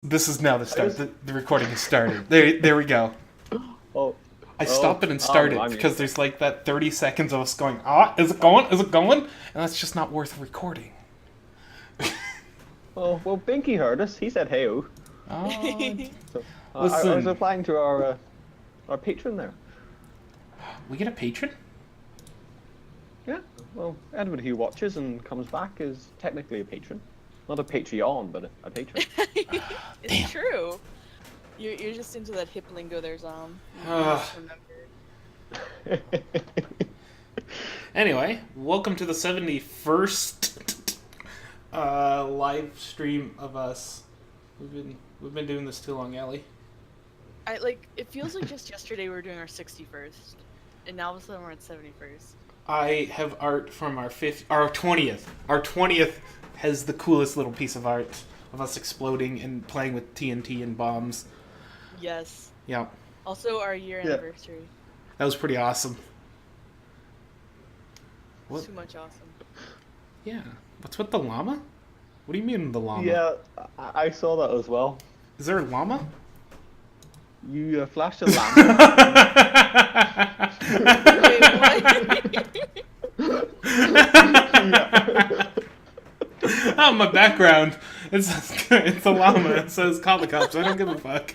This is now the start. The recording has started. There we go. Oh, I stopped it and started because there's like that 30 seconds of us going, is it going? Is it going? And that's just not worth recording. well, Binky heard us. He said hey-o. So, I was replying to our patron there. We get a patron? Yeah, well, anyone who watches and comes back is technically a patron. Not a Patreon, but a patron. It's true. You're just into that hip lingo there, Zom. Anyway, welcome to the 71st live stream of us. We've been doing this too long, Ellie. It feels like just yesterday we were doing our 61st, and now all of a sudden we're at 71st. I have art from our 20th. Our 20th has the coolest little piece of art of us exploding and playing with TNT and bombs. Yes. Yeah. Also our year anniversary. That was pretty awesome. What? Too much awesome. Yeah. What's with the llama? What do you mean the llama? Yeah, I saw that as well. Is there a llama? You flashed a llama. Oh, my background. It's a llama. It says call the cops. I don't give a fuck.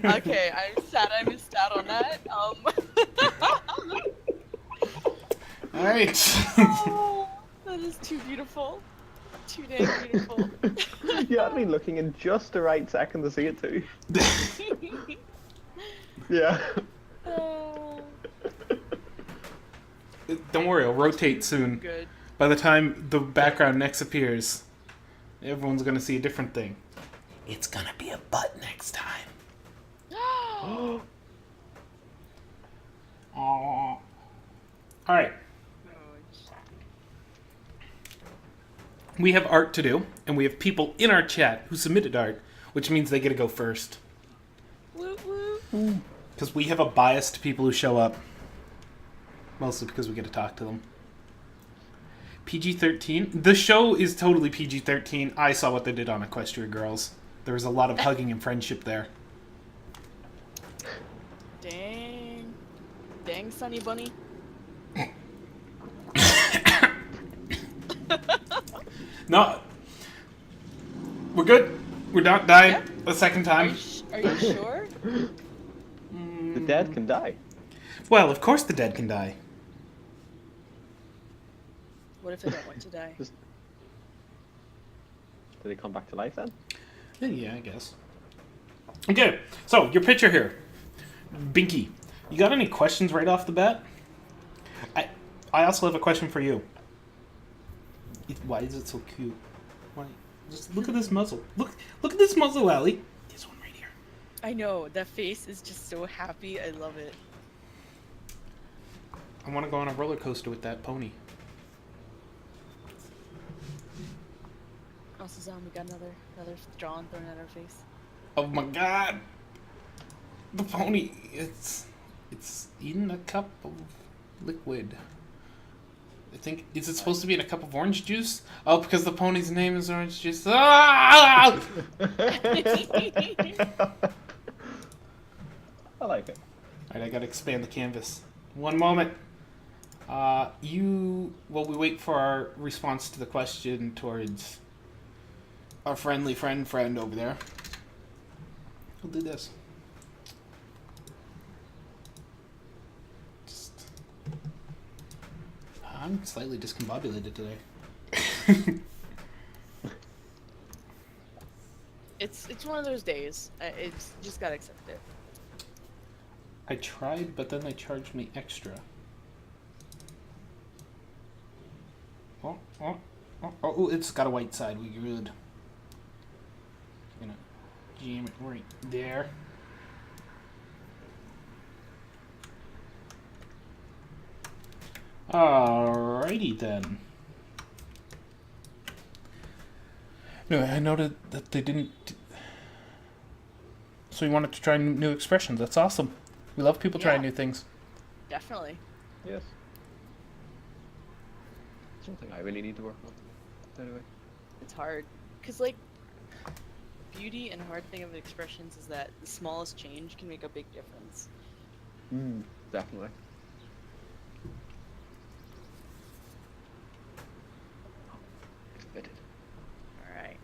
Okay, I'm sad I missed out on that. Alright. Oh, that is too beautiful. Too dang beautiful. You had me looking in just the right second to see it too. Yeah. Don't worry, I'll rotate soon. Good. By the time the background next appears, everyone's gonna see a different thing. It's gonna be a butt next time. Alright. We have art to do, and we have people in our chat who submitted art, which means they get to go first. Woot woot. Because we have a bias to people who show up. Mostly because we get to talk to them. PG-13? The show is totally PG-13. I saw what they did on Equestria Girls. There was a lot of hugging and friendship there. Dang. Dang, Sunny Bunny. No. We're good. We're not dying a second time. Are you sure? The dead can die. Well, of course the dead can die. What if they don't want to die? Do they come back to life then? Yeah, I guess. Okay, so your picture here. Binky, you got any questions right off the bat? I also have a question for you. Why is it so cute? Why? Just look at this muzzle. Look at this muzzle, Allie. This one right here. I know, that face is just so happy. I love it. I want to go on a roller coaster with that pony. Also, Zom, we got another John thrown at our face. Oh my god! The pony, it's in a cup of liquid. I think, is it supposed to be in a cup of orange juice? Oh, because the pony's name is orange juice. Ah! I like it. Alright, I gotta expand the canvas. One moment. While we wait for our response to the question towards our friendly friend over there. We'll do this. I'm slightly discombobulated today. It's one of those days. It's just gotta accept it. I tried, but then they charged me extra. Oh, it's got a white side. We good. Gonna jam it right there. Alrighty then. No, I noted that they didn't. So we wanted to try new expressions. That's awesome. We love people trying new things. Definitely. Yes. something I really need to work on. Anyway. It's hard. Because, like, beauty and hard thing of expressions is that the smallest change can make a big difference. Definitely. Fitted. Alright.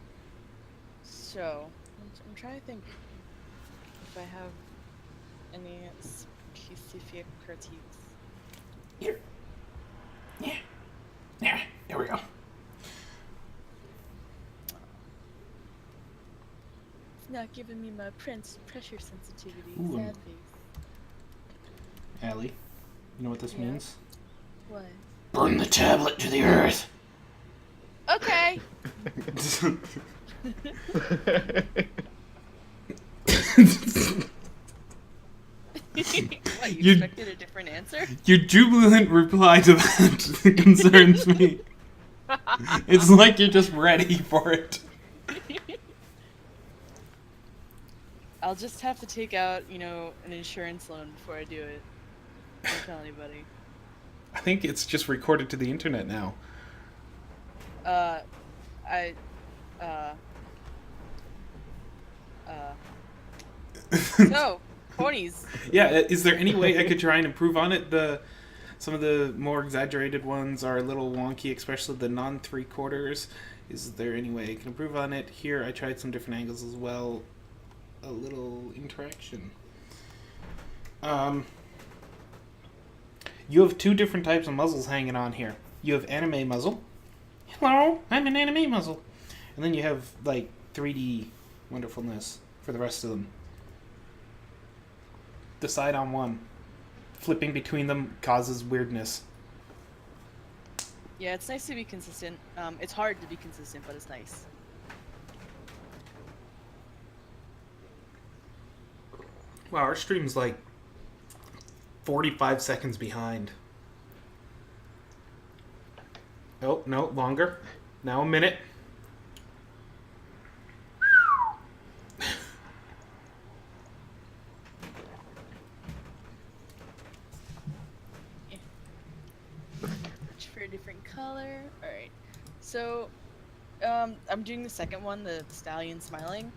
So, I'm trying to think if I have any specific critiques. Here. Yeah. Yeah. There we go. It's not giving me my pressure sensitivity. Ooh. Sad face. Allie, you know what this Yeah. means? What? Burn the tablet to the earth. Okay! What, you expected a different answer? Your jubilant reply to that concerns me. It's like you're just ready for it. I'll just have to take out, an insurance loan before I do it. Don't tell anybody. I think it's just recorded to the internet now. So, ponies. Yeah, is there any way I could try and improve on it? Some of the more exaggerated ones are a little wonky, especially the non-3/4. Is there any way I can improve on it? Here, I tried some different angles as well. A little interaction. You have two different types of muzzles hanging on here. You have anime muzzle. Hello, I'm an anime muzzle. And then you have, like, 3D wonderfulness for the rest of them. Decide on one. Flipping between them causes weirdness. Yeah, it's nice to be consistent. It's hard to be consistent, but it's nice. Wow, our stream's like 45 seconds behind. Oh, no, longer. Now a minute. Search for a different color. Alright. So, I'm doing the second one, the stallion smiling.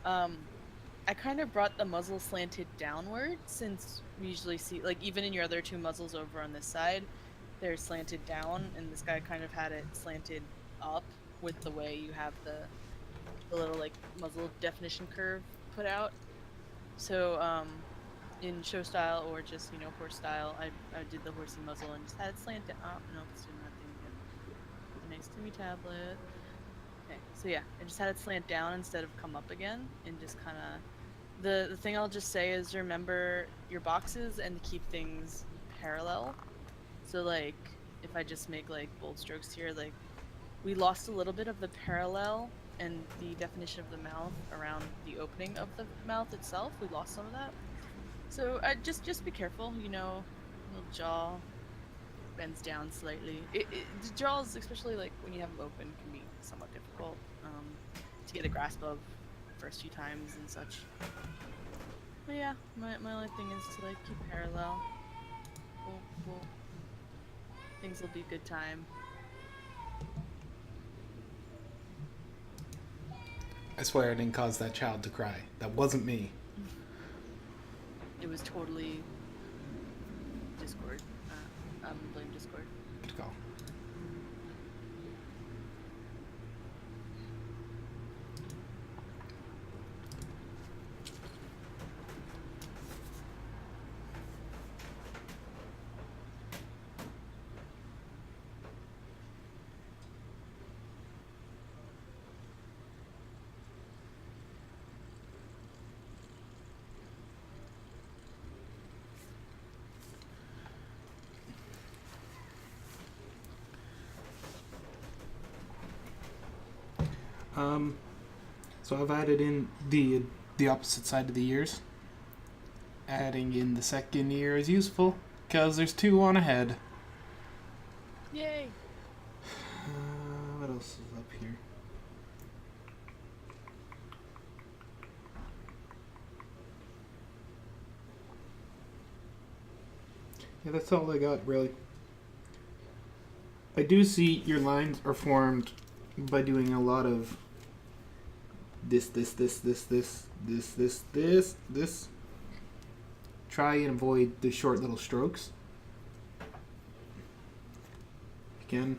I kind of brought the muzzle slanted downward, since we usually see, like, even in your other two muzzles over on this side, they're slanted down, and this guy kind of had it slanted up with the way you have the little, like, muzzle definition curve put out. So, in show style or just, horse style, I did the horsey muzzle and just had it slanted up. No, it's doing nothing yet. Nice to me, tablet. Okay, so yeah, I just had it slant down instead of come up again, and just kind of... The thing I'll just say is remember your boxes and to keep things parallel. So, like, if I just make, like, bold strokes here, like, we lost a little bit of the parallel and the definition of the mouth around the opening of the mouth itself. We lost some of that. So, just be careful, little jaw bends down slightly. The jaws, especially, like, when you have them open, can be somewhat difficult to get a grasp of the first few times and such. But yeah, my only thing is to, like, keep parallel. Cool. Things will be a good time. I swear I didn't cause that child to cry. That wasn't me. It was totally Discord. I'm blame Discord. Good call. So I've added in the opposite side of the ears. Adding in the second ear is useful because there's two on a head. Yay! What else is up here? Yeah, that's all I got really. I do see your lines are formed by doing a lot of this. Try and avoid the short little strokes. Again,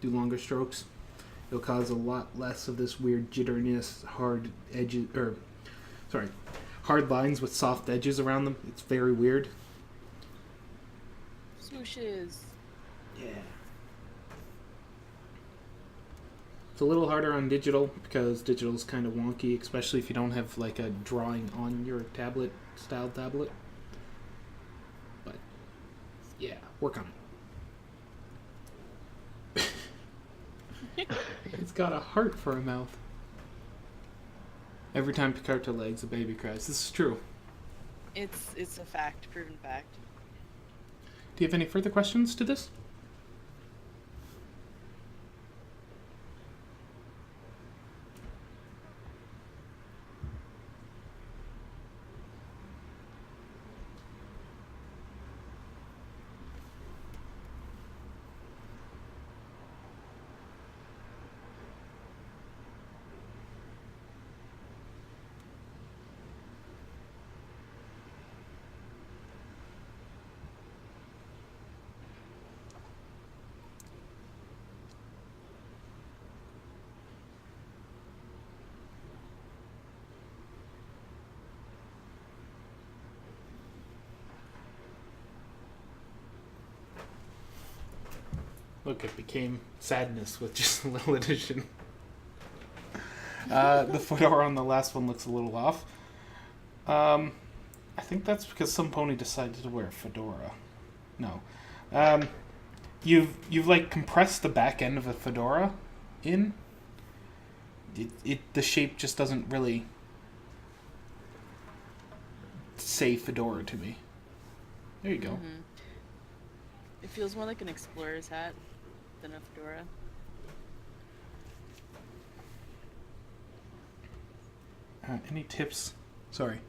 do longer strokes. It'll cause a lot less of this weird jitteriness, hard edges, hard lines with soft edges around them. It's very weird. Swooshes. Yeah. It's a little harder on digital because digital is kind of wonky, especially if you don't have like a drawing on your style tablet. But yeah, work on it. It's got a heart for a mouth. Every time Picarto legs, a baby cries. This is true. It's a fact, proven fact. Do you have any further questions to this? Look, it became sadness with just a little addition. The fedora on the last one looks a little off. I think that's because some pony decided to wear a fedora. No. You've like compressed the back end of a fedora in. The shape just doesn't really say fedora to me. There you go. Mm-hmm. It feels more like an explorer's hat than a fedora. Any tips? Sorry.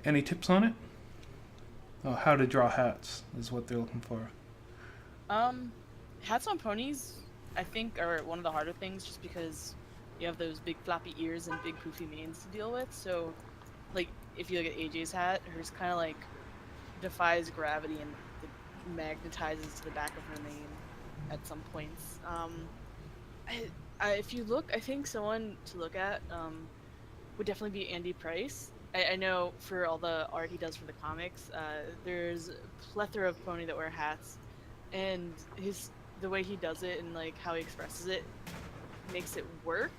Any tips on it? Oh, how to draw hats is what they're looking for. Hats on ponies, I think, are one of the harder things just because you have those big floppy ears and big poofy manes to deal with. So, like, if you look at AJ's hat, hers kind of like defies gravity and magnetizes to the back of her mane at some points. If you look, I think someone to look at would definitely be Andy Price. I know for all the art he does for the comics, there's a plethora of pony that wear hats, and the way he does it and like how he expresses it makes it work.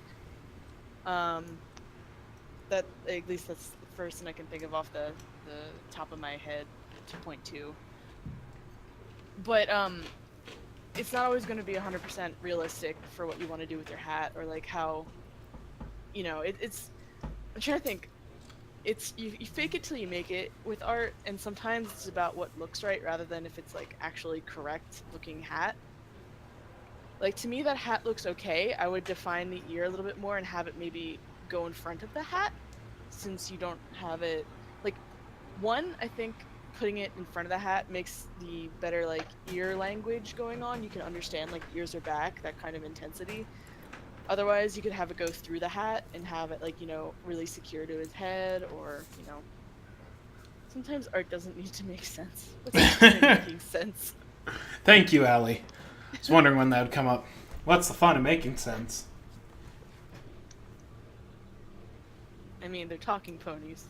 That at least that's the first thing I can think of off the top of my head to point to. But it's not always going to be 100% realistic for what you want to do with your hat, or like how, it's. I'm trying to think. It's you fake it till you make it with art, and sometimes it's about what looks right rather than if it's like actually correct looking hat. Like to me, that hat looks okay. I would define the ear a little bit more and have it maybe go in front of the hat, since you don't have it. Like, one, I think putting it in front of the hat makes the better like ear language going on. You can understand like ears are back, that kind of intensity. Otherwise, you could have it go through the hat and have it like, really secure to his head, or, sometimes art doesn't need to make sense. What's the point of making sense? Thank you, Allie. I was wondering when that would come up. What's the fun of making sense? I mean, they're talking ponies.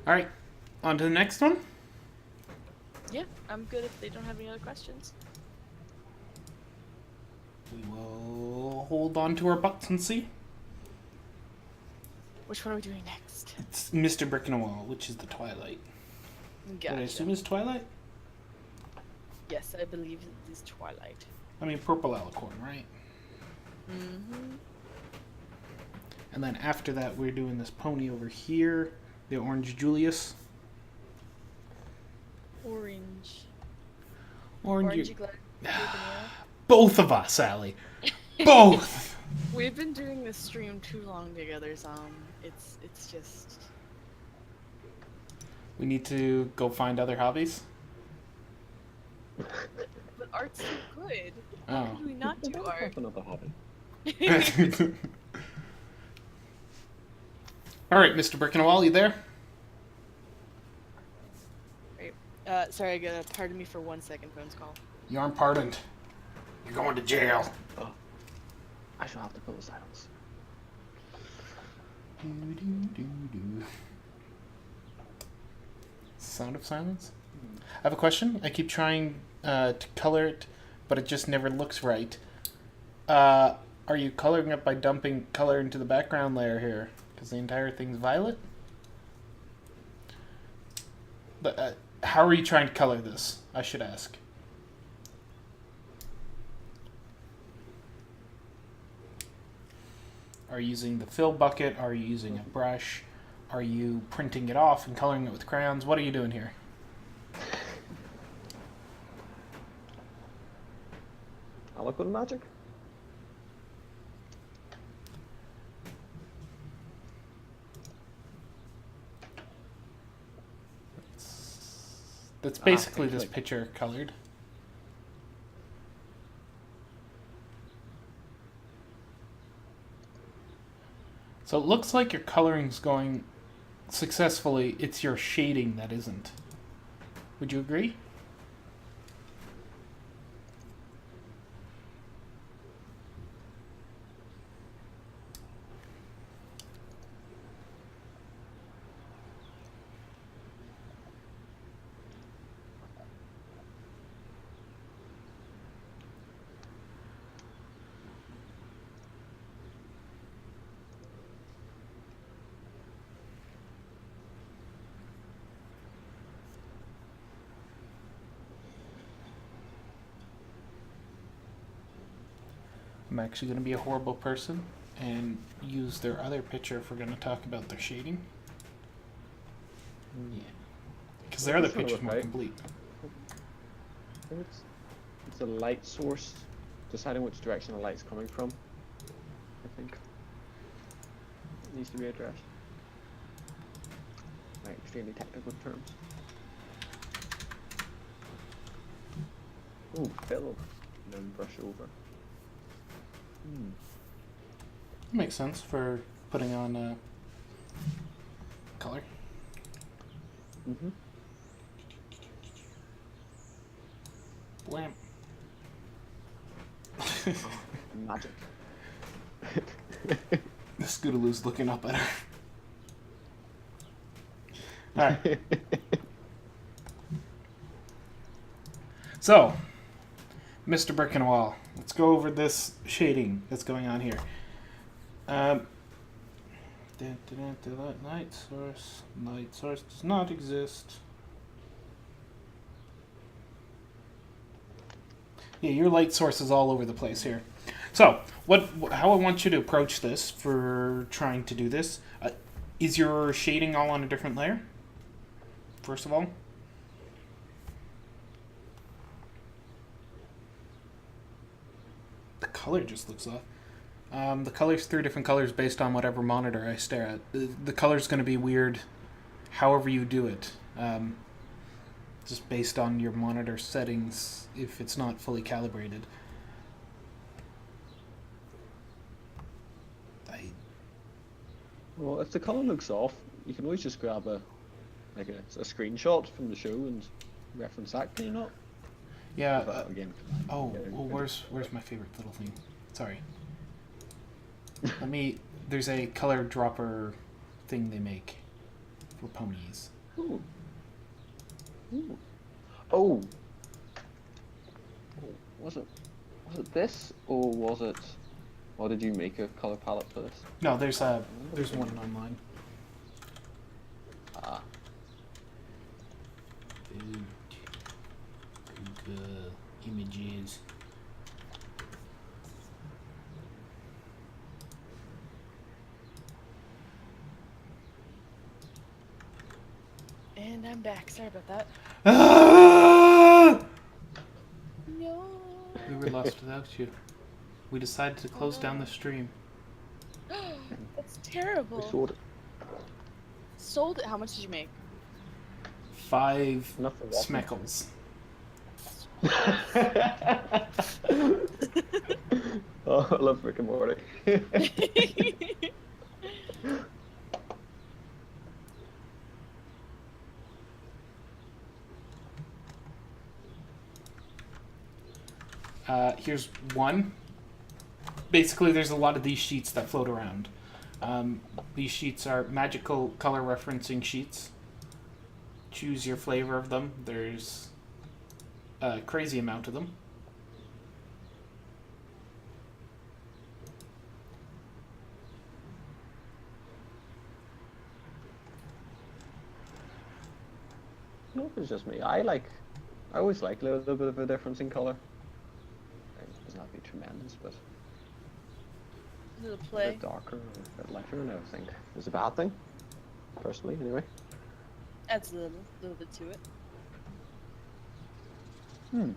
All right, on to the next one. Yeah, I'm good if they don't have any other questions. We will hold on to our butts and see. Which one are we doing next? It's Mr. Brick in a Wall, which is the Twilight. Gotcha. What I assume is Twilight? Yes, I believe it is Twilight. I mean, Purple Alicorn, right? Mm-hmm. And then after that, we're doing this pony over here, the orange Julius. Orange. Orange. Orangey vanilla. Both of us, Allie. Both. We've been doing this stream too long together, Zom. It's just. We need to go find other hobbies. But art's so good. Oh. How can we not do Have art? another hobby. All right, Mr. Birkenwall, you there? Right. Sorry, I gotta pardon me for 1 second. Phone's call. You aren't pardoned. You're going to jail. Oh. I shall have to pull the silence. Sound of silence? I have a question. I keep trying to color it, but it just never looks right. Are you coloring it by dumping color into the background layer here? Because the entire thing's violet? But how are you trying to color this? I should ask. Are you using the fill bucket? Are you using a brush? Are you printing it off and coloring it with crayons? What are you doing here? I look with magic. That's basically okay, this like- picture colored. So it looks like your coloring's going successfully. It's your shading that isn't. Would you agree? I'm actually going to be a horrible person and use their other picture if we're going to talk about their shading. Yeah. Because their other That's gonna picture's look more right. complete. I think it's a light source, deciding which direction the light's coming from. I think it needs to be addressed. Like extremely technical terms. Ooh, fill, and then brush over. Makes sense for putting on color. Mm-hmm. Blam. Magic. The Scootaloo's looking up at her. Alright. So, Mr. Birkenwall, let's go over this shading that's going on here. Light source. Light source does not exist. Yeah, your light source is all over the place here. So, how I want you to approach this for trying to do this, is your shading all on a different layer? First of all? The color just looks off. The color's 3 different colors based on whatever monitor I stare at. The color's going to be weird however you do it. Just based on your monitor settings if it's not fully calibrated. Well, if the color looks off, you can always just grab a screenshot from the show and reference that. Can you not? Yeah. Again. Oh, well, where's my favorite little thing? Sorry. There's a color dropper thing they make for ponies. Ooh. Ooh. Oh. Was it this, or was it? Or did you make a color palette for this? No, there's one online. Ah. Google Images. And I'm back. Sorry about that. Ah! No. We were lost without you. We decided to close down the stream. That's We terrible. sold it. Sold it. How much did you make? 5 Enough for walking. smeckles. Oh, I love Rick and Morty. Here's one. Basically, there's a lot of these sheets that float around. These sheets are magical color referencing sheets. Choose your flavor of them. There's a crazy amount of them. I don't know if it's just me. I always like a little bit of a difference in color. It does not be tremendous, but Little a play. bit darker, a bit lighter, and I think is a bad thing. Personally, anyway. Adds a little bit to it. Hmm.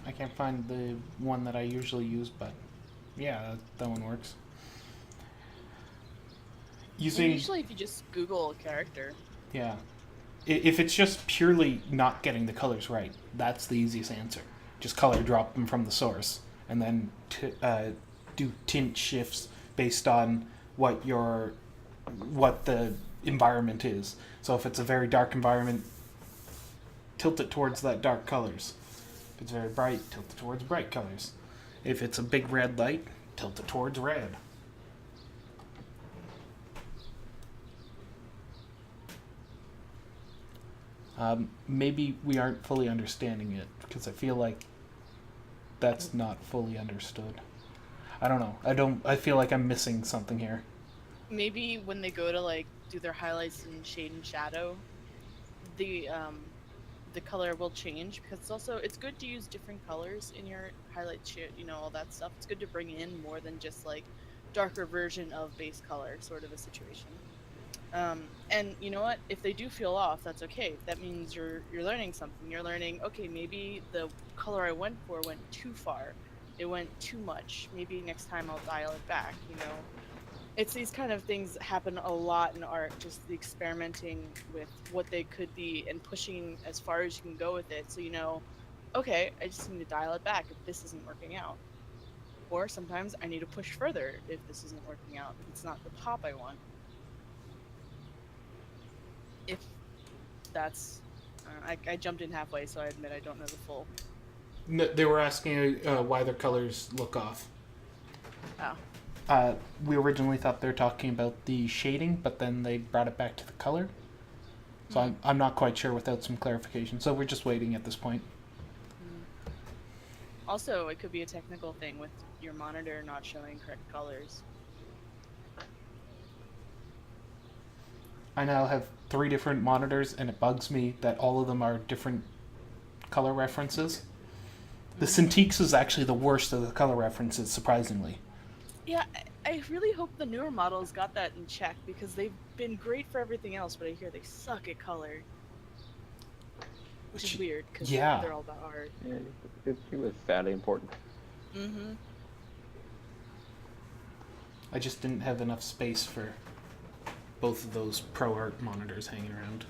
I can't find the one that I usually use, but yeah, that one works. And Using usually, if you just Google a character, yeah, if it's just purely not getting the colors right, that's the easiest answer. Just color drop them from the source, and then do tint shifts based on what the environment is. So if it's a very dark environment, tilt it towards that dark colors. If it's very bright, tilt it towards bright colors. If it's a big red light, tilt it towards red. Maybe we aren't fully understanding it, because I feel like that's not fully understood. I don't know. I feel like I'm missing something here. maybe when they go to like do their highlights and shade and shadow, the color will change, because it's good to use different colors in your highlight shade, all that stuff. It's good to bring in more than just like darker version of base color sort of a situation. And you know what? If they do feel off, that's okay. That means you're learning something. You're learning, okay, maybe the color I went for went too far. It went too much. Maybe next time I'll dial it back, It's these kind of things that happen a lot in art, just the experimenting with what they could be and pushing as far as you can go with it. So okay, I just need to dial it back if this isn't working out. Or sometimes I need to push further if this isn't working out. If it's not the pop I want. If that's I jumped in halfway, so I admit I don't know the full. No, they were asking why their colors look off. Oh. We originally thought they were talking about the shading, but then they brought it back to the color. So I'm not quite sure without some clarification. So we're just waiting at this point. Also, it could be a technical thing with your monitor not showing correct colors. I now have 3 different monitors, and it bugs me that all of them are different color references. The Cintiq's is actually the worst of the color references, surprisingly. Yeah, I really hope the newer models got that in check, because they've been great for everything else, but I hear they suck at color. Which is weird, because Yeah. they're all about art. Yeah, it was fairly important. Mm-hmm. I just didn't have enough space for both of those pro art monitors hanging around.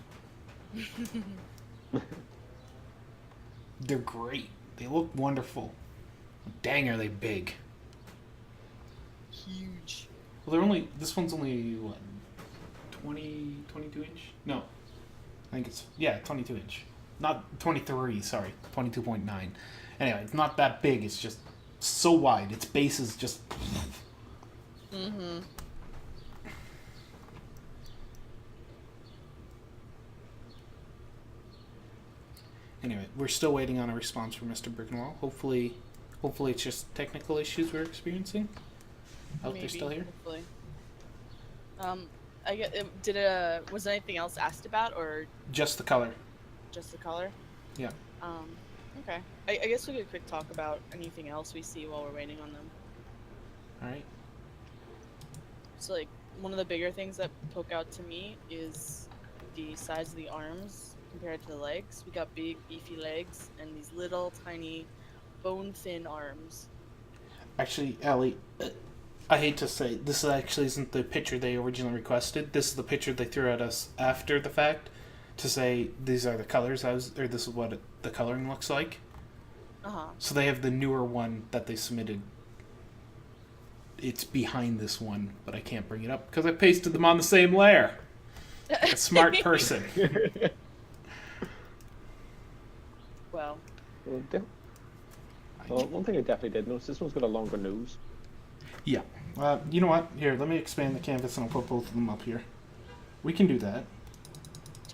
They're great. They look wonderful. Dang, are they big. Huge. Well, this one's only, what, 22 inch? No. I think it's, 22 inch. Not 23, sorry. 22.9. Anyway, it's not that big. It's just so wide. Its base is just... Mm-hmm. Anyway, we're still waiting on a response from Mr. Brickenwall. Hopefully it's just technical issues we're experiencing. I hope they're still here. Hopefully. I get. Was anything else asked about, or Just the color. just the color? Yeah. Okay. I guess we could quick talk about anything else we see while we're waiting on them. All right. So, like, one of the bigger things that poke out to me is the size of the arms compared to the legs. We got big, beefy legs and these little, tiny, bone-thin arms. Actually, Allie, I hate to say this actually isn't the picture they originally requested. This is the picture they threw at us after the fact to say these are the colors or this is what the coloring looks like. Uh-huh. So they have the newer one that they submitted. It's behind this one, but I can't bring it up because I pasted them on the same layer. Like a smart person. Well, Well, one thing I definitely did notice, this one's got a longer nose. Yeah. You know what? Here, let me expand the canvas and I'll put both of them up here. We can do that.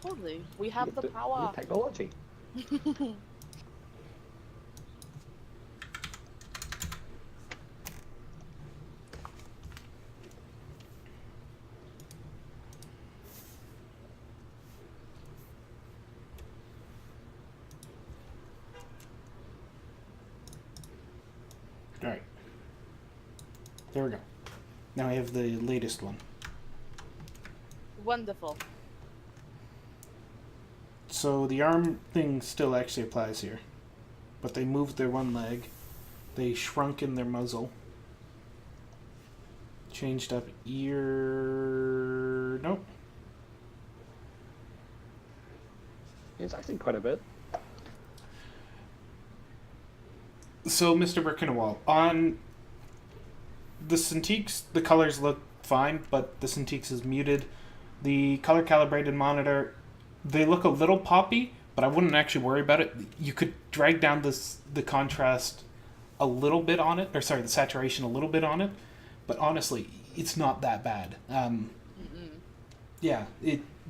totally. We have the power. Technology. All right. There we go. Now I have the latest one. Wonderful. So the arm thing still actually applies here. But they moved their one leg. They shrunk in their muzzle. Changed up ear... Nope. It's actually quite a bit. So, Mr. Birkenwall, on the Cintiqs, the colors look fine, but the Cintiqs is muted. The color calibrated monitor, they look a little poppy, but I wouldn't actually worry about it. You could drag down the contrast a little bit on it, or sorry, the saturation a little bit on it, but honestly, it's not that bad. Yeah,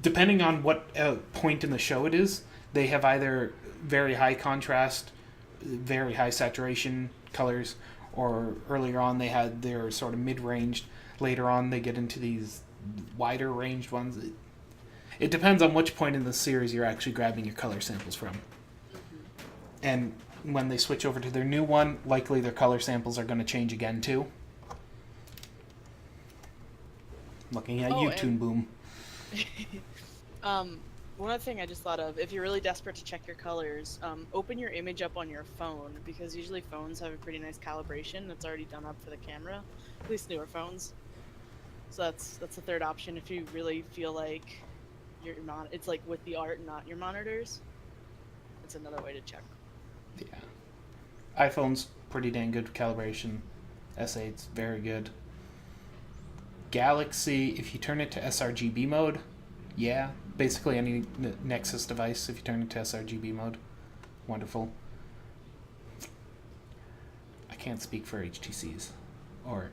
depending on what point in the show it is, they have either very high contrast, very high saturation colors, or earlier on they had their sort of mid-ranged. Later on they get into these wider ranged ones. It depends on which point in the series you're actually grabbing your color samples from. And when they switch over to their new one, likely their color samples are going to change again too. Looking at you, Toon Boom. One other thing I just thought of, if you're really desperate to check your colors, open your image up on your phone, because usually phones have a pretty nice calibration that's already done up for the camera, at least newer phones. So that's the third option if you really feel like it's like with the art, not your monitors. It's another way to check. Yeah. iPhone's pretty dang good calibration. S8's very good. Galaxy, if you turn it to sRGB mode, yeah, basically any Nexus device, if you turn it to sRGB mode, wonderful. I can't speak for HTCs, or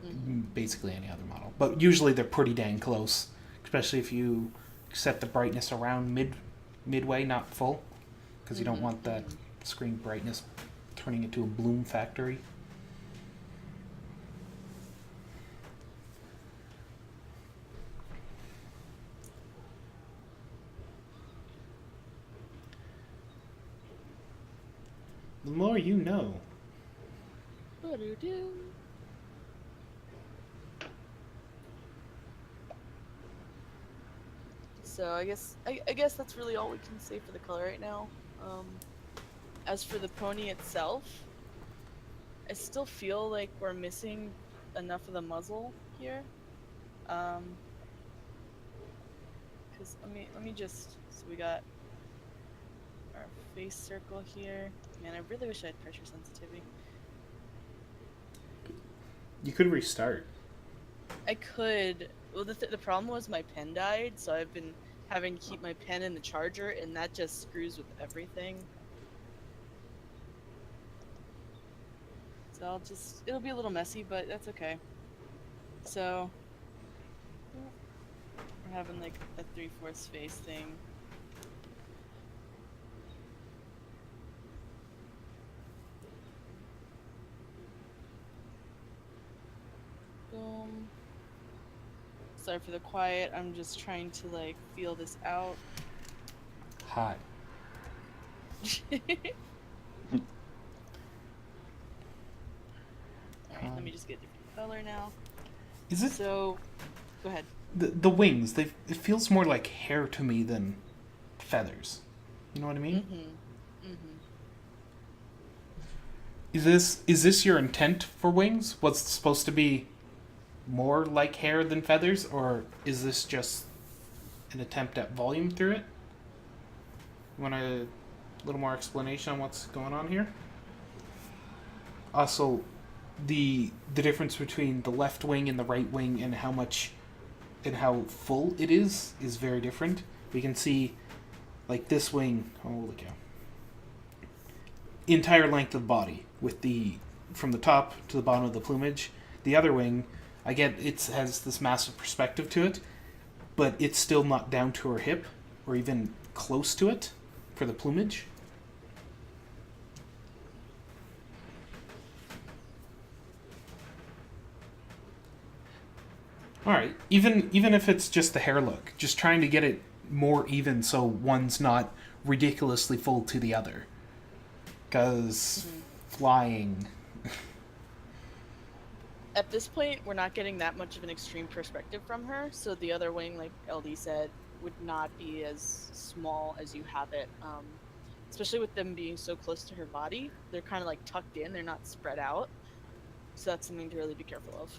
basically any other model, but usually they're pretty dang close, especially if you set the brightness around midway, not full, because you don't want that screen brightness turning into a bloom factory. The more you know. So I guess that's really all we can say for the color right now. As for the pony itself, I still feel like we're missing enough of the muzzle here. Because let me just, so we got our face circle here. Man, I really wish I had pressure sensitivity. You could restart. I could. Well, the problem was my pen died, so I've been having to keep my pen in the charger, and that just screws with everything. So it'll be a little messy, but that's okay. So, we're having like a 3/4 face thing. Boom. Sorry for the quiet, I'm just trying to like feel this out. Hot. Alright, let me just get a different color now. Is it So, go ahead. the wings? They it feels more like hair to me than feathers. You know what I mean? Mm-hmm. Mm-hmm. Is this your intent for wings? Was it supposed to be more like hair than feathers, or is this just an attempt at volume through it? You want a little more explanation on what's going on here? Also, the difference between the left wing and the right wing and how full it is very different. We can see like this wing. Oh, look out! Entire length of body with the from the top to the bottom of the plumage. The other wing, I get it has this massive perspective to it, but it's still not down to her hip or even close to it for the plumage. All right, even if it's just the hair look, just trying to get it more even so one's not ridiculously full to the other. Because flying. At this point, we're not getting that much of an extreme perspective from her, so the other wing, like LD said, would not be as small as you have it. Especially with them being so close to her body, they're kind of like tucked in, they're not spread out. So that's something to really be careful of.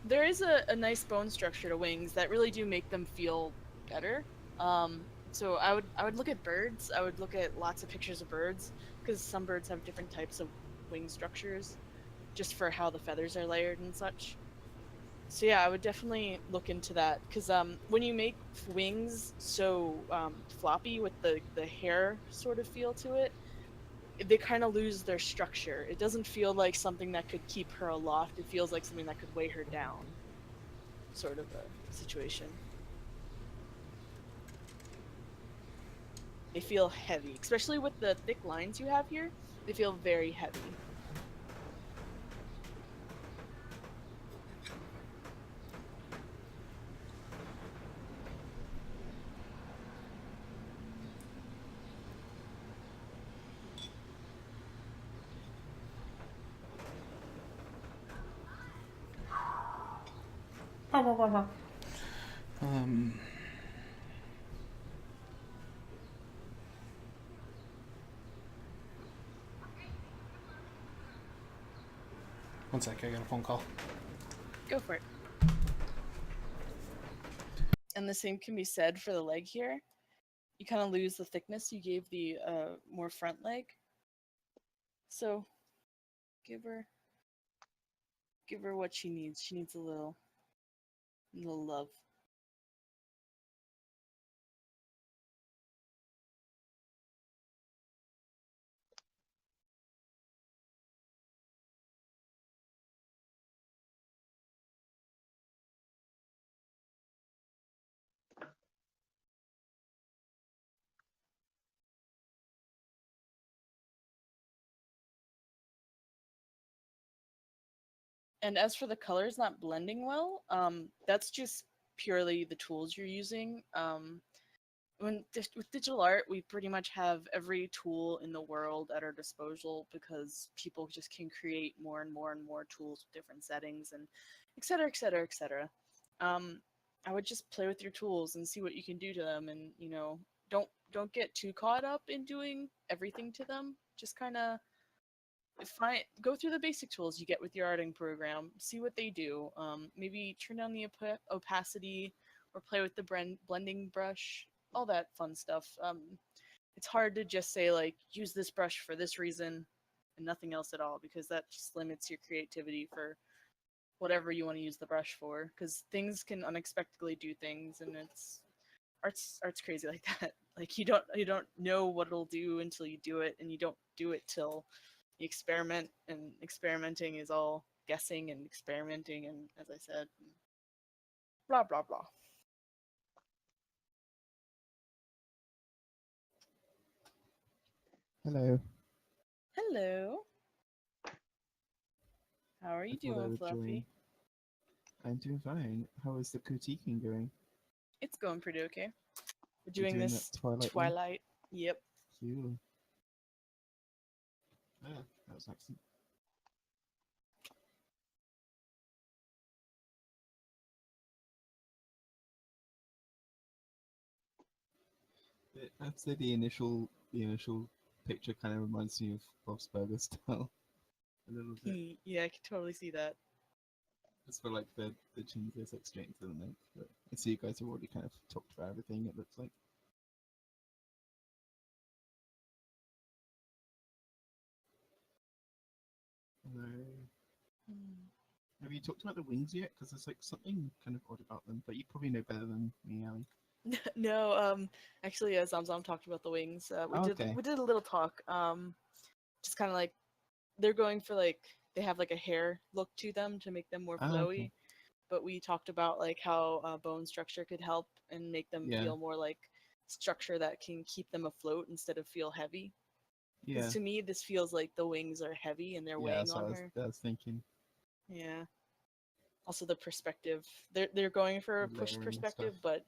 There is a nice bone structure to wings that really do make them feel better. So I would look at birds. I would look at lots of pictures of birds because some birds have different types of wing structures, just for how the feathers are layered and such. So yeah, I would definitely look into that because when you make wings so floppy with the hair sort of feel to it, they kind of lose their structure. It doesn't feel like something that could keep her aloft. It feels like something that could weigh her down, sort of a situation. They feel heavy, especially with the thick lines you have here. They feel very heavy. Um, One sec, I got a phone call. Go for it. And the same can be said for the leg here. You kind of lose the thickness you gave the more front leg. So give her what she needs. She needs a little love. And as for the colors not blending well, that's just purely the tools you're using. With digital art, we pretty much have every tool in the world at our disposal because people just can create more and more and more tools with different settings and et cetera, et cetera, et cetera. Um, I would just play with your tools and see what you can do to them, and don't get too caught up in doing everything to them. Just kind of go through the basic tools you get with your arting program, see what they do. Maybe turn down the opacity or play with the blending brush, all that fun stuff. It's hard to just say like use this brush for this reason and nothing else at all because that just limits your creativity for whatever you want to use the brush for because things can unexpectedly do things and it's art's crazy like that. Like you don't know what it'll do until you do it, and you don't do it till you experiment, and experimenting is all guessing and experimenting, and as I said, blah blah blah. Hello. Hello. How are you I thought I doing, would join. Fluffy? I'm doing fine. How is the critiquing going? It's going pretty okay. We're You're doing doing this that Twilight one? Twilight. Yep. Cool. Yeah, that was excellent. I'd say the initial picture kind of reminds me of Bob's Burger style a little bit. Yeah, I can totally see that. Just for like the changes like straight into the neck. But I see you guys have already kind of talked about everything. It looks like. Hello. Hmm. Have you talked about the wings yet? Because there's like something kind of odd about them, but you probably know better than me, Ali. No, actually, Zamzam talked about the wings. We Oh, did okay. we did a little talk. Just kind of like they're going for like they have like a hair look to them to make them more Ah, flowy. okay. But we talked about like how bone structure could help and make them Yeah. feel more like structure that can keep them afloat instead of feel heavy. Because Yeah. to me, this feels like the wings are heavy and they're Yeah. weighing So on her. I was thinking Yeah. Also, the perspective. They're going for a push layering and stuff. perspective, but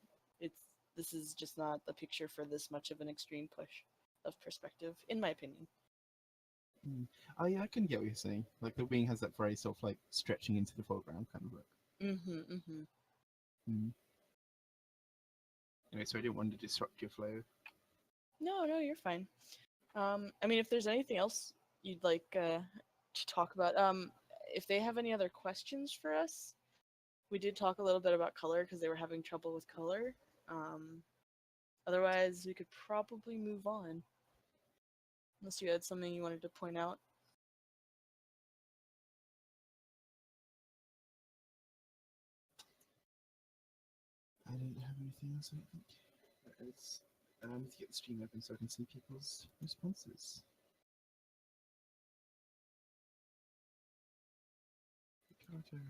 this is just not the picture for this much of an extreme push of perspective, in my opinion. Oh yeah, I can get what you're saying. Like the wing has that very sort of like stretching into the foreground kind of look. Mm-hmm. Mm. Anyway, so I didn't want to disrupt your flow. No, you're fine. I mean, if there's anything else you'd like to talk about, if they have any other questions for us, we did talk a little bit about color because they were having trouble with color. Otherwise, we could probably move on. Unless you had something you wanted to point out. I didn't have anything else. I don't think. It's to get the stream open so I can see people's responses. Ricardo.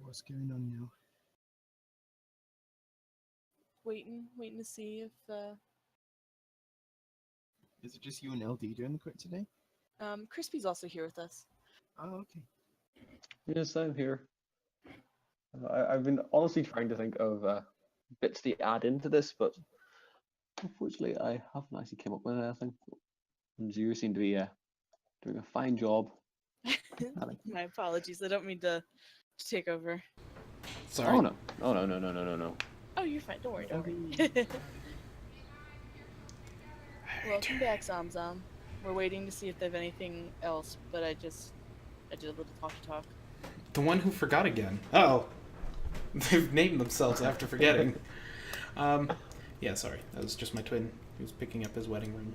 What's going on now? Waiting to see if Is it just you and LD doing the crit today? Crispy's also here with us. Oh, okay. Yes, I'm here. I've been honestly trying to think of bits to add into this, but unfortunately, I haven't actually come up with anything. And you seem to be doing a fine job. Ali. My apologies. I don't mean to take over. Sorry. Oh no! Oh no! Oh, you're fine. Don't worry. Don't worry. LD. Welcome back, Zamzam. We're waiting to see if they have anything else, but I did a little talk. The one who forgot again. Oh, they've named themselves after forgetting. Yeah, sorry. That was just my twin. He was picking up his wedding ring.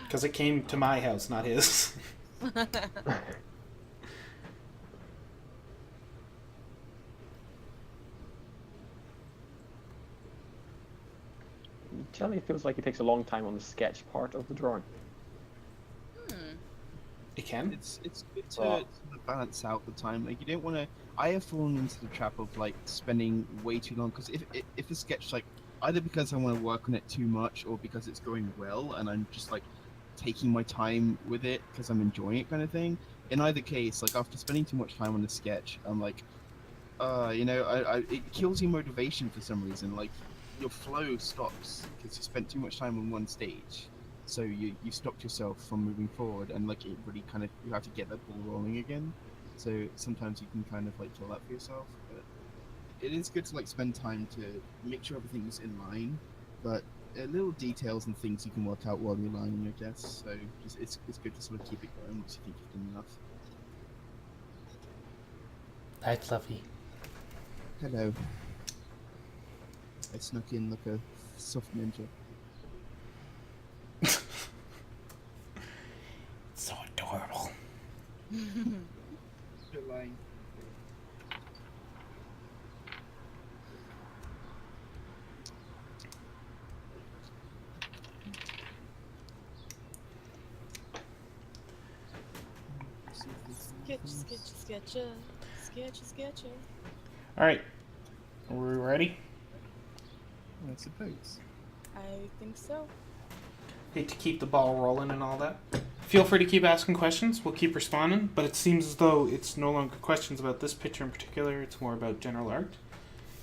Because it came to my house, not his. Jelly feels like it takes a long time on the sketch part of the drawing. It can? It's good to sort of balance out the time. Like you don't want to. I have fallen into the trap of like spending way too long because if a sketch like either because I want to work on it too much or because it's going well and I'm just like taking my time with it because I'm enjoying it kind of thing. In either case, like after spending too much time on the sketch, I'm like, it kills your motivation for some reason. Like your flow stops because you spent too much time on one stage. So you stopped yourself from moving forward, and like it really kind of you have to get that ball rolling again. So sometimes you can kind of like kill that for yourself. But it is good to like spend time to make sure everything's in line. But little details and things you can work out while you're lining, I guess. So just it's good to sort of keep it going once you think you've done enough. Hi, Fluffy. Hello. I snuck in like a soft ninja. So adorable. You're lying. Sketcha. All right. Are we ready? I suppose. I think so. Hate to keep the ball rolling and all that. Feel free to keep asking questions. We'll keep responding, but it seems as though it's no longer questions about this picture in particular. It's more about general art.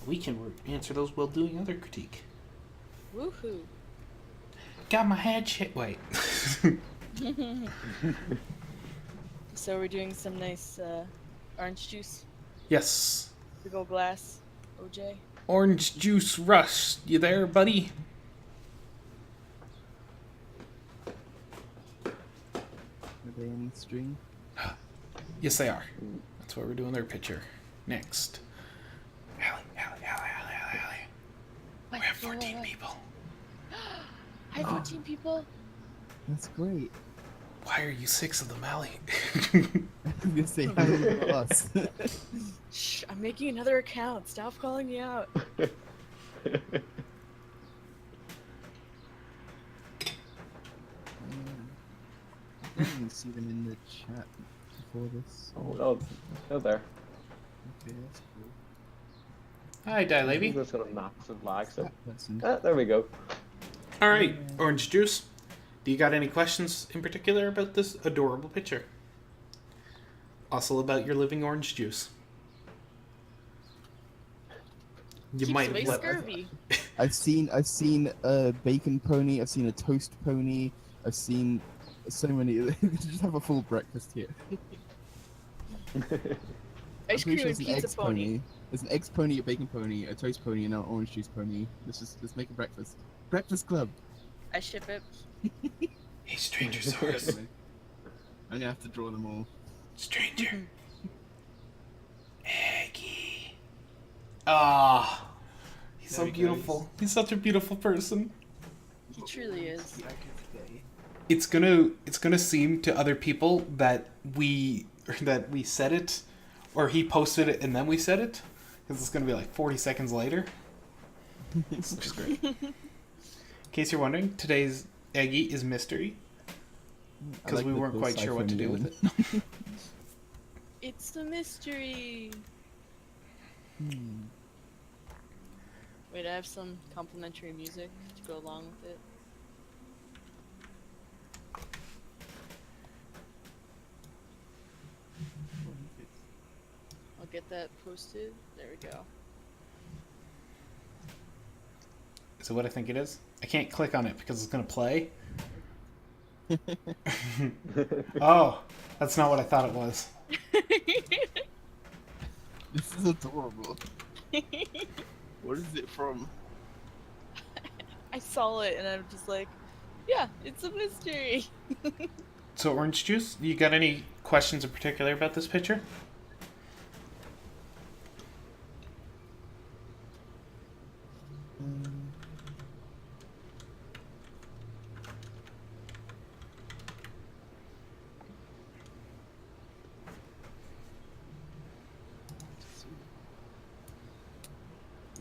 We can answer those while doing other critique. Woohoo. Got my head shit. Wait. So we're doing some nice orange juice. Yes. Big old glass. OJ. Orange juice rush. You there, buddy? Are they in the stream? Yes, they are. That's why we're doing their picture. Next. Allie. We have 14 people. I have 14 people. That's great. Why are you 6 of them, Allie? I was gonna say, how many of us? Shh, I'm making another account. Stop calling me out. I didn't even see them in the chat before this. Oh no, they're there. Okay, that's cool. Hi, Die Lady. That's got a massive lag. So That person. there we go. All right, Orange Juice. Do you got any questions in particular about this adorable picture? Also about your living orange juice. You Keeps might away have let scurvy. I've seen a bacon pony. I've seen a toast pony. I've seen so many. Just have a full breakfast here. Ice I'm pretty cream sure and there's an pizza eggs pony. There's an eggs pony, a bacon pony, a toast pony, and an orange juice pony. Let's make a breakfast. Breakfast club. I ship it. Hey, Stranger Source. I'm gonna have to draw them all. Stranger. Eggy. Ah. He's There so he beautiful. goes. He's such a beautiful person. He truly is. It's gonna seem to other people that we said it, or he posted it and then we said it, because it's gonna be like 40 seconds later. Which is great. In case you're wondering, today's Eggy is mystery, because we weren't quite sure what to do with it. It's a mystery. Wait, I have some complimentary music to go along with it. I'll get that posted. There we go. Is it what I think it is? I can't click on it because it's gonna play. Oh, that's not what I thought it was. This is adorable. What is it from? I saw it and I'm just like, yeah, it's a mystery. So, Orange Juice, you got any questions in particular about this picture?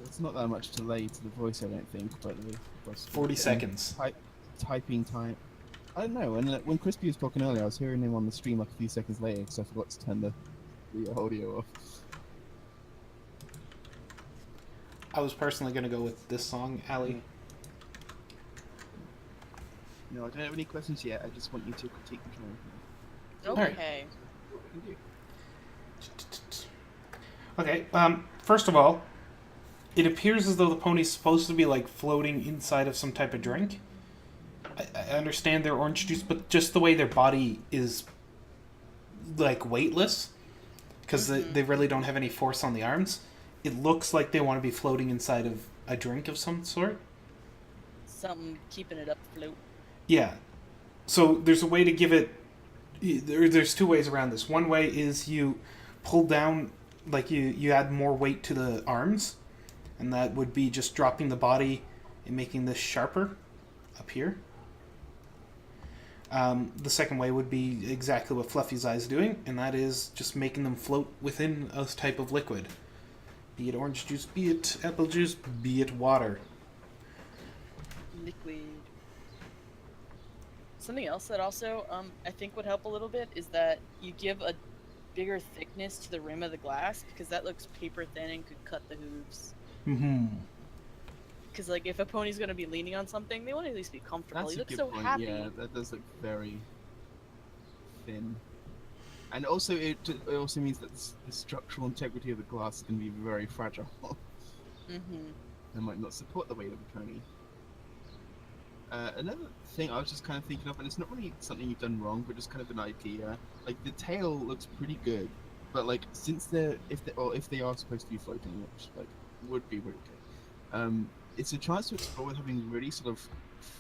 It's not that much delay to the voice, I don't think, but the 40 seconds. typing time. I don't know. When Crispy was talking earlier, I was hearing him on the stream like a few seconds later because I forgot to turn the audio off. I was personally gonna go with this song, Allie. No, I don't have any questions yet. I just want you to critique the drawing. Okay. Okay, first of all, it appears as though the pony's supposed to be like floating inside of some type of drink. I understand they're orange juice, but just the way their body is like weightless, because they really don't have any force on the arms, it looks like they want to be floating inside of a drink of some sort. Something keeping it up afloat. Yeah. So there's a way to give it. There's two ways around this. One way is you pull down, like you add more weight to the arms, and that would be just dropping the body and making this sharper up here. The second way would be exactly what Fluffy's Eye's doing, and that is just making them float within a type of liquid. Be it orange juice, be it apple juice, be it water. Liquid. Something else that also I think would help a little bit is that you give bigger thickness to the rim of the glass because that looks paper thin and could cut the hooves. Mm-hmm. Because like if a pony's gonna be leaning on something, they want to at least be comfortable. That's He a looks good so point. happy. Yeah, that does look very thin. And also, it also means that the structural integrity of the glass is going to be very fragile. Mm-hmm. It might not support the weight of the pony. Another thing I was just kind of thinking of, and it's not really something you've done wrong, but just kind of an idea. Like the tail looks pretty good, but like since if they are supposed to be floating, which like would be really good, it's a chance to explore with having really sort of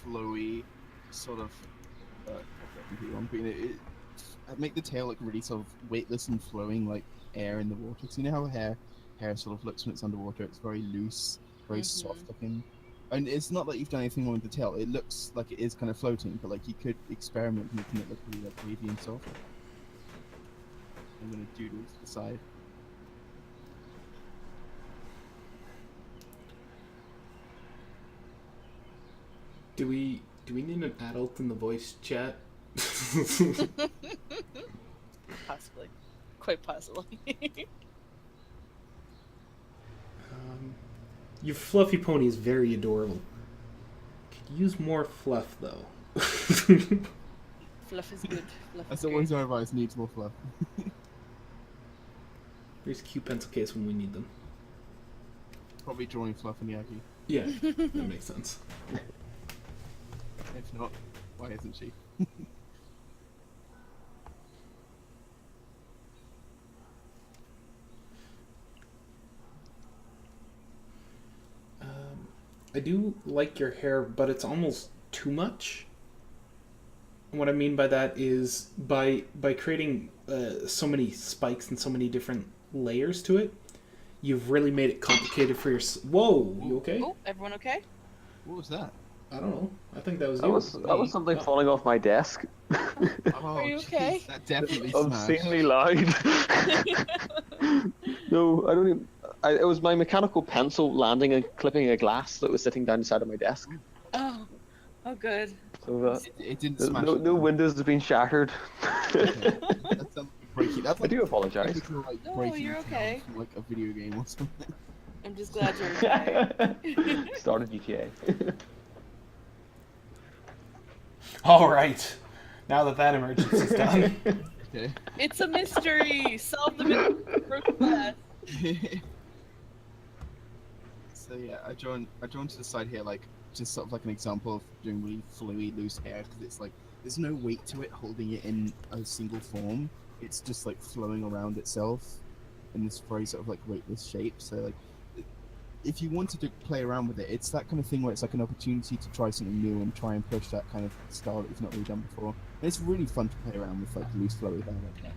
flowy, sort of completely wrong, but make the tail look really sort of weightless and flowing like air in the water. So you know how hair sort of looks when it's underwater? It's very loose, very soft looking. And it's not like you've done anything wrong with the tail. It looks like it is kind of floating, but like you could experiment making it look really like wavy and soft. I'm gonna doodle to the side. Do we need an adult in the voice chat? Possibly. Quite possibly. Your fluffy pony is very adorable. Could use more fluff though. Fluff is good. Fluff That's is always great. our advice. Needs more fluff. There's a cute pencil case when we need them. Probably drawing fluff in Yagi. Yeah, that makes sense. If not, why isn't she? I do like your hair, but it's almost too much. And what I mean by that is by creating so many spikes and so many different layers to it, you've really made it complicated for your. Whoa, you okay? Oh, everyone okay? What was that? I don't know. I think that was That you. was something falling off my desk. Oh, you jeez, okay? that definitely Obscenely smashed. loud. No, I don't even. It was my mechanical pencil landing and clipping a glass that was sitting down the side of my desk. Oh, good. So It didn't smash. no windows have been shattered. That's breaking. That's I like do apologize. typical, like, No, breaking you're sound okay. from, like a video game or something. I'm just glad you're okay. Started GTA. All right. Now that emergency's done. Okay. It's a mystery. Solve the mystery. Broken glass. So yeah, I drawn to the side here, like just sort of like an example of doing really flowy, loose hair, because it's like there's no weight to it holding it in a single form. It's just like flowing around itself in this very sort of like weightless shape. So like, if you wanted to play around with it, it's that kind of thing where it's like an opportunity to try something new and try and push that kind of style that you've not really done before. And it's really fun to play around with like loose, flowy hair like that.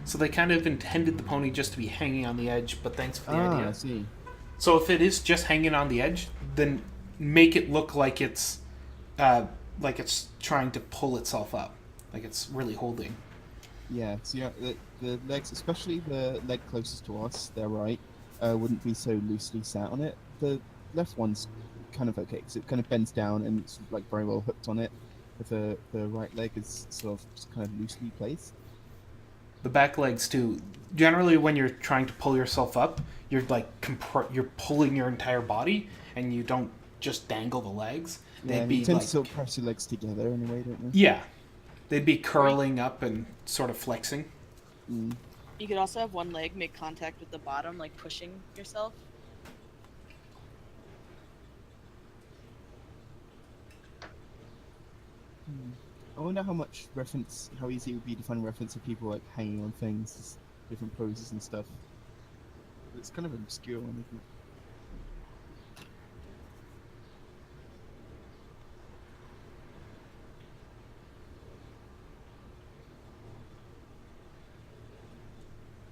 So they kind of intended the pony just to be hanging on the edge, but thanks for the idea. I see. So if it is just hanging on the edge, then make it look like it's trying to pull itself up, like it's really holding. Yeah, so yeah, the legs, especially the leg closest to us, they're right, wouldn't be so loosely sat on it. The left one's kind of okay, because it kind of bends down and it's like very well hooked on it. But the right leg is sort of just kind of loosely placed. The back legs too. Generally, when you're trying to pull yourself up, you're like you're pulling your entire body, and you don't just dangle the legs. Yeah, They'd be you tend like, to sort of press your legs together in a way, don't you? yeah, they'd be curling up and sort of flexing. Mm. You could also have one leg make contact with the bottom, like pushing yourself. I wonder how easy it would be to find reference of people like hanging on things, different poses and stuff. It's kind of an obscure one, isn't it?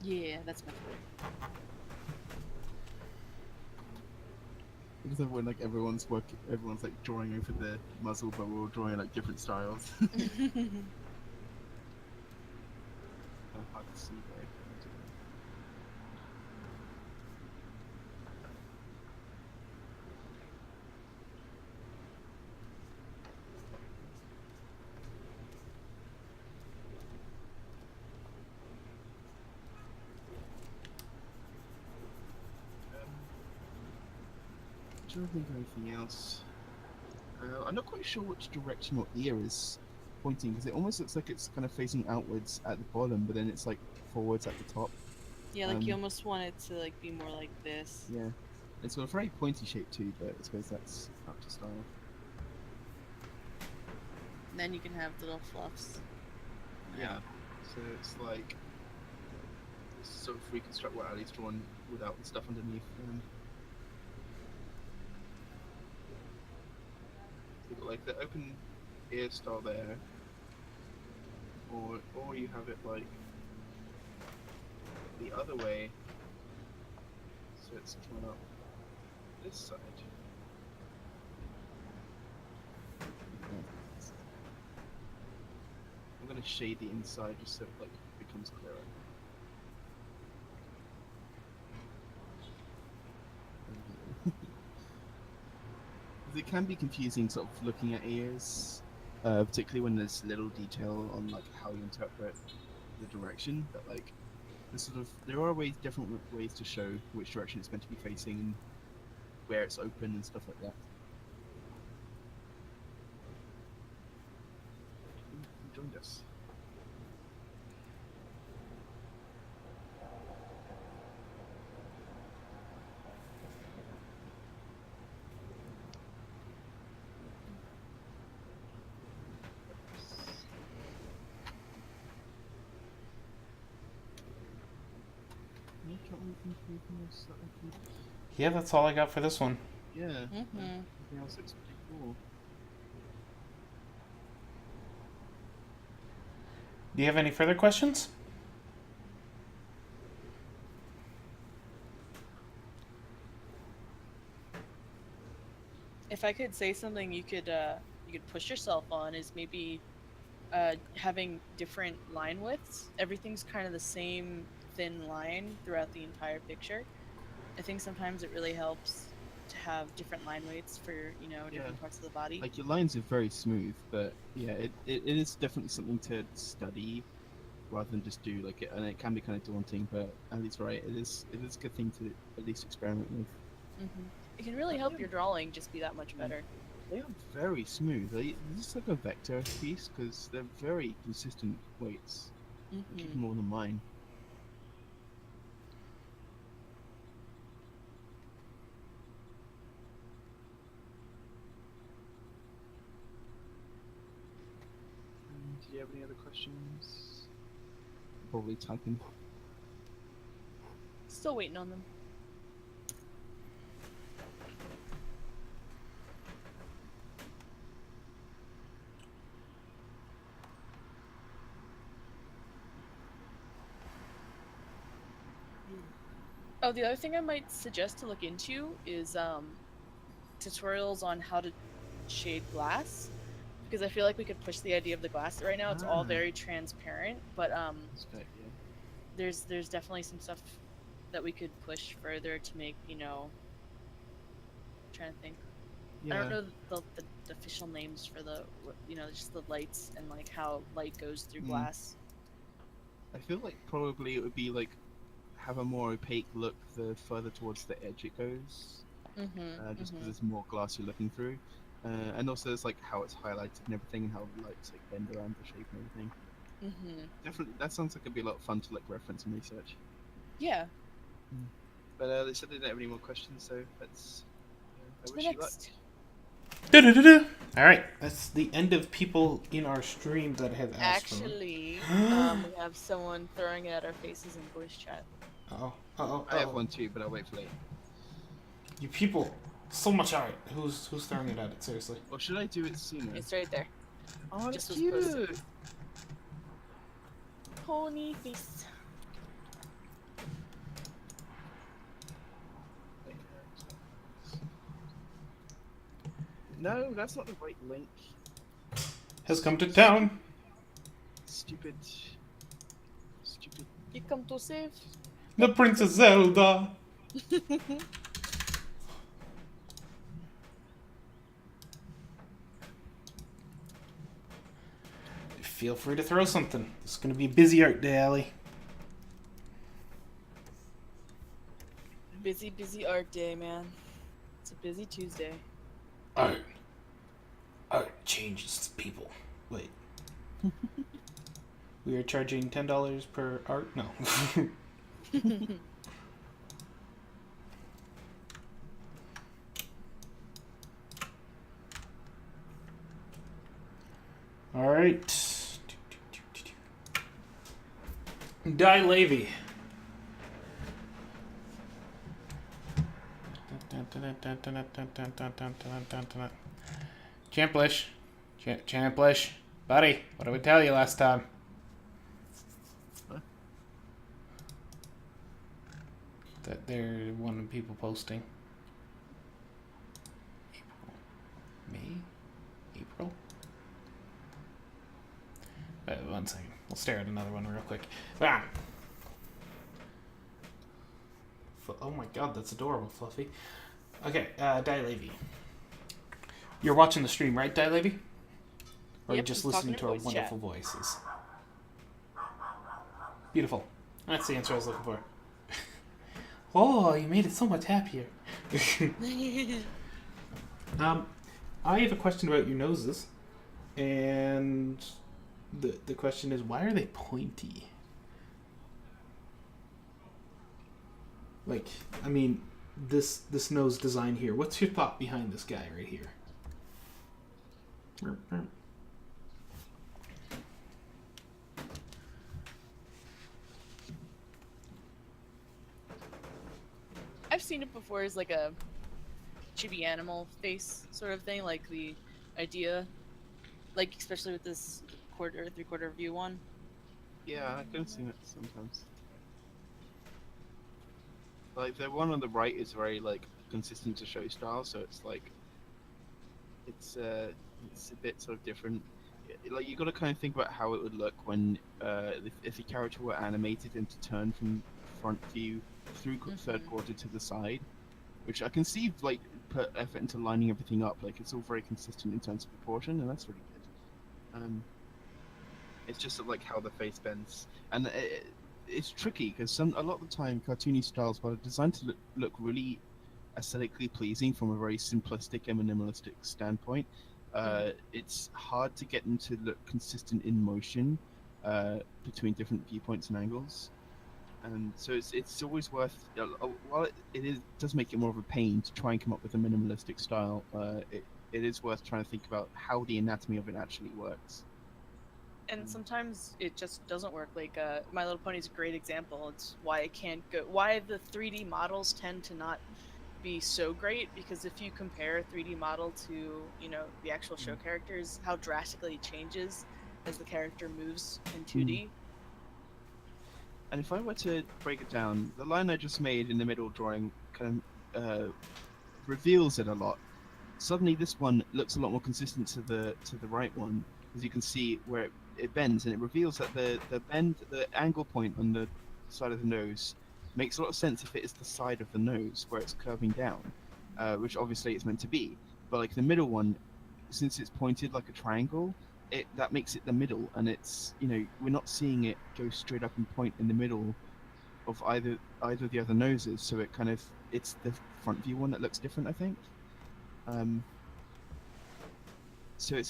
Yeah, that's my favorite. Because everyone's like drawing over the muzzle, but we're all drawing like different styles. Hard to see there. trying to think of anything else. I'm not quite sure which direction your ear is pointing because it almost looks like it's kind of facing outwards at the bottom, but then it's like forwards at the top. Yeah, like you almost want it to like be more like this. Yeah, it's got a very pointy shape too, but I suppose that's up to style. And then you can have little fluffs. Yeah, so it's like sort of reconstruct what Ali's drawn without the stuff underneath. You've got like the open ear style there, or you have it like the other way, so it's coming up this side. I'm gonna shade the inside just so it like becomes clearer. It can be confusing sort of looking at ears, particularly when there's little detail on like how you interpret the direction. But like, there are different ways to show which direction it's meant to be facing and where it's open and stuff like that. Joined us. Yeah, that's all I got for this one. Yeah. Mm-hmm. Everything else looks pretty cool. Do you have any further questions? If I could say something you could push yourself on is maybe having different line widths. Everything's kind of the same thin line throughout the entire picture. I think sometimes it really helps to have different line weights for, you know, different parts of the body. Like your lines are very smooth, but yeah, it is definitely something to study rather than just do like it, and it can be kind of daunting. But Ali's right, it is a good thing to at least experiment with. Mm-hmm. It can really help your drawing just be that much better. They are very smooth. This is like a vector piece because they're very consistent weights, even more than mine. Do you have any other questions? Probably typing. Still waiting on them. Oh, the other thing I might suggest to look into is tutorials on how to shade glass, because I feel like we could push the idea of the glass. Right now it's all very transparent, but there's definitely some stuff that we could push further to make, you know, I'm trying to think. I don't know the official names for the, you know, just the lights and like how light goes through glass. I feel like probably it would be like have a more opaque look the further towards the edge it goes, just because there's more glass you're looking through, and also there's like how it's highlighted and everything, and how the lights like bend around the shape and everything. Definitely, that sounds like it'd be a lot of fun to like reference and research. Yeah. But they said they didn't have any more questions, so let's. I wish you luck. All right, that's the end of people in our stream that have asked for them. Actually, we have someone throwing it at our faces in voice chat. I have one too, but I'll wait for later. You people, so much art. Who's throwing it at it? Seriously. Or should I do it sooner? It's right there. Oh, Just that's was cute. posted. Pony face. No, that's not the right link. Has come to town. Stupid. You come to save. The Princess Zelda. Feel free to throw something. It's gonna be a busy art day, Allie. Busy art day, man. It's a busy Tuesday. Art changes people. Wait. We are charging $10 per art? No. All right. Die Levy. Champlish. Champlish. Buddy, what did we tell you last time? Huh? That they're wanting people posting. April? One second. We'll stare at another one real quick. Ah! Oh my god, that's adorable, Fluffy. Okay, Die Levy. You're watching the stream, right, Die Levy? Or are you Yep, just I'm listening to talking our to voice wonderful voices? Beautiful. That's the answer I was looking for. Oh, you made it so much happier. I have a question about your noses. And the question is, why are they pointy? Like, I mean, this nose design here. What's your thought behind this guy right here? I've seen it before as like a chibi animal face sort of thing, like the idea, like especially with this three-quarter view one. Yeah, I can see it sometimes. Like the one on the right is very like consistent to show style, so it's like it's a bit sort of different. Like you got to kind of think about how it would look when if the character were animated and to turn from front view through third quarter to the side, which I can see like put effort into lining everything up. Like it's all very consistent in terms of proportion, and that's really good. It's just like how the face bends, and it's tricky because a lot of the time cartoony styles are designed to look really aesthetically pleasing from a very simplistic and minimalistic standpoint. It's hard to get them to look consistent in motion between different viewpoints and angles, and so it's always worth. While it does make it more of a pain to try and come up with a minimalistic style, it is worth trying to think about how the anatomy of it actually works. And sometimes it just doesn't work. Like My Little Pony is a great example. It's why it can't go. Why the 3D models tend to not be so great, because if you compare a 3D model to the actual show characters, how drastically it changes as the character moves in 2D. And if I were to break it down, the line I just made in the middle drawing kind of reveals it a lot. Suddenly, this one looks a lot more consistent to the right one, as you can see where it bends, and it reveals that the angle point on the side of the nose makes a lot of sense if it is the side of the nose where it's curving down, which obviously it's meant to be. But like the middle one, since it's pointed like a triangle, that makes it the middle, and it's we're not seeing it go straight up and point in the middle of either of the other noses, so it's the front view one that looks different, I think. So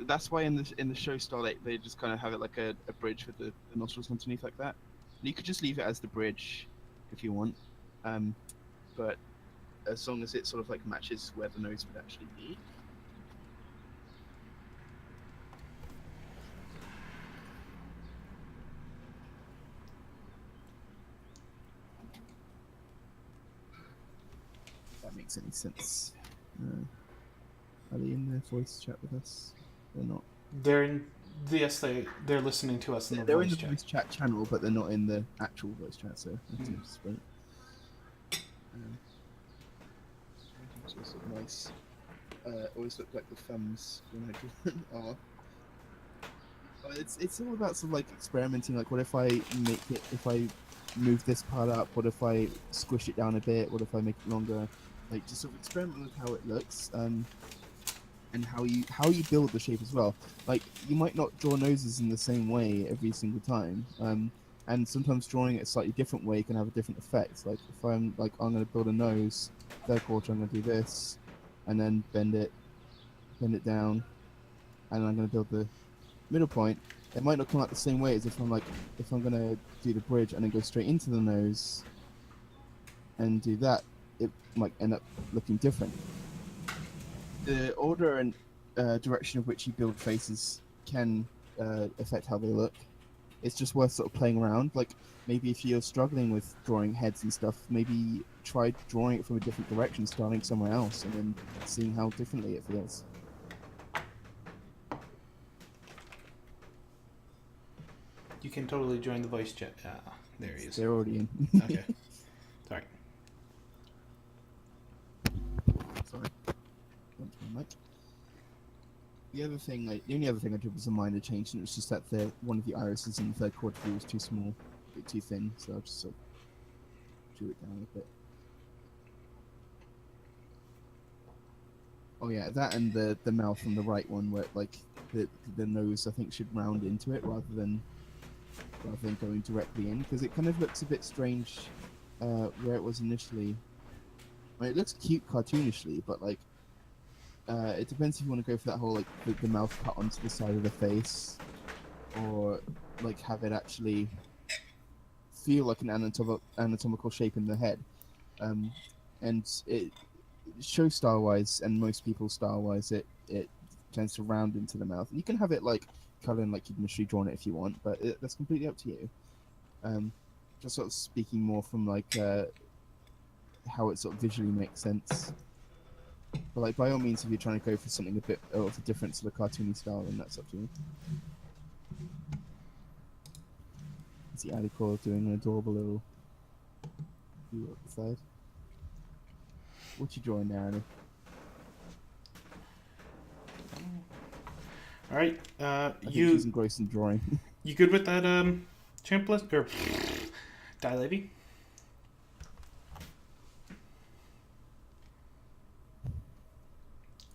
that's why in the show style they just kind of have it like a bridge with the nostrils underneath like that. And you could just leave it as the bridge if you want, but as long as it sort of like matches where the nose would actually be. If that makes any sense. Are they in the voice chat with us or not? They're listening to us in the They're voice in the chat. voice chat channel, but they're not in the actual voice chat, so that's interesting. It's also nice. Always look like the thumbs when I draw them are. It's all about sort of like experimenting. Like, what if I move this part up? What if I squish it down a bit? What if I make it longer? Like, just sort of experiment with how it looks, and how you build the shape as well. Like, you might not draw noses in the same way every single time. And sometimes drawing it a slightly different way can have a different effect. Like if I'm going to build a nose, third quarter I'm going to do this, and then bend it down, and then I'm going to build the middle point. It might not come out the same way as if I'm going to do the bridge and then go straight into the nose and do that. It might end up looking different. The order and direction of which you build faces can affect how they look. It's just worth sort of playing around. Like maybe if you're struggling with drawing heads and stuff, maybe try drawing it from a different direction, starting somewhere else, and then seeing how differently it feels. You can totally join the voice chat. There he is. They're already in. Okay. Sorry. Sorry. Went to my mic. The only other thing I did was a minor change, and it was just that one of the irises in the third quarter view was too small, a bit too thin, so I just sort of drew it down a bit. Oh yeah, that and the mouth on the right one, where like the nose I think should round into it rather than going directly in, because it kind of looks a bit strange where it was initially. I mean, it looks cute cartoonishly, but like it depends if you want to go for that whole like the mouth cut onto the side of the face, or like have it actually feel like an anatomical shape in the head. And it show style wise, and most people style wise, it tends to round into the mouth. And you can have it like colouring like you've initially drawn it if you want, but that's completely up to you. Just sort of speaking more from like how it sort of visually makes sense. But like by all means, if you're trying to go for something a bit of a different sort of cartoony style, then that's up to you. See Alicore doing an adorable little view up the side. What you drawing there, Annie? All right. I think she's engrossed in drawing. You good with that champ list or Die Levy?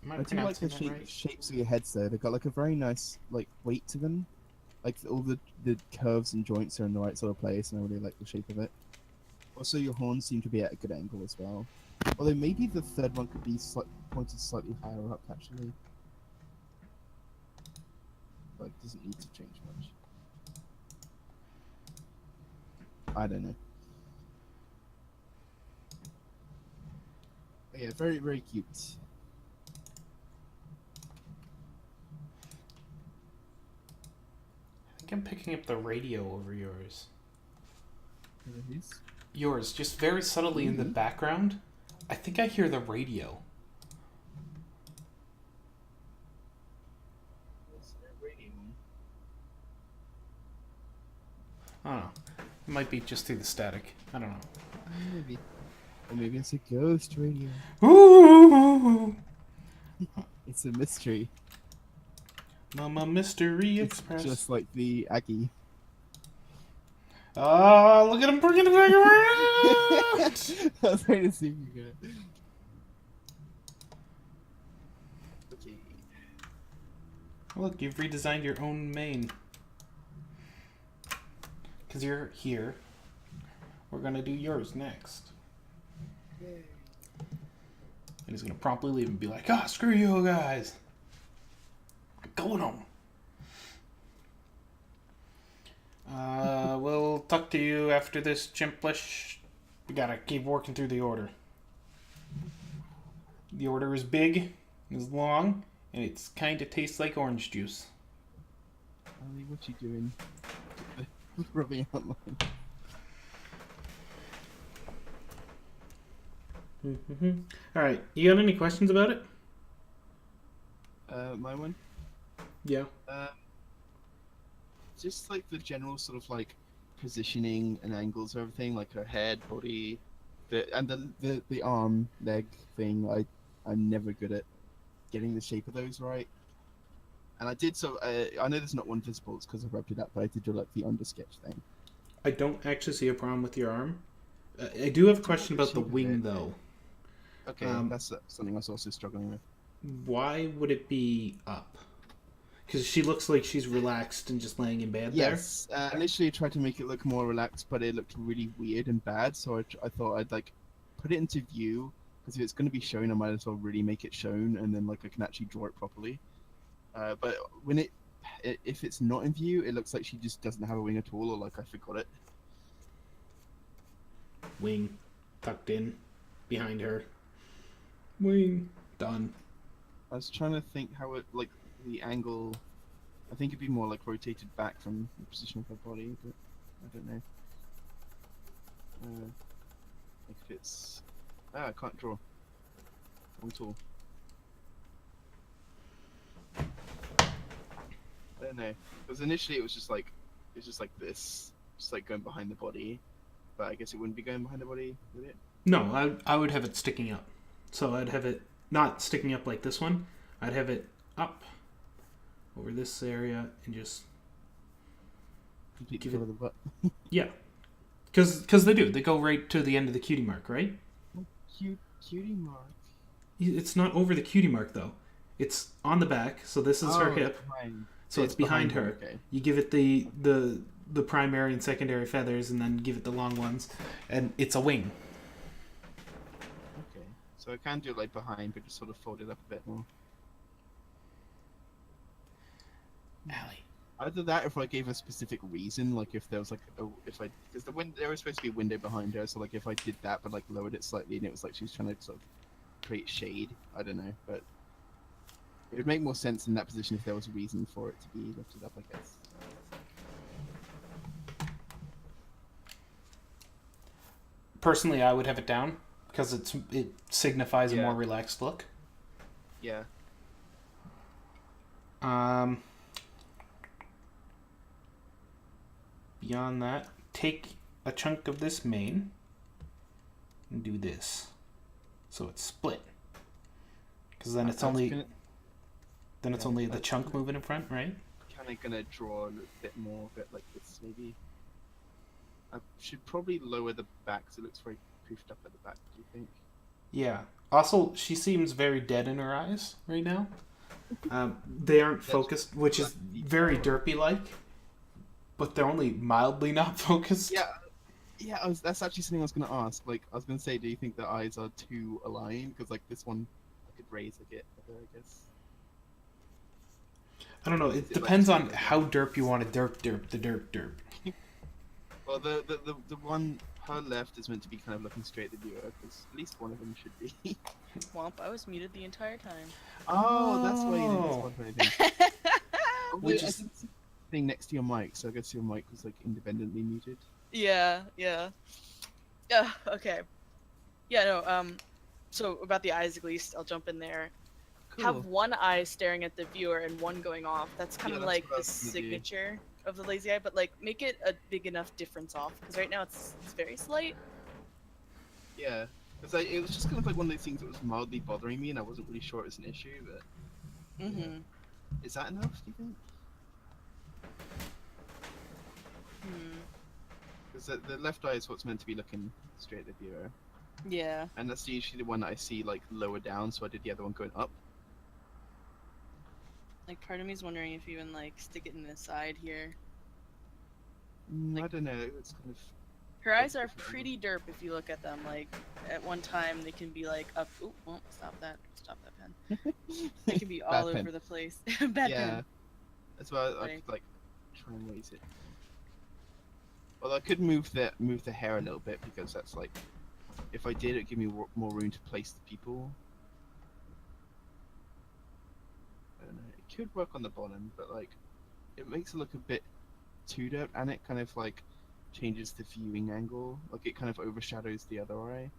Am I do like the pronouncing that right? shapes of your heads though. They've got like a very nice like weight to them. Like all the curves and joints are in the right sort of place, and I really like the shape of it. Also, your horns seem to be at a good angle as well. Although maybe the third one could be pointed slightly higher up actually. But it doesn't need to change much. I don't know. But yeah, very, very cute. I think I'm picking up the radio over yours. Who's? Yours, just very subtly in the background. I think I hear the radio. I don't know. It might be just through the static. I don't know. Maybe. Or maybe it's a ghost radio. Ooh! It's a mystery. Mama Mystery Express. Just like the Aggie. Oh, look at him bringing it back around! I was trying to see if you could. Okay. Look, you've redesigned your own main. Because you're here. We're going to do yours next. Yay. And he's going to promptly leave and be like, ah, screw you guys. I'm going home. We'll talk to you after this, Chimplish. We gotta keep working through the order. The order is big, is long, and it's kind of tastes like orange juice. Ali, what you doing? Rubbing out line. Alright, you got any questions about it? My one? Yeah. Just like the general sort of like positioning and angles of everything, like her head, body, the arm, leg thing. I'm never good at getting the shape of those right. And I did I know there's not one visible, it's because I rubbed it up, but I did do like the under sketch thing. I don't actually see a problem with your arm. I do have a question about the wing, though. Okay, that's something I was also struggling with. Why would it be up? Because she looks like she's relaxed and just laying in bed there. Yes. Initially, I tried to make it look more relaxed, but it looked really weird and bad. So I thought I'd like put it into view, because if it's going to be shown, I might as well really make it shown, and then like I can actually draw it properly. But when if it's not in view, it looks like she just doesn't have a wing at all, or like I forgot it. Wing tucked in behind her. Wing done. I was trying to think how it, like, the angle. I think it'd be more like rotated back from the position of her body, but I don't know. Like if it's. I can't draw. Wrong tool. I don't know. Because initially it was just like this, just like going behind the body. But I guess it wouldn't be going behind the body, would it? No, I would have it sticking up. So I'd have it not sticking up like this one. I'd have it up over this area and just Complete give fill it- of the butt. yeah, because they do. They go right to the end of the cutie mark, right? Cutie mark. It's not over the cutie mark though. It's on the back. So this is her Oh, hip. behind. So it's behind her. Okay. You give it the primary and secondary feathers, and then give it the long ones, and it's a wing. Okay. So I can do it like behind, but just sort of fold it up a bit more. Allie. Either that, or if I gave a specific reason, like if there was like because there was supposed to be a window behind her, so like if I did that but like lowered it slightly, and it was like she was trying to sort of create shade. I don't know, but it would make more sense in that position if there was a reason for it to be lifted up, I guess. Personally, I would have it down because it signifies a Yeah. more relaxed look. Yeah. Beyond that, take a chunk of this mane and do this, so it's split. Because then it's only Gonna, only the that's chunk gonna- moving in front, right? kind of gonna draw a bit more of it like this, maybe. I should probably lower the back so it looks very poofed up at the back. Do you think? Yeah. Also, she seems very dead in her eyes right now. They aren't That's focused, which is very derpy-like, but they're only mildly not focused. Yeah. Yeah, that's actually something I was going to ask. Like, I was going to say, do you think the eyes are too aligned? Because, like, this one, I could raise a bit, I guess. I don't know. Is It it depends like- on how derp you want to derp the derp. Well, the one, her left is meant to be kind of looking straight at the viewer, because at least one of them should be. Womp, I was muted the entire time. Oh, that's why you didn't Oh. respond to anything. Oh, Which wait, I is- didn't see anything next to your mic, so I guess your mic was, like, independently muted. Yeah. Okay. Yeah, no, so about the eyes at least, I'll jump in there. Cool. Have one eye staring at the viewer and one going off. That's kind Yeah, of that's like what I the was gonna do. signature of the lazy eye, but like make it a big enough difference off, because right now it's very slight. Yeah, because it was just kind of like one of those things that was mildly bothering me, and I wasn't really sure it was an issue, but Mm-hmm. is that enough, do you think? Hmm. Because the left eye is what's meant to be looking straight at the viewer, Yeah. and that's usually the one that I see like lower down, so I did the other one going up. Like part of me is wondering if even like stick it in the side here. I Like- don't know, it's kind of... Her eyes are Different. pretty derp if you look at them. Like at one time they can be like up. Ooh, oh, stop that pen. They can be Bad all pen. over the place. Bad yeah, pen. that's why I Right. could like try and raise it. Well, I could move the hair a little bit, because that's like, if I did, it'd give me more room to place the people. I don't know. It could work on the bottom, but like, it makes it look a bit too derp, and it kind of like changes the viewing angle. Like it kind of overshadows the other eye.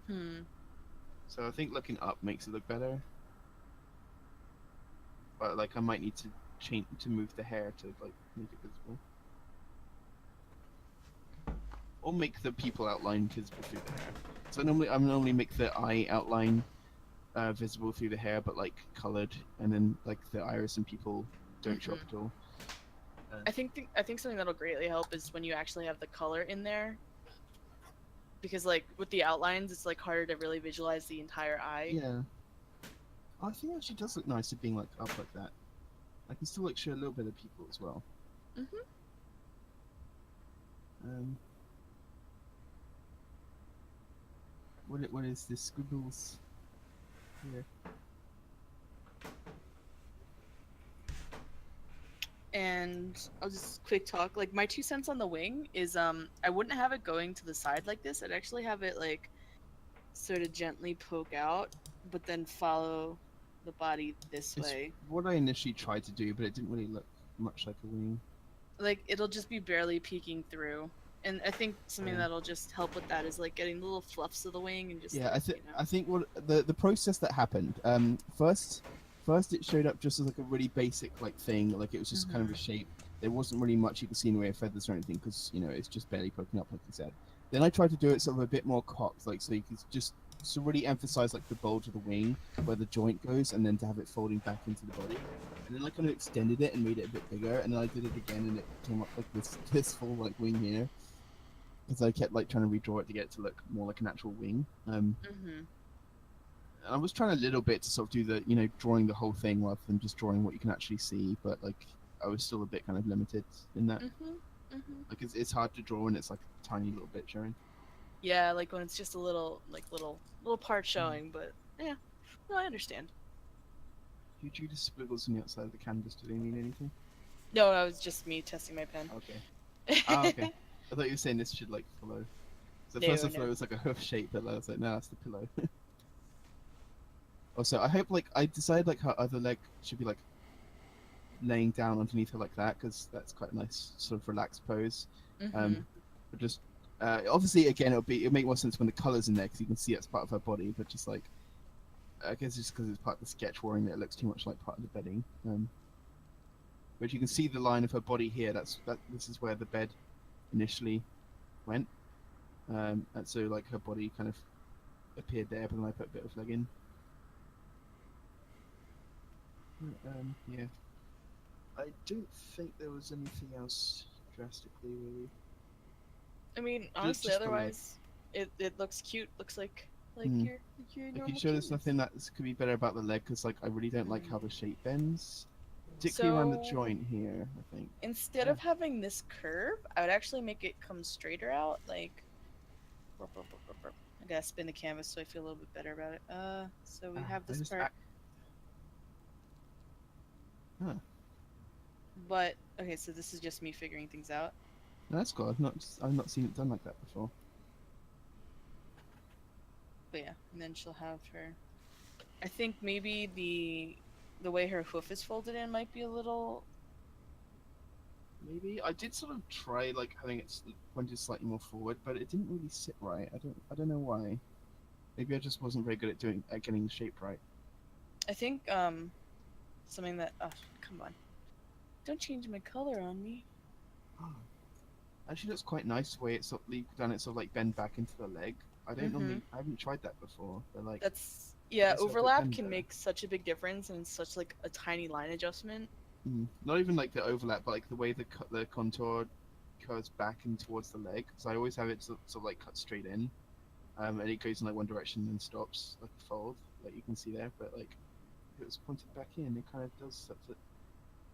Hmm. So I think looking up makes it look better. But like, I might need to change to move the hair to like make it visible, or make the people outline visible through the hair. So I normally make the eye outline visible through the hair, but like colored, and then like the iris and people don't show up at all. I think something that'll greatly help is when you actually have the color in there. Because like with the outlines, it's like harder to really visualize the entire eye. Yeah. I think it actually does look nice it being like up like that. I can still like show a little bit of people as well. Mhm. What is this scribbles here? And I'll just quick talk. Like my 2 cents on the wing is I wouldn't have it going to the side like this. I'd actually have it like sort of gently poke out, but then follow the body this It's way. what I initially tried to do, but it didn't really look much like a wing. Like it'll just be barely peeking through. And I think something Yeah. that'll just help with that is like getting the little fluffs of the wing and just Yeah, like, you know. I think what the process that happened. First it showed up just as like a really basic like thing, like it was just kind of a shape. There wasn't really much you could see in the way of feathers or anything because you know it's just barely poking up, like you said. Then I tried to do it sort of a bit more cocked, like so you could just so really emphasize like the bulge of the wing where the joint goes, and then to have it folding back into the body. And then I kind of extended it and made it a bit bigger, and then I did it again, and it came up like this full like wing here. Because I kept like trying to redraw it to get it to look more like an actual wing. And I was trying a little bit to sort of do the, you know, drawing the whole thing rather than just drawing what you can actually see. But like, I was still a bit kind of limited in that. Like, it's hard to draw when it's like a tiny little bit showing. Yeah, like when it's just a little part showing, but yeah. No, I understand. Do you do the squiggles on the outside of the canvas? Do they mean anything? No, that was just me testing my pen. Okay. Ah, okay. I thought you were saying this should like follow. So first I thought it was like a hoof shape, but I was like, no, that's the pillow. Also, I hope like I decided like her other leg should be like laying down underneath her like that because that's quite a nice sort of relaxed pose. But just obviously again it'll make more sense when the colors in there because you can see it's part of her body. But just like I guess just because it's part of the sketch worrying that it looks too much like part of the bedding. But you can see the line of her body here. This is where the bed initially went, and so like her body kind of appeared there, but then I put a bit of leg in. Yeah, I don't think there was anything else drastically really. I mean, honestly, just otherwise, it looks cute. Looks like your normal. Like you sure there's canvas. nothing that could be better about the leg? Because like I really don't like how the shape bends, particularly around the So- joint here. I think. Instead of having this curve, I would actually make it come straighter out. Like, I gotta spin the canvas so I feel a little bit better about it. So we have this part. Huh. But okay, so this is just me figuring things out. No, that's cool. I've not seen it done like that before. But yeah, and then she'll have her. I think maybe the way her hoof is folded in might be a little. Maybe I did sort of try like having it pointed slightly more forward, but it didn't really sit right. I don't know why. Maybe I just wasn't very good at getting the shape right. I think something that. Oh, come on! Don't change my color on me. Actually, looks quite nice the way it's sort of done. It sort of like bend back into the leg. I haven't tried that before. But like That's yeah. That's how it Overlap bend can there. make such a big difference, and such like a tiny line adjustment. not even like the overlap, but like the way the contour curves back in towards the leg. So I always have it sort of like cut straight in, and it goes in like one direction and lestops like a fold, like you can see there. But like if it was pointed back in, it kind of does sort of,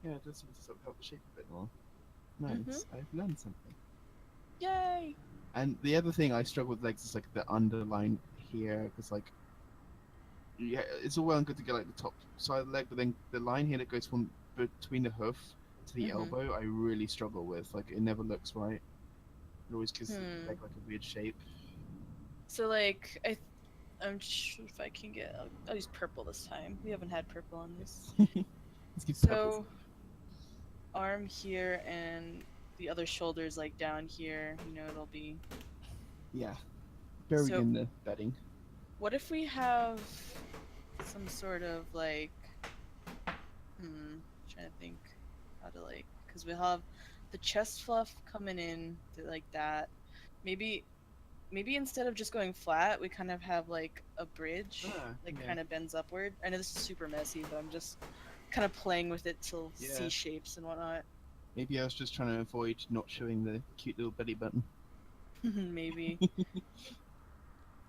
yeah, it does sort of help the shape a bit more. Nice, I've learned something. Yay! And the other thing I struggle with legs is like the underline here, because like, yeah, it's all well and good to get like the top side of the leg, but then the line here that goes from between the hoof to the elbow, I really struggle with. Like, it never looks right. It always gives the leg like a weird shape. So like I'm sure if I can get. I'll use purple this time. We haven't had purple on this. Let's keep purples. So arm here and the other shoulder's like down here. You know, it'll be. Yeah, buried So- in the bedding. What if we have some sort of like, trying to think how to like, because we'll have the chest fluff coming in like that. Maybe instead of just going flat, we kind of have like a bridge, Yeah. kind of bends upward. I know this is super messy, but I'm just kind of playing with it to see shapes and whatnot. Maybe I was just trying to avoid not showing the cute little belly button. Maybe.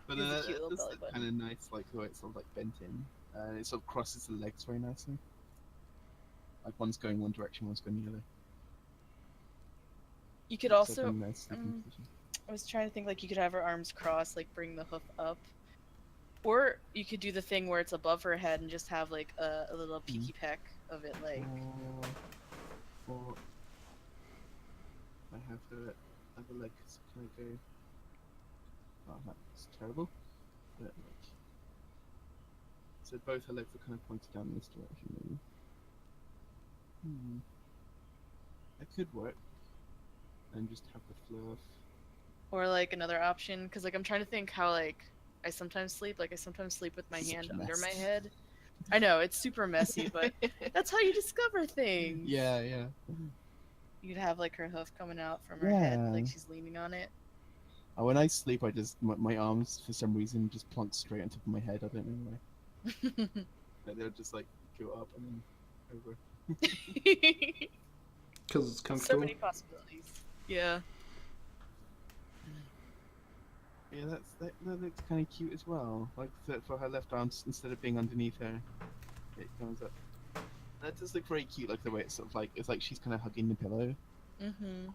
But Here's a cute little that's belly button. kind of nice, like the way it's sort of like bent in. It sort of crosses the legs very nicely. Like one's going one direction, one's going the other. You could Looks like also. a nice sleeping position. I was trying to think like you could have her arms crossed, like bring the hoof up, or you could do the thing where it's above her head and just have like a little peeky peck of it, like. Or I have the other leg kind of go. Oh, that's terrible. But like, so both her legs are kind of pointed down in this direction, maybe. That could work. And just have the fluff. Or like another option, because like I'm trying to think how like I sometimes sleep with my Such hand a under my mess. head. I know it's super messy, but that's how you discover things. Yeah, yeah. You could have like her hoof coming out from her head, Yeah. like she's leaning on it. When I sleep, I just my arms for some reason just plonk straight on top of my head. I don't know why. They'll just like go up and then over. Because it's So comfortable. many possibilities. Yeah. Yeah, that looks kind of cute as well. Like for her left arm, instead of being underneath her, it comes up. That does look very cute, like the way it's sort of like it's like she's kind of hugging the pillow. Mhm.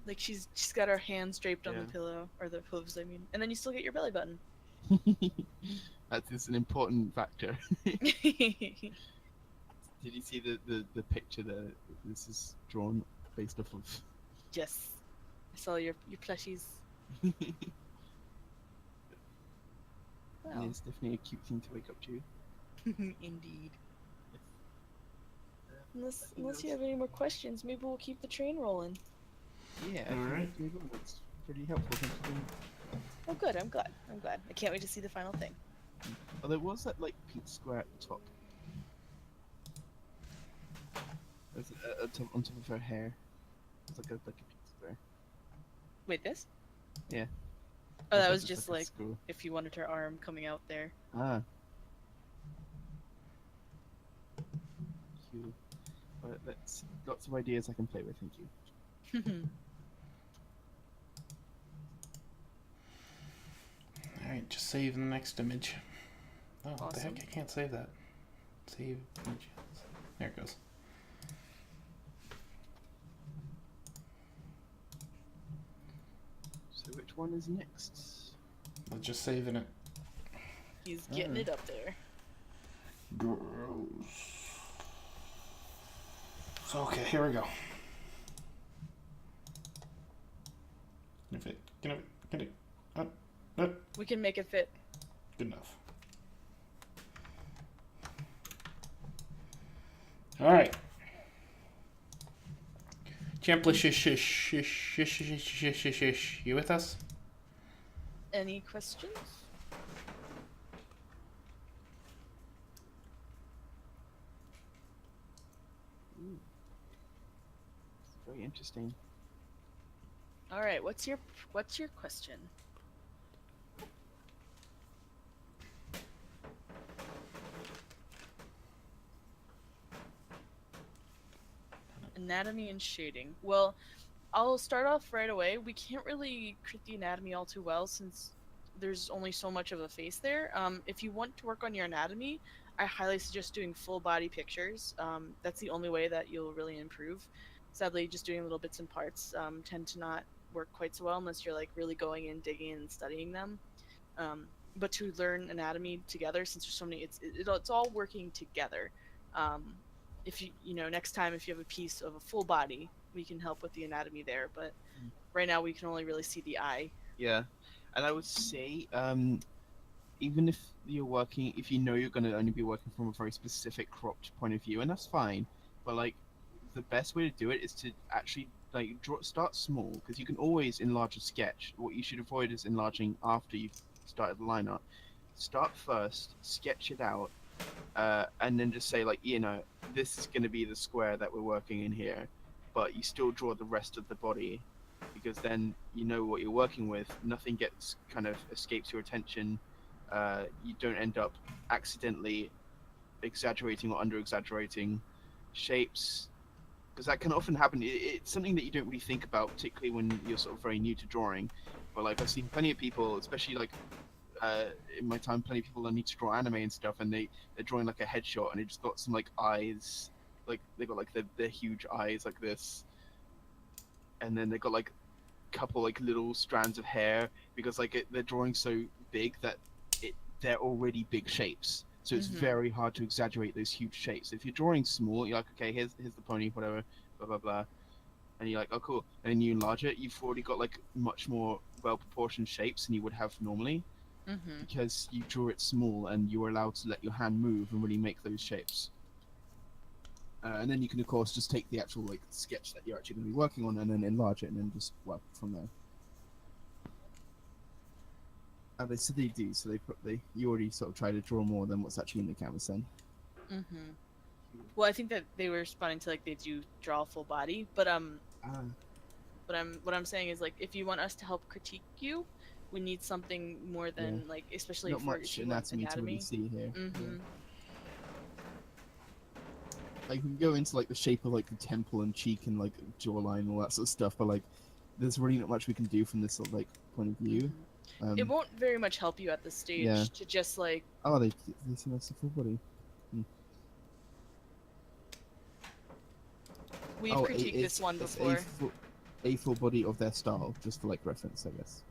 Like she's got her hands draped on Yeah. the pillow, or the hooves, I mean, and then you still get your belly button. That is an important factor. Did you see the picture that this is drawn based off of? Yes, I saw your plushies. Yeah, Wow. it's definitely a cute thing to wake up to. Indeed. I Unless think you that's- have any more questions, maybe we'll keep the train rolling. Yeah, All right. That's pretty helpful. Thank you very much. Oh, good. I'm glad. I can't wait to see the final thing. Oh, there was that like pink square at the top. There's on top of her hair. It's like a pink square. Wait, this? Yeah. Oh, that It's was like just a like screw. if you wanted her arm coming out there. Ah. Cute. But that's lots of ideas I can play with. Thank you. Alright, just save the next image. Oh, what the heck? Awesome. I can't save that. Save images. There it goes. So which one is next? I'm just saving it. He's getting it up there. Gross. So, okay, here we go. Get it. Up. We can make it fit. Good enough. All right. Champlicious, you with us? Any questions? Ooh. It's very interesting. All right. What's your question? Anatomy and shading. Well, I'll start off right away. We can't really crit the anatomy all too well since there's only so much of a face there. If you want to work on your anatomy, I highly suggest doing full body pictures. That's the only way that you'll really improve. Sadly, just doing little bits and parts tend to not work quite so well unless you're like really going in, digging in, and studying them. But to learn anatomy together, since there's so many, it's all working together. If you know, next time if you have a piece of a full body, we can help with the anatomy there. But right now we can only really see the eye. Yeah, and I would say, even if you're working, if you know you're going to only be working from a very specific cropped point of view, and that's fine. But like, the best way to do it is to actually like start small, because you can always enlarge a sketch. What you should avoid is enlarging after you've started the line art. Start first, sketch it out, and then just say like, you know, this is going to be the square that we're working in here, but you still draw the rest of the body, because then you know what you're working with. Nothing gets kind of escapes your attention. You don't end up accidentally exaggerating or under exaggerating shapes, because that can often happen. It's something that you don't really think about, particularly when you're sort of very new to drawing. But like, I've seen plenty of people, especially like in my time, plenty of people that need to draw anime and stuff, and they're drawing like a headshot, and they just got some like eyes, like they got like their huge eyes like this, and then they got like a couple like little strands of hair because like they're drawing so big that they're already big shapes. So it's very hard to exaggerate those huge shapes. If you're drawing small, you're like, okay, here's the pony, whatever, blah blah blah, and you're like, oh cool. And then you enlarge it, you've already got like much more well proportioned shapes than you would have normally, because you draw it small and you're allowed to let your hand move and really make those shapes. And then you can of course just take the actual like sketch that you're actually going to be working on and then enlarge it and then just work from there. So they do. So you already sort of try to draw more than what's actually in the canvas then. Well, I think that they were responding to like they do draw full body, but what I'm saying is like if you want us to help critique you, we need something more than like especially not for much if you want anatomy to anatomy. really see here. Like we can go into like the shape of like the temple and cheek and like jawline and all that sort of stuff, but like there's really not much we can do from this sort of like point of view. It won't very much help you at this stage to just like. Oh, they see that's the full body. We've critiqued this one before. A full body of their style, just for like reference, I guess.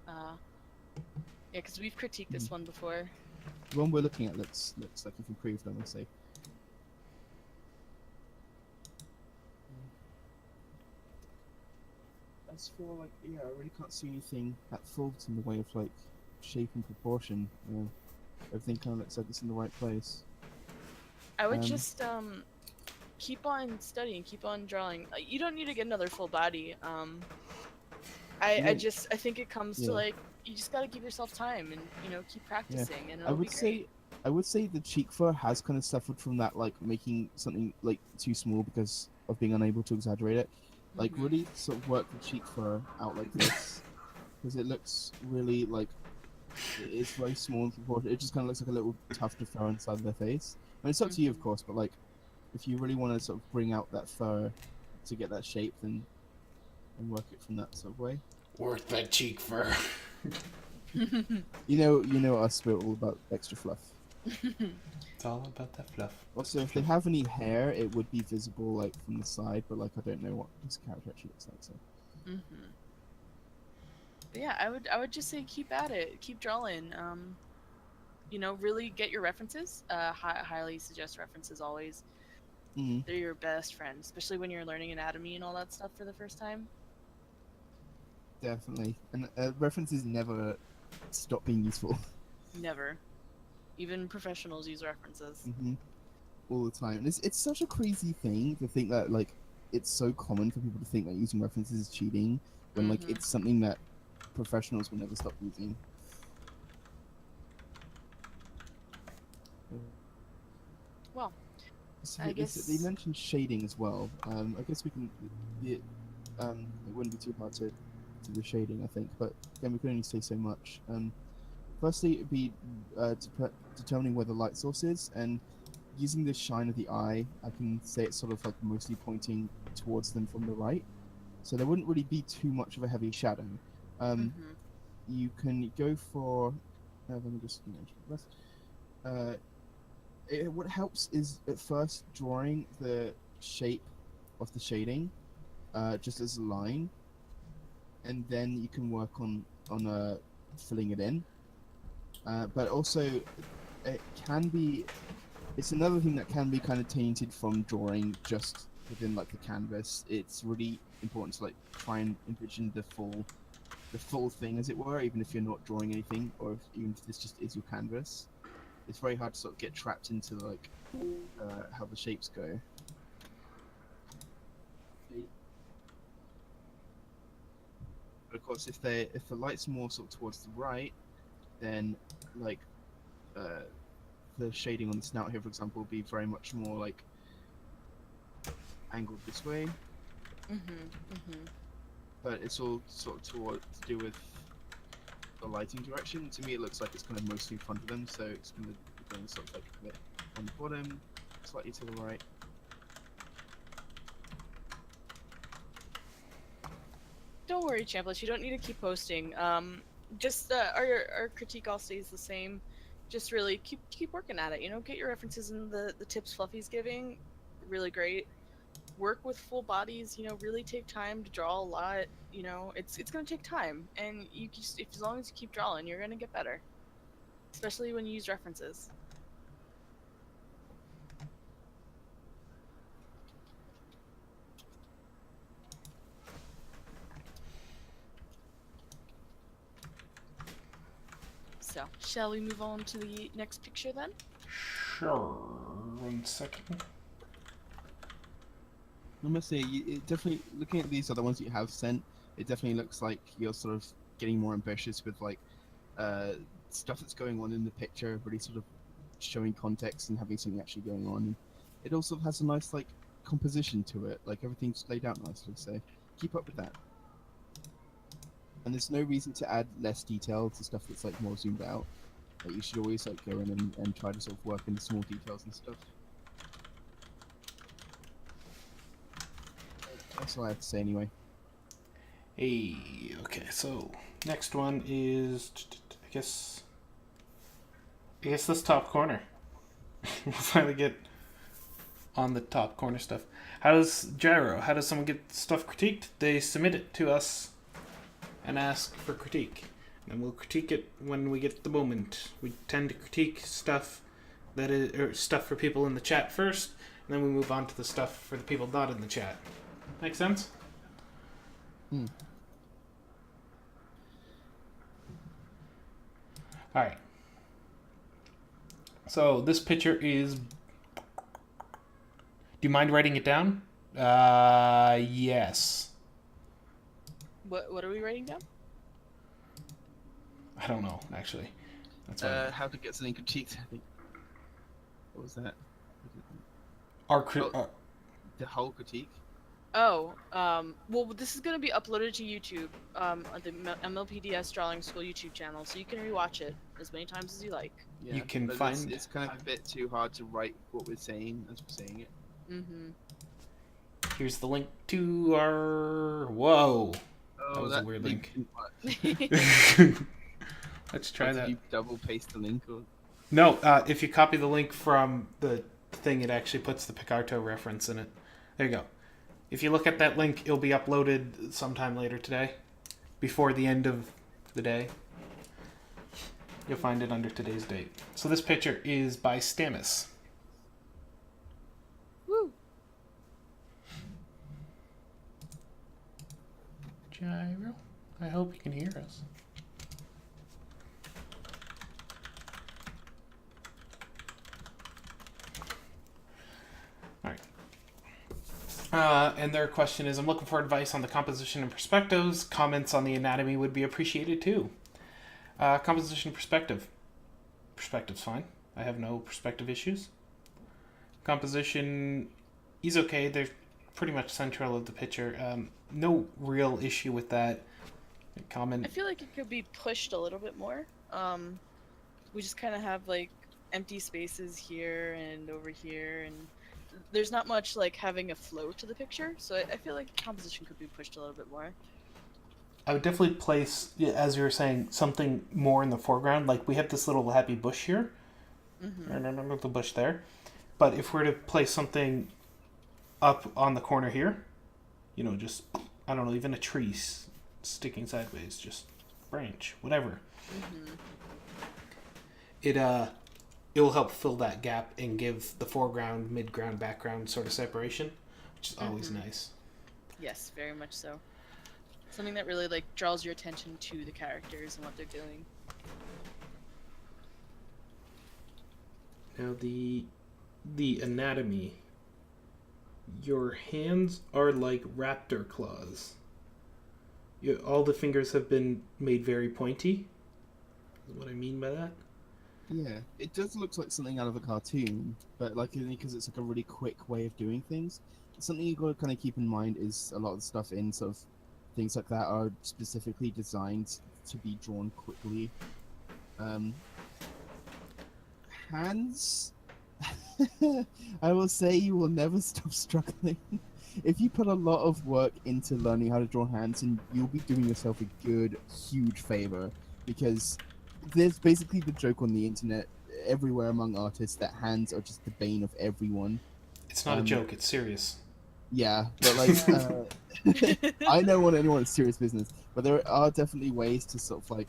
Yeah, because we've critiqued this one before. The one we're looking at looks like you've improved on, I'd say. As for like, I really can't see anything at fault in the way of like shape and proportion. Everything kind of looks like it's in the right place. I would just keep on studying, keep on drawing. You don't need to get another full body. I think it comes to like you just gotta give yourself time and keep practicing and it'll be great. I would say the cheek fur has kind of suffered from that, like making something like too small because of being unable to exaggerate it. Like really sort of work the cheek fur out like this, because it looks really like it's very small in proportion. It just kind of looks like a little tuft of fur inside their face. I mean, it's up to you, of course, but like if you really want to sort of bring out that fur to get that shape, then work it from that sort of way. Work that cheek fur. You know us, we're all about extra fluff. It's all about that fluff. Also, if they have any hair, it would be visible like from the side, but like I don't know what this character actually looks like. So. But yeah, I would just say keep at it, keep drawing. Really get your references. Highly suggest references always. They're your best friend, especially when you're learning anatomy and all that stuff for the first time. Definitely, and references never stop being useful. Never. Even professionals use references. All the time. And it's such a crazy thing to think that like it's so common for people to think that using references is cheating when like it's something that professionals will never stop using. Well, so I guess they mentioned shading as well. I guess we can. It wouldn't be too hard to do the shading, I think, but again, we can only say so much. Firstly, it'd be determining where the light source is, and using the shine of the eye, I can say it's sort of like mostly pointing towards them from the right, so there wouldn't really be too much of a heavy shadow. You can go for. Let me just what helps is at first drawing the shape of the shading, just as a line, and then you can work on filling it in. But also, it's another thing that can be kind of tainted from drawing just within like the canvas. It's really important to like try and envision the full thing, as it were, even if you're not drawing anything, or even if this just is your canvas. It's very hard to sort of get trapped into like how the shapes go. But of course, if the light's more sort of towards the right, then like the shading on the snout here, for example, will be very much more like angled this way. But it's all sort of to do with the lighting direction. To me, it looks like it's kind of mostly in front of them, so it's going to be going sort of like a bit on the bottom, slightly to the right. Don't worry, Chambliss, you don't need to keep posting. just our critique all stays the same. Just really keep working at it. You know, get your references in the tips Fluffy's giving. Really great. Work with full bodies. You know, really take time to draw a lot. You know, it's gonna take time, and you just if as long as you keep drawing, you're gonna get better. Especially when you use references. So, shall we move on to the next picture then? Sure. 1 second. I must say, it definitely, looking at these other ones you have sent, it definitely looks like you're sort of getting more ambitious with like stuff that's going on in the picture, really sort of showing context and having something actually going on. It also has a nice like composition to it, like everything's laid out nicely. So keep up with that. And there's no reason to add less detail to stuff that's like more zoomed out. Like you should always like go in and try to sort of work in the small details and stuff. That's all I have to say anyway. Hey, okay, so next one is, I guess this top corner. We'll finally get on the top corner stuff. How does someone get stuff critiqued? They submit it to us and ask for critique. And we'll critique it when we get the moment. We tend to critique stuff stuff for people in the chat first, and then we move on to the stuff for the people not in the chat. Make sense? Alright. So this picture is... Do you mind writing it down? Yes. What are we writing down? I don't know, actually. That's what How to get something critiqued, I think. What was that? The whole critique? Oh, well, this is going to be uploaded to YouTube, on the MLP Drawing School YouTube channel, so you can rewatch it as many times as you like. Yeah, You can but find- It's kind of a bit too hard to write what we're saying as we're saying it. Mm-hmm. Here's the link to our... Whoa! That was a weird link. Let's try that. You double paste the link or... No, if you copy the link from the thing, it actually puts the Picarto reference in it. There you go. If you look at that link, it'll be uploaded sometime later today, before the end of the day. You'll find it under today's date. So this picture is by Stamus. Woo! Gyro, I hope you can hear us. All right. And their question is, I'm looking for advice on the composition and perspectives. Comments on the anatomy would be appreciated too. Composition perspective. Perspective's fine. I have no perspective issues. Composition is okay. They're pretty much central of the picture. No real issue with that. Comment. I feel like it could be pushed a little bit more. We just kind of have like empty spaces here and over here, and there's not much like having a flow to the picture. So I feel like composition could be pushed a little bit more. I would definitely place, as you were saying, something more in the foreground. Like we have this little happy bush here. Mm-hmm. Remember the bush there? But if we're to place something up on the corner here, you know, just, I don't know, even a tree sticking sideways, just branch, whatever. Mm-hmm. It will help fill that gap and give the foreground, midground, background sort of separation, which is always nice. Yes, very much so. Something that really like draws your attention to the characters and what they're doing. Now the anatomy. Your hands are like raptor claws. All the fingers have been made very pointy. Is what I mean by that. Yeah, it does look like something out of a cartoon, but like because it's like a really quick way of doing things. Something you got to kind of keep in mind is a lot of the stuff in sort of things like that are specifically designed to be drawn quickly. Hands, I will say you will never stop struggling. If you put a lot of work into learning how to draw hands, and you'll be doing yourself a good, huge favor. because there's basically the joke on the internet everywhere among artists that hands are just the bane of everyone. It's not a joke. It's serious. Yeah, but like, I don't want anyone's serious business, but there are definitely ways to sort of like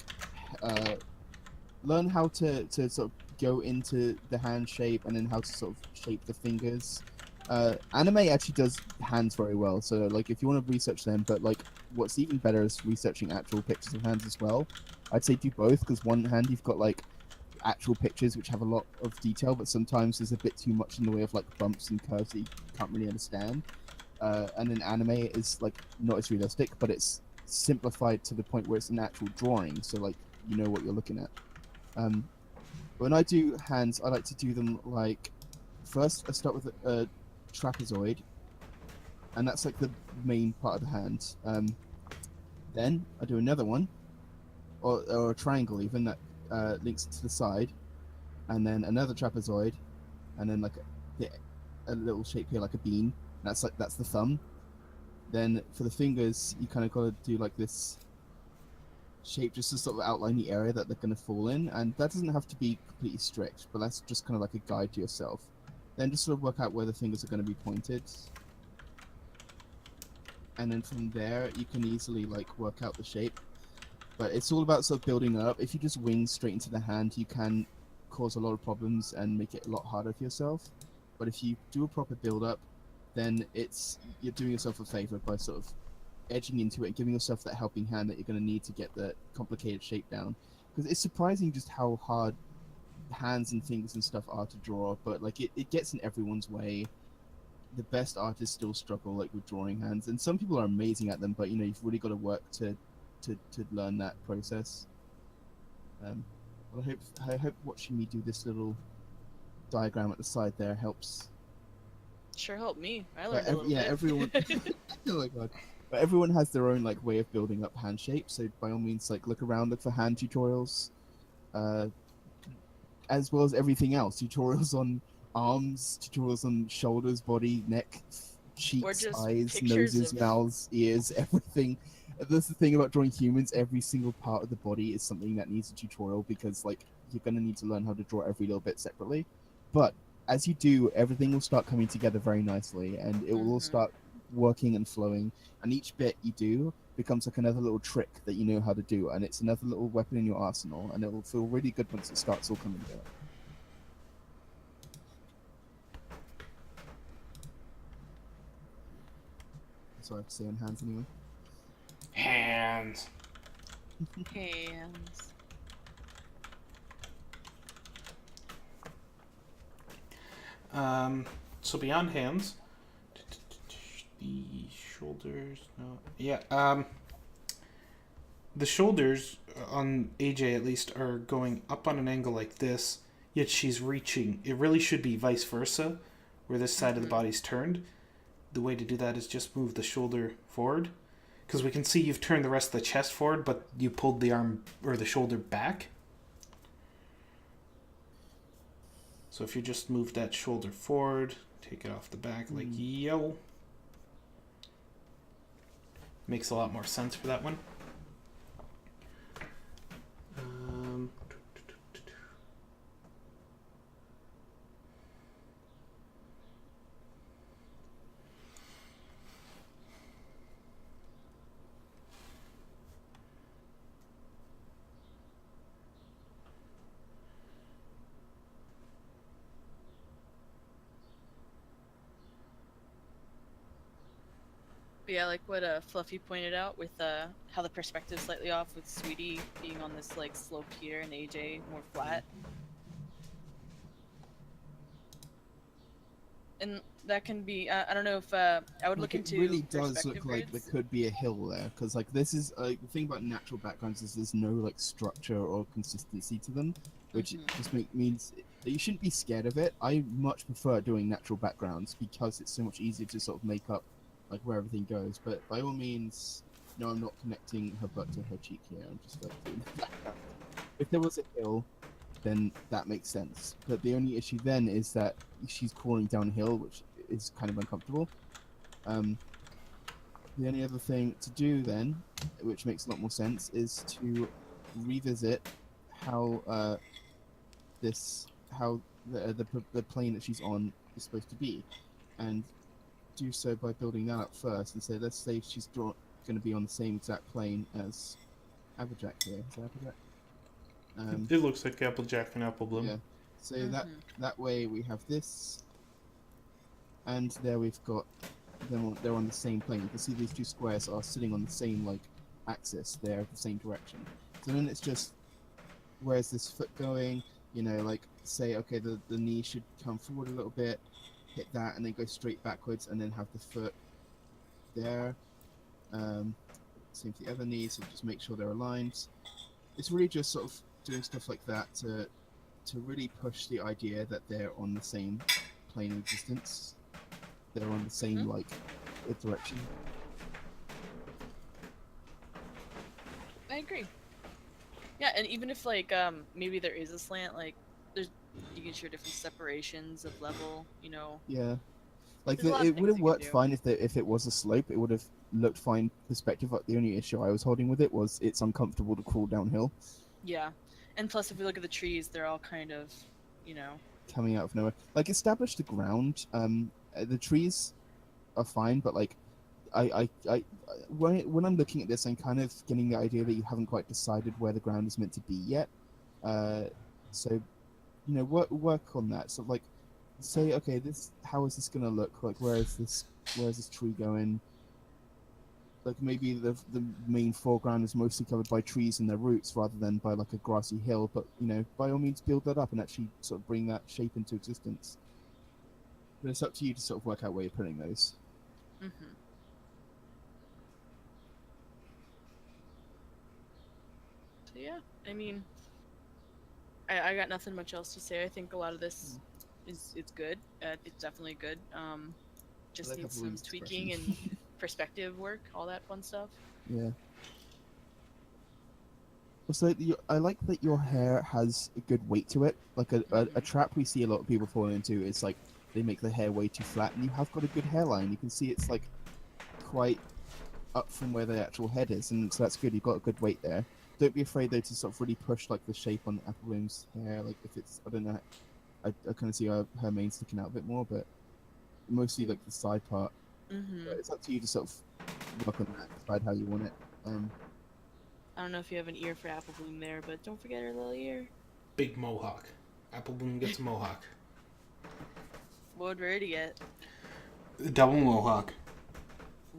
learn how to sort of go into the hand shape and then how to sort of shape the fingers. Anime actually does hands very well, so like if you want to research them, but like what's even better is researching actual pictures of hands as well. I'd say do both, because one hand you've got like actual pictures which have a lot of detail, but sometimes there's a bit too much in the way of like bumps and curves that you can't really understand. And then anime is like not as realistic, but it's simplified to the point where it's an actual drawing, so like you know what you're looking at. When I do hands, I like to do them like first I start with a trapezoid, and that's like the main part of the hand. Then I do another one, or a triangle even that links to the side, and then another trapezoid, and then like a little shape here like a bean. That's the thumb. Then for the fingers, you kind of got to do like this shape just to sort of outline the area that they're going to fall in, and that doesn't have to be completely strict, but that's just kind of like a guide to yourself. Then just sort of work out where the fingers are going to be pointed, and then from there you can easily like work out the shape. But it's all about sort of building up. If you just wing straight into the hand, you can cause a lot of problems and make it a lot harder for yourself. But if you do a proper build up, then you're doing yourself a favor by sort of edging into it and giving yourself that helping hand that you're going to need to get the complicated shape down. Because it's surprising just how hard hands and fingers and stuff are to draw, but like it gets in everyone's way. The best artists still struggle like with drawing hands, and some people are amazing at them, but you know, you've really got to work to learn that process. Well, I hope watching me do this little diagram at the side there helps. Sure helped me. I learned a little Yeah, bit. everyone. Oh my god. But everyone has their own like way of building up hand shape, so by all means, like look around, look for hand tutorials, as well as everything else. Tutorials on arms, tutorials on shoulders, body, neck, cheeks, just eyes, pictures noses, of- mouths, ears, everything. That's the thing about drawing humans. Every single part of the body is something that needs a tutorial, because like you're gonna need to learn how to draw every little bit separately. But as you do, everything will start coming together very nicely, and it will all start working and flowing. And each bit you do becomes like another little trick that you know how to do, and it's another little weapon in your arsenal, and it will feel really good once it starts all coming together. That's all I have to say on hands anyway. Hands. Hands. So beyond hands, the shoulders. No, yeah. The shoulders on AJ at least are going up on an angle like this, yet she's reaching. It really should be vice versa, where this side of the body's turned. The way to do that is just move the shoulder forward, because we can see you've turned the rest of the chest forward, but you pulled the arm or the shoulder back. So if you just move that shoulder forward, take it off the back like yo. Makes a lot more sense for that one. Yeah, like what Fluffy pointed out with how the perspective's slightly off, with Sweetie being on this like slope here and AJ more flat. And that can be I don't know if I would look into it really does perspective look like there grids. could be a hill there, because like this is like the thing about natural backgrounds is there's no like structure or consistency to them, which just means that you shouldn't be scared of it. I much prefer doing natural backgrounds because it's so much easier to sort of make up like where everything goes. But by all means, no, I'm not connecting her butt to her cheek here. I'm just like doing the background. If there was a hill, then that makes sense. But the only issue then is that she's crawling downhill, which is kind of uncomfortable. The only other thing to do then, which makes a lot more sense, is to revisit how how the plane that she's on is supposed to be, and do so by building that up first. And say, let's say she's going to be on the same exact plane as Applejack here. Is that Applejack? It looks like Applejack and Applebloom. Yeah. So that way we have this, and there we've got them. They're on the same plane. You can see these two squares are sitting on the same like axis. They're the same direction. So then it's just, where's this foot going? You know, like say, okay, the knee should come forward a little bit, hit that, and then go straight backwards, and then have the foot there. Same for the other knee. So just make sure they're aligned. It's really just sort of doing stuff like that to really push the idea that they're on the same plane of existence. They're on the same like direction. I agree. Yeah, and even if like maybe there is a slant, like you can show different separations of level, you know. Yeah, like There's a lot of it would have things you can worked do. fine if it was a slope. It would have looked fine perspective. Like, the only issue I was holding with it was it's uncomfortable to crawl downhill. Yeah, and plus if we look at the trees, they're all kind of, you know. Coming out of nowhere. Like, establish the ground. The trees are fine, but like, when I'm looking at this, I'm kind of getting the idea that you haven't quite decided where the ground is meant to be yet. So, you know, work on that. So like, say, okay, how is this gonna look? Like, where is this tree going? Like, maybe the main foreground is mostly covered by trees and their roots rather than by like a grassy hill. But you know, by all means, build that up and actually sort of bring that shape into existence. But it's up to you to sort of work out where you're putting those. Mm-hmm. So yeah, I mean, I got nothing much else to say. I think a lot of this is good. It's definitely good. Just like needs a some blue tweaking expression. and perspective work, all that fun stuff. Yeah. Also, I like that your hair has a good weight to it. Like a trap we see a lot of people fall into is like they make the hair way too flat, and you have got a good hairline. You can see it's like quite up from where the actual head is, and so that's good. You've got a good weight there. Don't be afraid though to sort of really push like the shape on Applebloom's hair. Like if it's, I don't know, I kind of see her mane sticking out a bit more, but mostly like the side part. Mm-hmm. But it's up to you to sort of work on that, decide how you want it. I don't know if you have an ear for Applebloom there, but don't forget her little ear. Big mohawk. Applebloom gets a mohawk. What would Rarity get? A double mohawk.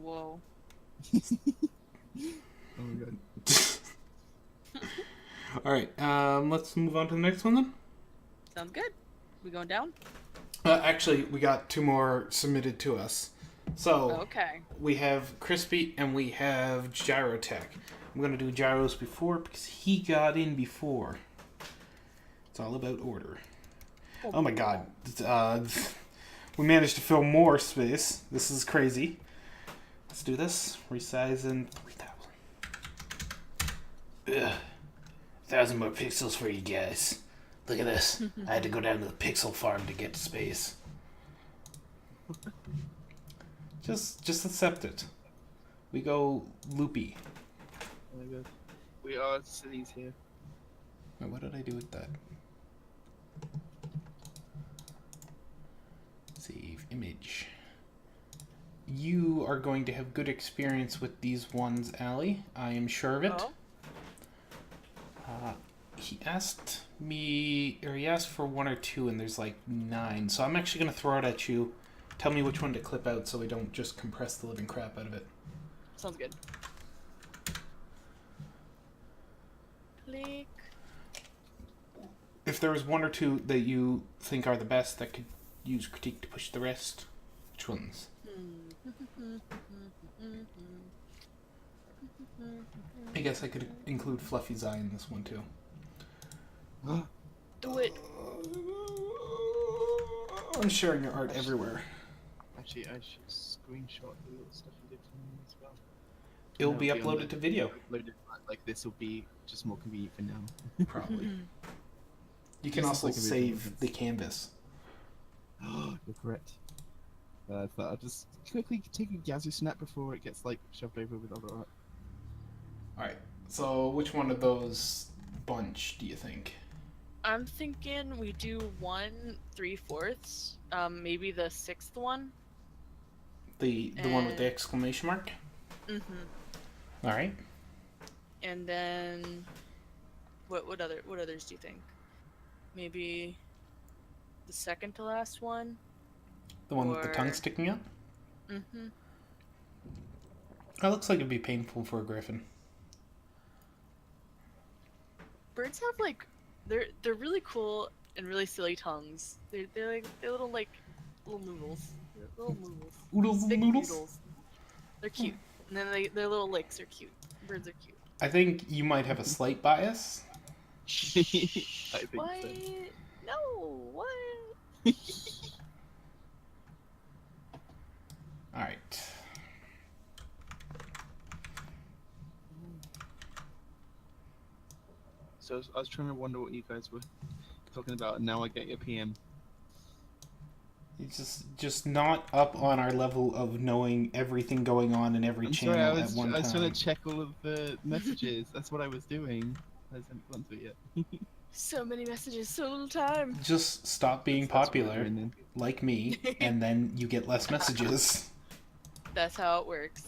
Whoa. Oh my god. All right, let's move on to the next one then. Sounds good. We going down? Actually, we got two more submitted to us. So Okay. we have Crispy and we have Gyrotech. I'm going to do Gyros before because he got in before. It's all about order. Oh my god. We managed to fill more space. This is crazy. Let's do this. Resize in 3000. Ugh. 1,000 more pixels for you guys. Look at this. I had to go down to the pixel farm to get space. Just accept it. We go loopy. Oh my god. We are cities here. Wait, what did I do with that? Save image. You are going to have good experience with these ones, Allie. I am sure of it. Oh. He asked for one or two, and there's like 9. So I'm actually going to throw it at you. Tell me which one to clip out so we don't just compress the living crap out of it. Sounds good. Click. If there was one or two that you think are the best that could use critique to push the rest, which ones? I guess I could include Fluffy's eye in this one too. Do it. I'm sharing your art everywhere. Actually, I should screenshot the little stuff you did for me as well. It'll No, be it'll uploaded to video. Uploaded, like this will be just more convenient for now. Probably. You can This is also like a save video. the canvas. You're correct. I thought I'll just quickly take a Gazoo snap before it gets like shoved over with other art. Alright, So which one of those bunch do you think? I'm thinking we do 1 3/4. Maybe the 6th one. The one with the And- exclamation mark? Mhm. All right. And then, what others do you think? Maybe the second to last one. The one with the tongue Or- sticking out? Mhm. That looks like it'd be painful for a griffin. Birds have like, they're really cool and really silly tongues. They're little noodles. They're little noodles. Oodles and Big noodles? noodles. They're cute. And then their little licks are cute. Birds are cute. I think you might have a slight bias. I think What? so. No. What? All right. So I was trying to wonder what you guys were talking about, and now I get your PM. It's just not up on our level of knowing everything going on in every I'm channel sorry, I at one was time. trying to check all of the messages. That's what I was doing. I haven't gone to it yet. So many messages, so little time. Just stop being That's what we're popular, doing then. like me, and then you get less messages. That's how it works.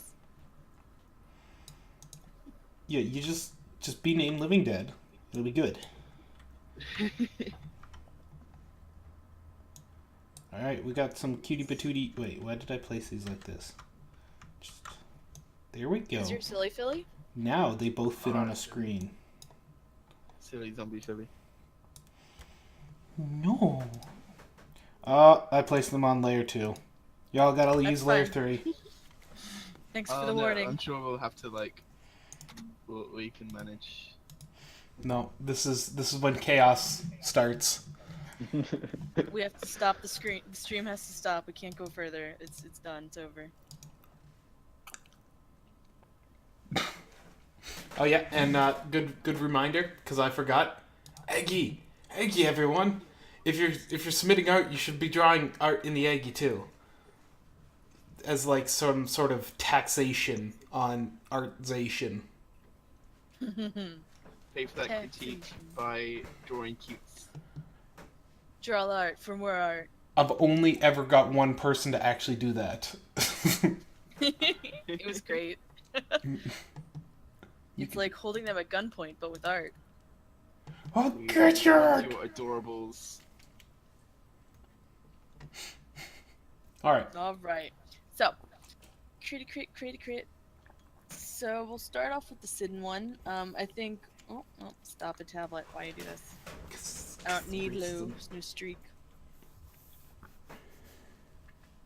Yeah, you just be named Living Dead. It'll be good. All right, we got some cutie patootie. Wait, why did I place these like this? Just, there we go. Is your silly Philly? Now they both fit on a screen. Silly zombie Philly. No. I placed them on layer 2. Y'all gotta That's use layer fine. 3. Thanks for Oh, the no, warning. I'm sure we'll have to we can manage. No, this is when chaos starts. We have to stop the screen. The stream has to stop. We can't go further. It's done. It's over. Oh yeah, and good reminder, because I forgot. Eggy, everyone. If you're submitting art, you should be drawing art in the Eggy too. As like some sort of taxation on artzation. Pay for that critique Taxation. by drawing cutes. Draw art for more art. I've only ever got one person to actually do that. It was great. It's like holding them at gunpoint, but with art. I'll We get your art. Your adorables. All right. All right. So, create. So we'll start off with the Sidon one. I think. Oh, stop the tablet. Why you do this? I don't need lube. There's no streak.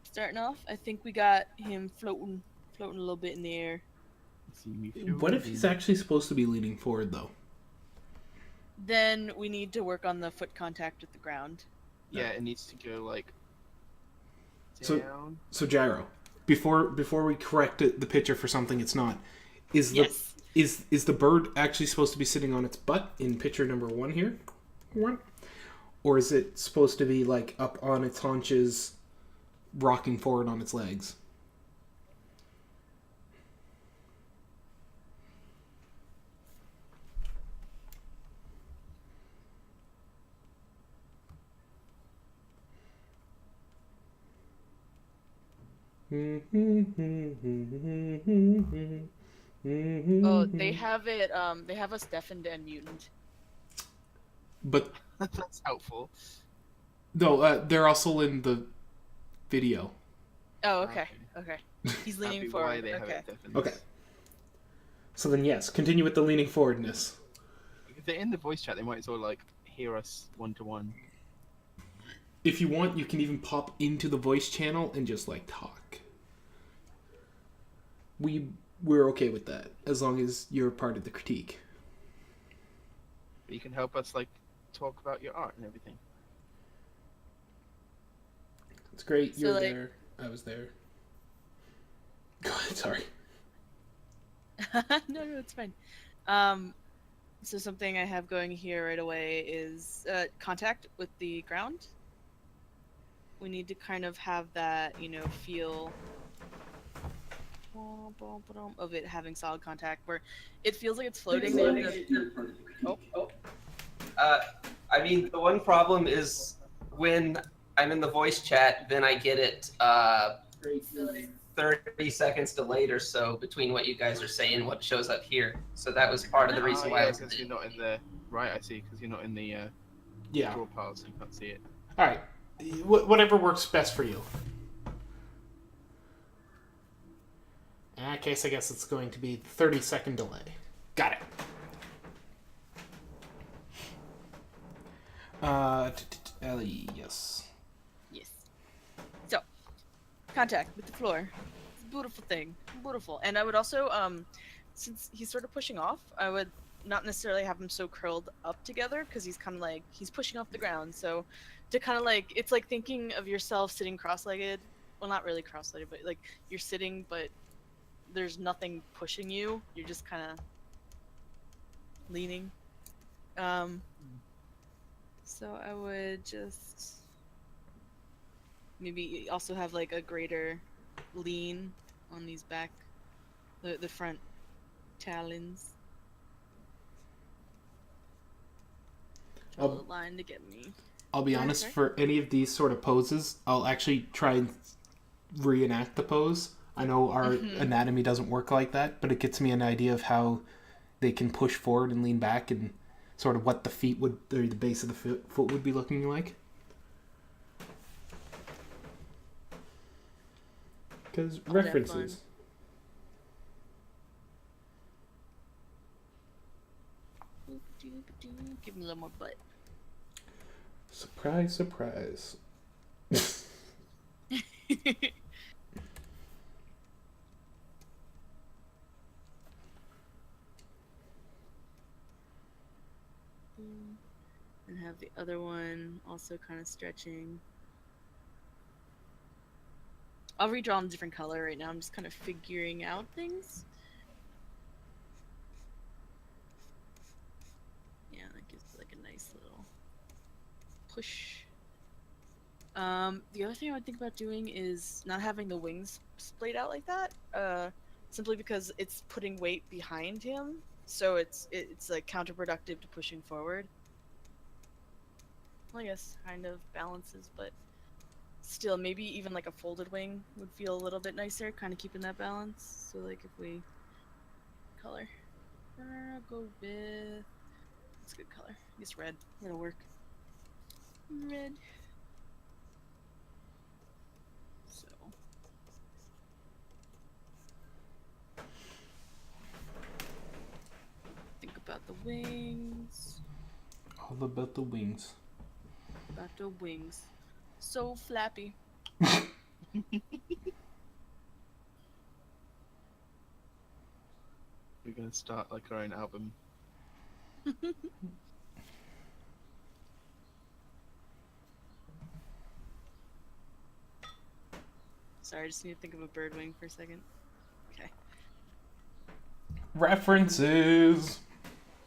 Starting off, I think we got him floating a little bit in the air. See me What if he's actually supposed to be leaning forward though? Then we need to work on the foot contact with the ground. Yeah, it needs to go like So- down. So Gyro, before we correct the picture for something it's not, is the Yes. is the bird actually supposed to be sitting on its butt in picture number 1 here? One? Or is it supposed to be like up on its haunches, rocking forward on its legs? Oh, they have it. They have us deafened and mutant. But That's helpful. no, they're also in the video. Oh, okay. Okay. He's That'd leaning be why forward. they have Okay. it deafened. Okay. So then, yes, continue with the leaning forwardness. If they're in the voice chat, they might as well hear us 1-to-1. If you want, you can even pop into the voice channel and just talk. We're okay with that as long as you're part of the critique. But you can help us talk about your art and everything. It's great. So, You're there. I was there. Go ahead. Sorry. No, it's fine. So something I have going here right away is contact with the ground. We need to kind of have that, feel of it having solid contact, where it feels like it's floating. Oh, Uh, I mean, the one problem is when I'm in the voice chat, then I get it 30 seconds delayed or so between what you guys are saying and what shows up here. So that was part of the reason why I yeah, was. because you're not in the right. I see, because you're not in the Yeah. draw pile, so you can't see it. All right. Whatever works best for you. In that case, I guess it's going to be 30-second delay. Got it. Ellie, yes. yes. So, contact with the floor. It's a beautiful thing. Beautiful. And I would also, since he's sort of pushing off, I would not necessarily have him so curled up together, because he's kind of like, he's pushing off the ground. So, to kind of like, it's like thinking of yourself sitting cross-legged. Well, not really cross-legged, but like you're sitting, but there's nothing pushing you. You're just kind of leaning. So I would just maybe also have like a greater lean on these back, the front talons. Draw a little line to get me. I'll be Go ahead, honest, sorry. for any of these sort of poses, I'll actually try and reenact the pose. I know our anatomy doesn't work like that, but it gets me an idea of how they can push forward and lean back, and sort of what the feet would, or the base of the foot would be looking like. Because I'll have references. Give me a little more butt. Surprise, surprise. And have the other one also kind of stretching. I'll redraw in a different color right now. I'm just kind of figuring out things. Yeah, that gives like a nice little push. The other thing I would think about doing is not having the wings splayed out like that. Simply because it's putting weight behind him, so it's like counterproductive to pushing forward. Well, I guess kind of balances, but still, maybe even like a folded wing would feel a little bit nicer, kind of keeping that balance. So like if we color, I'll go with, it's a good color. I guess red. It'll work. Red. So. Think about the wings. All about the wings. About the wings. So flappy. We're gonna start like our own album. Sorry, I just need to think of a bird wing for a second. Okay. References.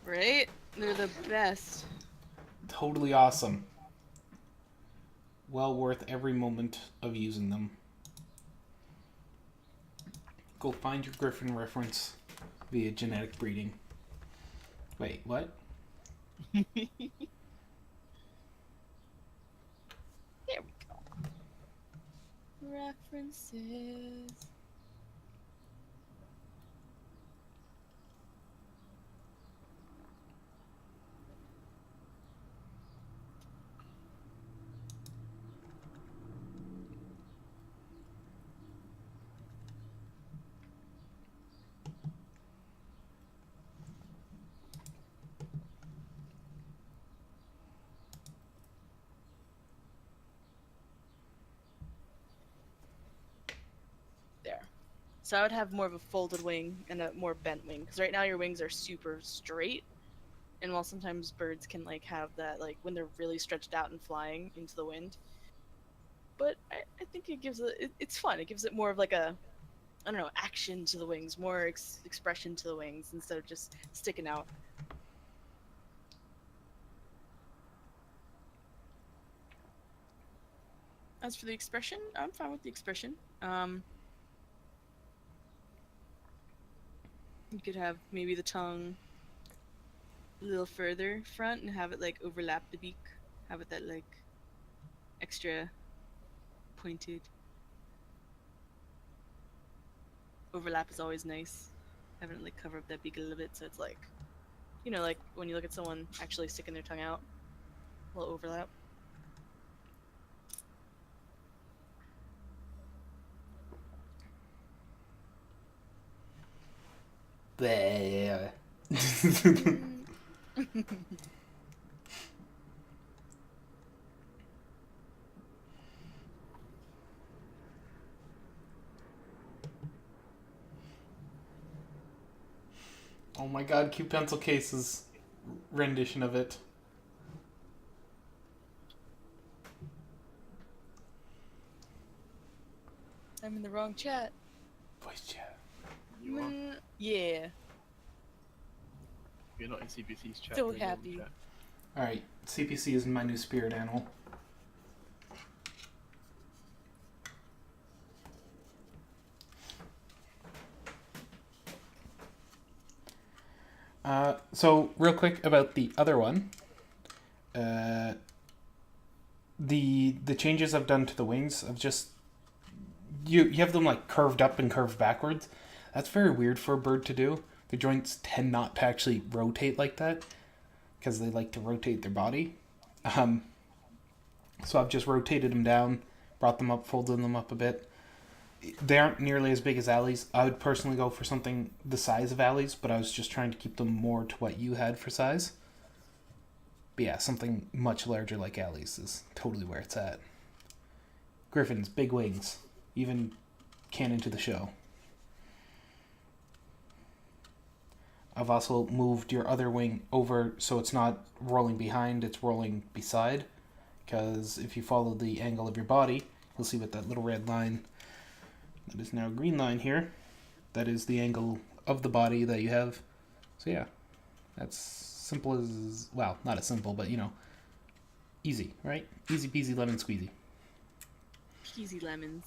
Right? They're the best. Totally awesome. Well worth every moment of using them. Go find your griffin reference via genetic breeding. Wait, what? There we go. References. There. So I would have more of a folded wing and a more bent wing, because right now your wings are super straight, and while sometimes birds can like have that like when they're really stretched out and flying into the wind, but I think it gives it's fun. It gives it more of like a, I don't know, action to the wings, more expression to the wings instead of just sticking out. As for the expression, I'm fine with the expression. You could have maybe the tongue a little further front and have it like overlap the beak. Have it that like extra pointed. Overlap is always nice. Having it like cover up that beak a little bit so it's like, you know, like when you look at someone actually sticking their tongue out, a little overlap. Bleh. Oh my god, Cute Pencil Case's rendition of it. I'm in the wrong chat. Voice chat. You are. Yeah. You're not in CBC's chat. So we're in your happy. chat. Alright, CPC is my new spirit animal. So real quick about the other one. The changes I've done to the wings, I've just you have them like curved up and curved backwards. That's very weird for a bird to do. The joints tend not to actually rotate like that because they like to rotate their body. So I've just rotated them down, brought them up, folded them up a bit. They aren't nearly as big as Allie's. I would personally go for something the size of Allie's, but I was just trying to keep them more to what you had for size. But yeah, something much larger like Allie's is totally where it's at. Griffins, big wings, even canon to the show. I've also moved your other wing over so it's not rolling behind, it's rolling beside. Because if you follow the angle of your body, you'll see with that little red line that is now a green line here, that is the angle of the body that you have. So yeah, that's simple as, well, not as simple, but you know, easy, right? Easy peasy lemon squeezy. Peasy lemons.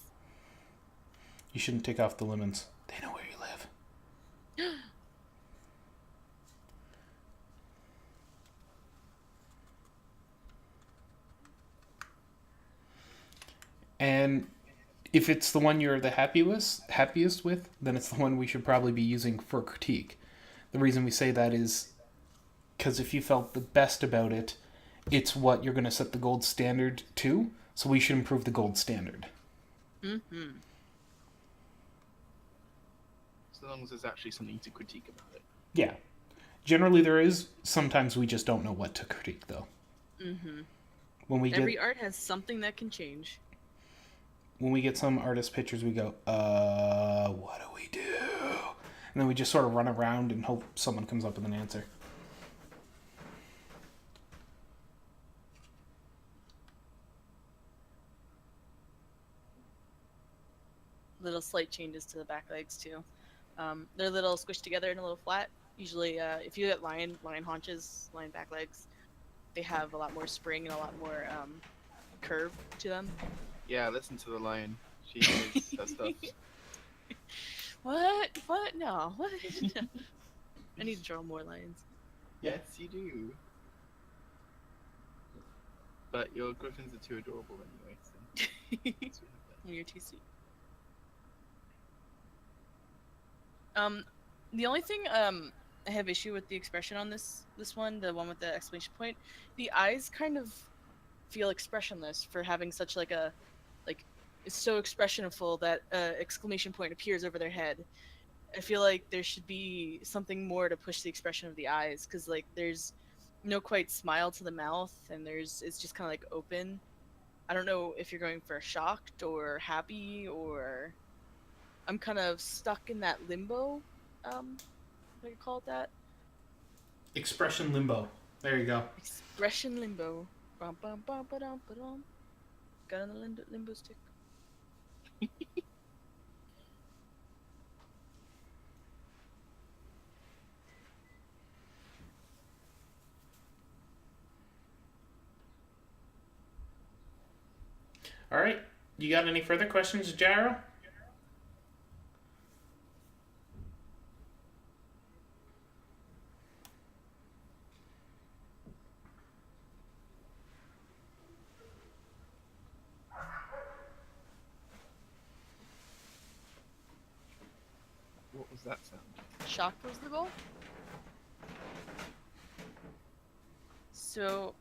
You shouldn't take off the lemons. They know where you live. And if it's the one you're the happiest with, then it's the one we should probably be using for critique. The reason we say that is because if you felt the best about it, it's what you're going to set the gold standard to, so we should improve the gold standard. Mm-hmm. So long as there's actually something to critique about it. Yeah. Generally there is. Sometimes we just don't know what to critique, though. Mm-hmm. When we Every get art has something that can change. when we get some artist pictures, we go, what do we do? And then we just sort of run around and hope someone comes up with an answer. Little slight changes to the back legs too. They're a little squished together and a little flat. Usually, if you get lion haunches, lion back legs, they have a lot more spring and a lot more curve to them. Yeah, listen to the lion. She knows her stuff. What? What? No. What? I need to draw more lions. Yes, you do. But your griffins are too adorable anyway. So let's have that. You're too sweet. The only thing I have issue with the expression on this one, the one with the exclamation point, the eyes kind of feel expressionless for having such like a it's so expressionful that exclamation point appears over their head. I feel like there should be something more to push the expression of the eyes, because like there's no quite smile to the mouth, and it's just kind of like open. I don't know if you're going for shocked or happy, or I'm kind of stuck in that limbo. What do you call it that? Expression limbo. There you go. Expression limbo. Bum, bum, bum, ba-dum, ba-dum. Got on the limbo stick. All right. You got any further questions, Gyro? does that sound? Shocked was the goal. So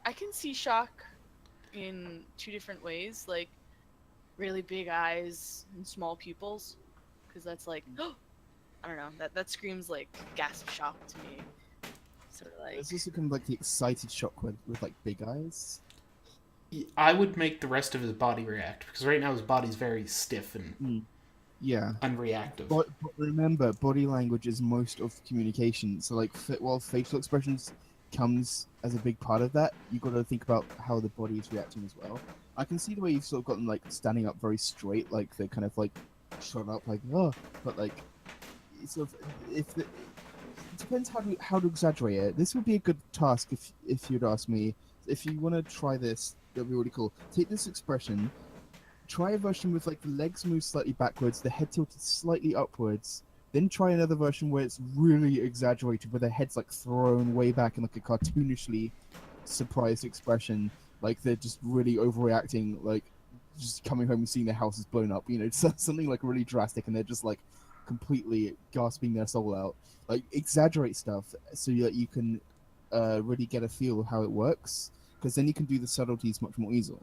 I can see shock in two different ways, like really big eyes and small pupils, because that's like, I don't know, that screams like gasp shock to me. Sort of like, It's also kind of like the excited shock with like big eyes. I would make the rest of his body react, because right now his body's very stiff and Yeah. unreactive. But remember, body language is most of communication. So like, while facial expressions comes as a big part of that, you got to think about how the body is reacting as well. I can see the way you've sort of gotten like standing up very straight, like they're kind of like shot up, like oh, but like it's sort of it depends how to exaggerate it. This would be a good task if you'd ask me. If you want to try this, that'd be really cool. Take this expression. Try a version with like the legs moved slightly backwards, the head tilted slightly upwards. Then try another version where it's really exaggerated, where the head's like thrown way back in like a cartoonishly surprised expression, like they're just really overreacting, like just coming home and seeing their house is blown up. You know, something like really drastic, and they're just like completely gasping their soul out. Like exaggerate stuff so that you can really get a feel of how it works, because then you can do the subtleties much more easily.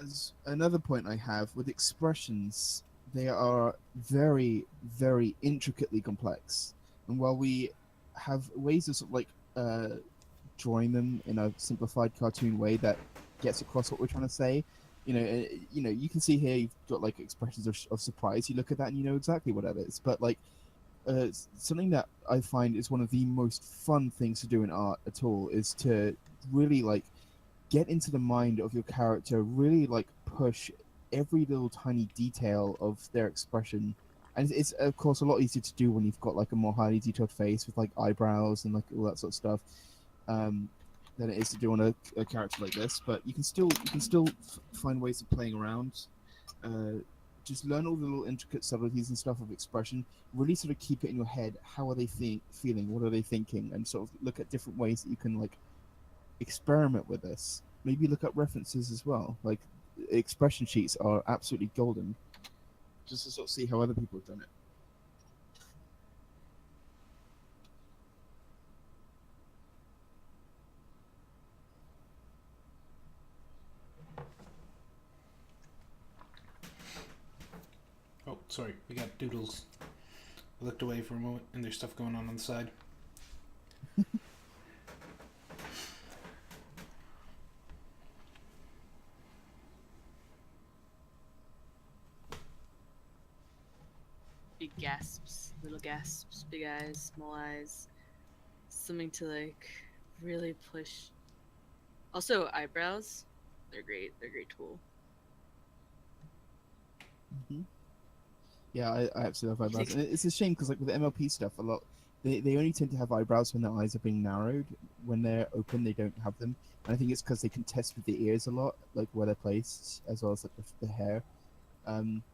As another point I have with expressions, they are very, very intricately complex. And while we have ways of sort of like drawing them in a simplified cartoon way that gets across what we're trying to say, you can see here you've got like expressions of surprise. You look at that and you know exactly what that is. But like something that I find is one of the most fun things to do in art at all is to really like get into the mind of your character, really like push every little tiny detail of their expression. And it's of course a lot easier to do when you've got like a more highly detailed face with like eyebrows and like all that sort of stuff, than it is to do on a character like this. But you can still find ways of playing around. Just learn all the little intricate subtleties and stuff of expression. Really sort of keep it in your head. How are they feeling? What are they thinking? And sort of look at different ways that you can like experiment with this. Maybe look up references as well. Like expression sheets are absolutely golden, just to sort of see how other people have done it. Oh, sorry, we got doodles. I looked away for a moment, and there's stuff going on the side. big gasps, little gasps, big eyes, small eyes. Something to like really push. Also, eyebrows. They're great. They're a great tool. Mm-hmm. Yeah, I absolutely love eyebrows. And it's a shame because like with the MLP stuff, a lot they only tend to have eyebrows when their eyes are being narrowed. When they're open, they don't have them. And I think it's because they contest with the ears a lot, like where they're placed, as well as like the hair.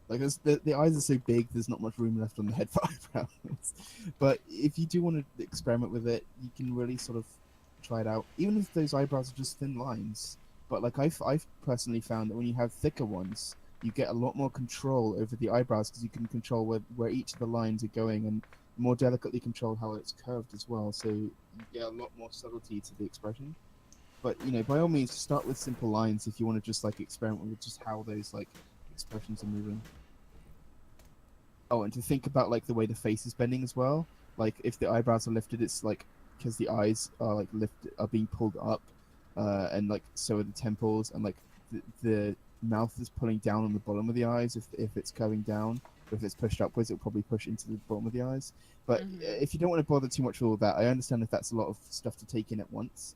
Like the eyes are so big, there's not much room left on the head for eyebrows. But if you do want to experiment with it, you can really sort of try it out. Even if those eyebrows are just thin lines. But like I've personally found that when you have thicker ones, you get a lot more control over the eyebrows because you can control where each of the lines are going and more delicately control how it's curved as well. So you get a lot more subtlety to the expression. But by all means, start with simple lines if you want to just like experiment with just how those like expressions are moving. Oh, and to think about like the way the face is bending as well. Like if the eyebrows are lifted, it's like because the eyes are like are being pulled up, and like so are the temples, and like the mouth is pulling down on the bottom of the eyes if it's curving down. But if it's pushed upwards, it'll probably push into the bottom of the eyes. But if you don't want to bother too much with all that, I understand if that's a lot of stuff to take in at once.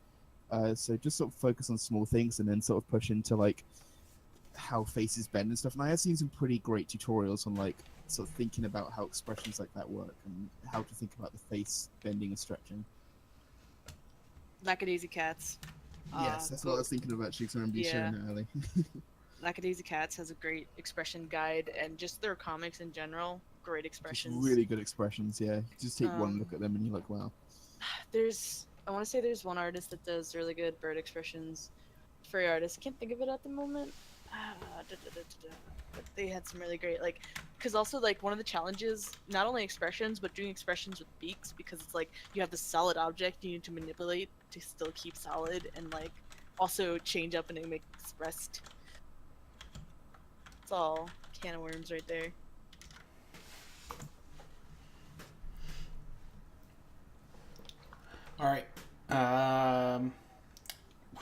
So just sort of focus on small things and then sort of push into like how faces bend and stuff. And I have seen some pretty great tutorials on like sort of thinking about how expressions like that work and how to think about the face bending and stretching. Lackadaisy Cats. Yes, that's what I was thinking about. Chicks R&B showing it early. Lackadaisy Cats has a great expression guide, and just their comics in general, great expressions. Just really good expressions, yeah. You just take one look at them and you're like, wow. I want to say there's one artist that does really good bird expressions. Furry artist. I can't think of it at the moment. But they had some really great, like, because also, like, one of the challenges, not only expressions, but doing expressions with beaks, because it's like you have this solid object you need to manipulate to still keep solid, and, like, also change up and make expressed. It's all can of worms right there. All right.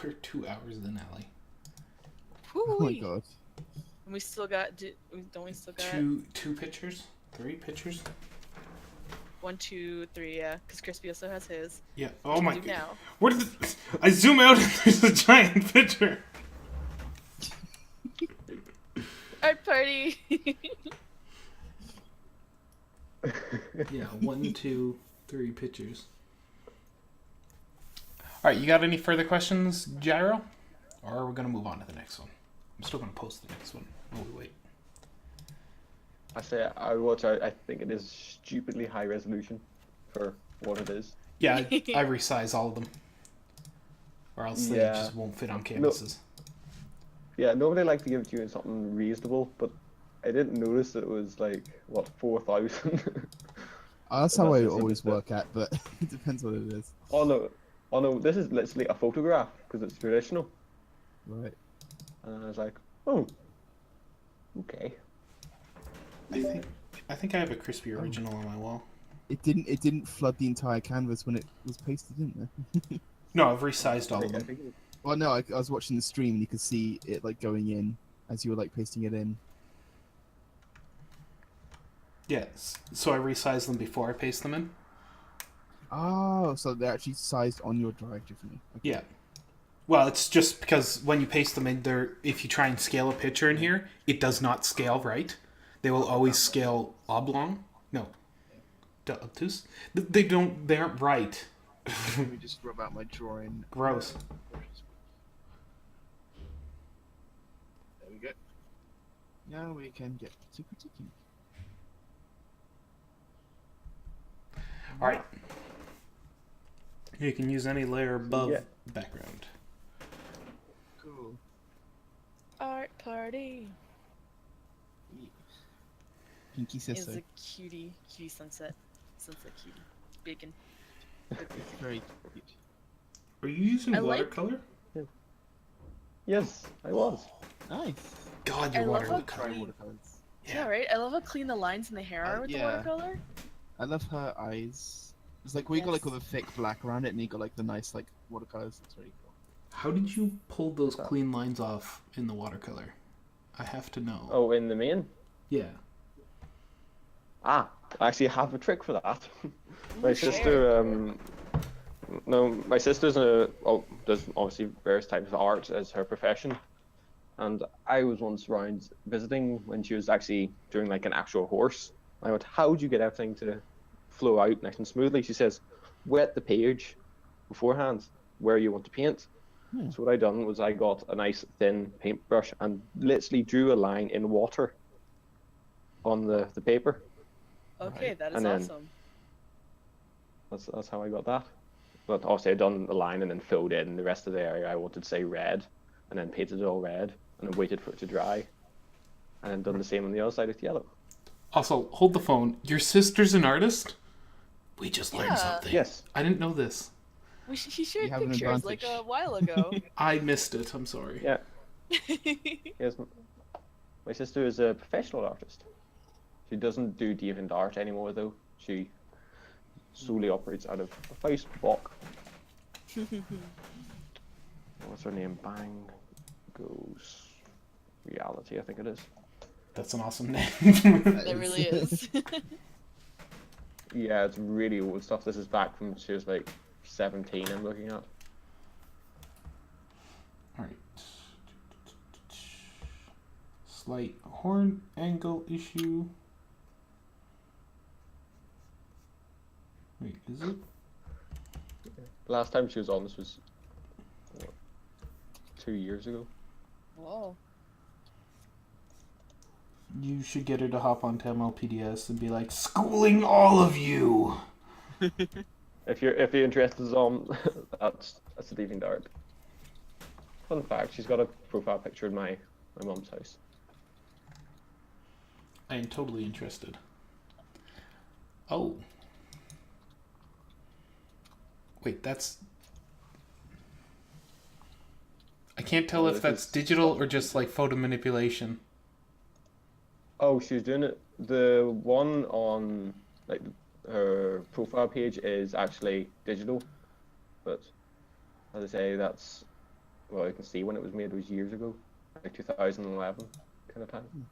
We're 2 hours in, Ellie. Oh my god. And we still got, don't we still got Two pictures? 3 pictures? 1, 2, 3, yeah, because Crispy also has his. Yeah. Oh my Do god. now. Where did I zoom out and there's a giant picture? Art party! Yeah, 1, 2, 3 pictures. All right, you got any further questions, Gyro? Or are we gonna move on to the next one? I'm still gonna post the next one while we wait. I say I watch. I think it is stupidly high resolution for what it is. Yeah, I resize all of them, or else they Yeah. just won't fit on canvases. Yeah, normally I like to give it to you in something reasonable, but I didn't notice that it was like what 4,000. That's But how that's I just always a bit- work at, but it depends what it is. Oh no! This is literally a photograph because it's traditional. Right. And I was like, oh, okay. I think I have a crispy original on my wall. It didn't flood the entire canvas when it was pasted, didn't it? No, I've resized all I of them. think it- Well, no, I was watching the stream and you could see it like going in as you were like pasting it in. Yes. So I resize them before I paste them in. Oh, so they're actually sized on your drive differently. Okay. Yeah. Well, it's just because when you paste them in there, if you try and scale a picture in here, it does not scale right. They will always scale oblong. No. Obtuse. They don't. They aren't right. Let me just rub out my drawing. Gross. There we go. Now we can get to critiquing. All right. You can use any layer above Yeah. the background. Cool. Art party Pinky says is so. a cutie sunset cutie bacon. It's very cute. Are you using I like- watercolor? Yes, I was. Nice. God, I your love watercolor. how Try clean- watercolors. Yeah, right. I love how clean the lines in the hair are with the yeah. watercolor. I love her eyes. It's like where you got like all the Yes. thick black around it, and you got like the nice like watercolors. It's very cool. How did you pull those clean lines off in the watercolor? I have to know. Oh, in the main. Yeah. I actually have a trick for that. My Ooh, sister, my sister's does obviously various types of art as her profession, and I was once around visiting when she was actually doing like an actual horse. I went, "How would you get everything to flow out nice and smoothly?" She says, "Wet the page beforehand where you want to paint." Hmm. So what I done was I got a nice thin paintbrush and literally drew a line in water on the paper. Okay, Right. that is And then- awesome. That's how I got that. But obviously I done the line and then filled in the rest of the area I wanted to say red, and then painted it all red, and then waited for it to dry, and then done the same on the other side with yellow. Also, hold the phone. Your sister's an artist? We just learned Yeah. something. Yes. I didn't know this. He shared have an pictures like advantage. a while ago. I missed it. I'm sorry. Yeah. Yes. My sister is a professional artist. She doesn't do DeviantArt anymore though. She solely operates out of Facebook. What's her name? Bang Goes Reality, I think it is. That's an awesome name. It really is. Yeah, it's really old stuff. This is back from she was like 17. I'm looking at. Alright. Slight horn angle issue. Wait, is it? Last time she was on, this was what, 2 years ago. Whoa. You should get her to hop onto MLPDS and be like, schooling all of you! If you're interested on that's a DeviantArt. Fun fact, she's got a profile picture in my my mum's house. I am totally interested. Oh. Wait, that's... I can't tell Oh, if this that's is digital or something- just like photo manipulation. Oh, she was doing it. The one on like her profile page is actually digital, but as I say, that's well, I can see when it was made. It was years ago, like 2011 kind of time.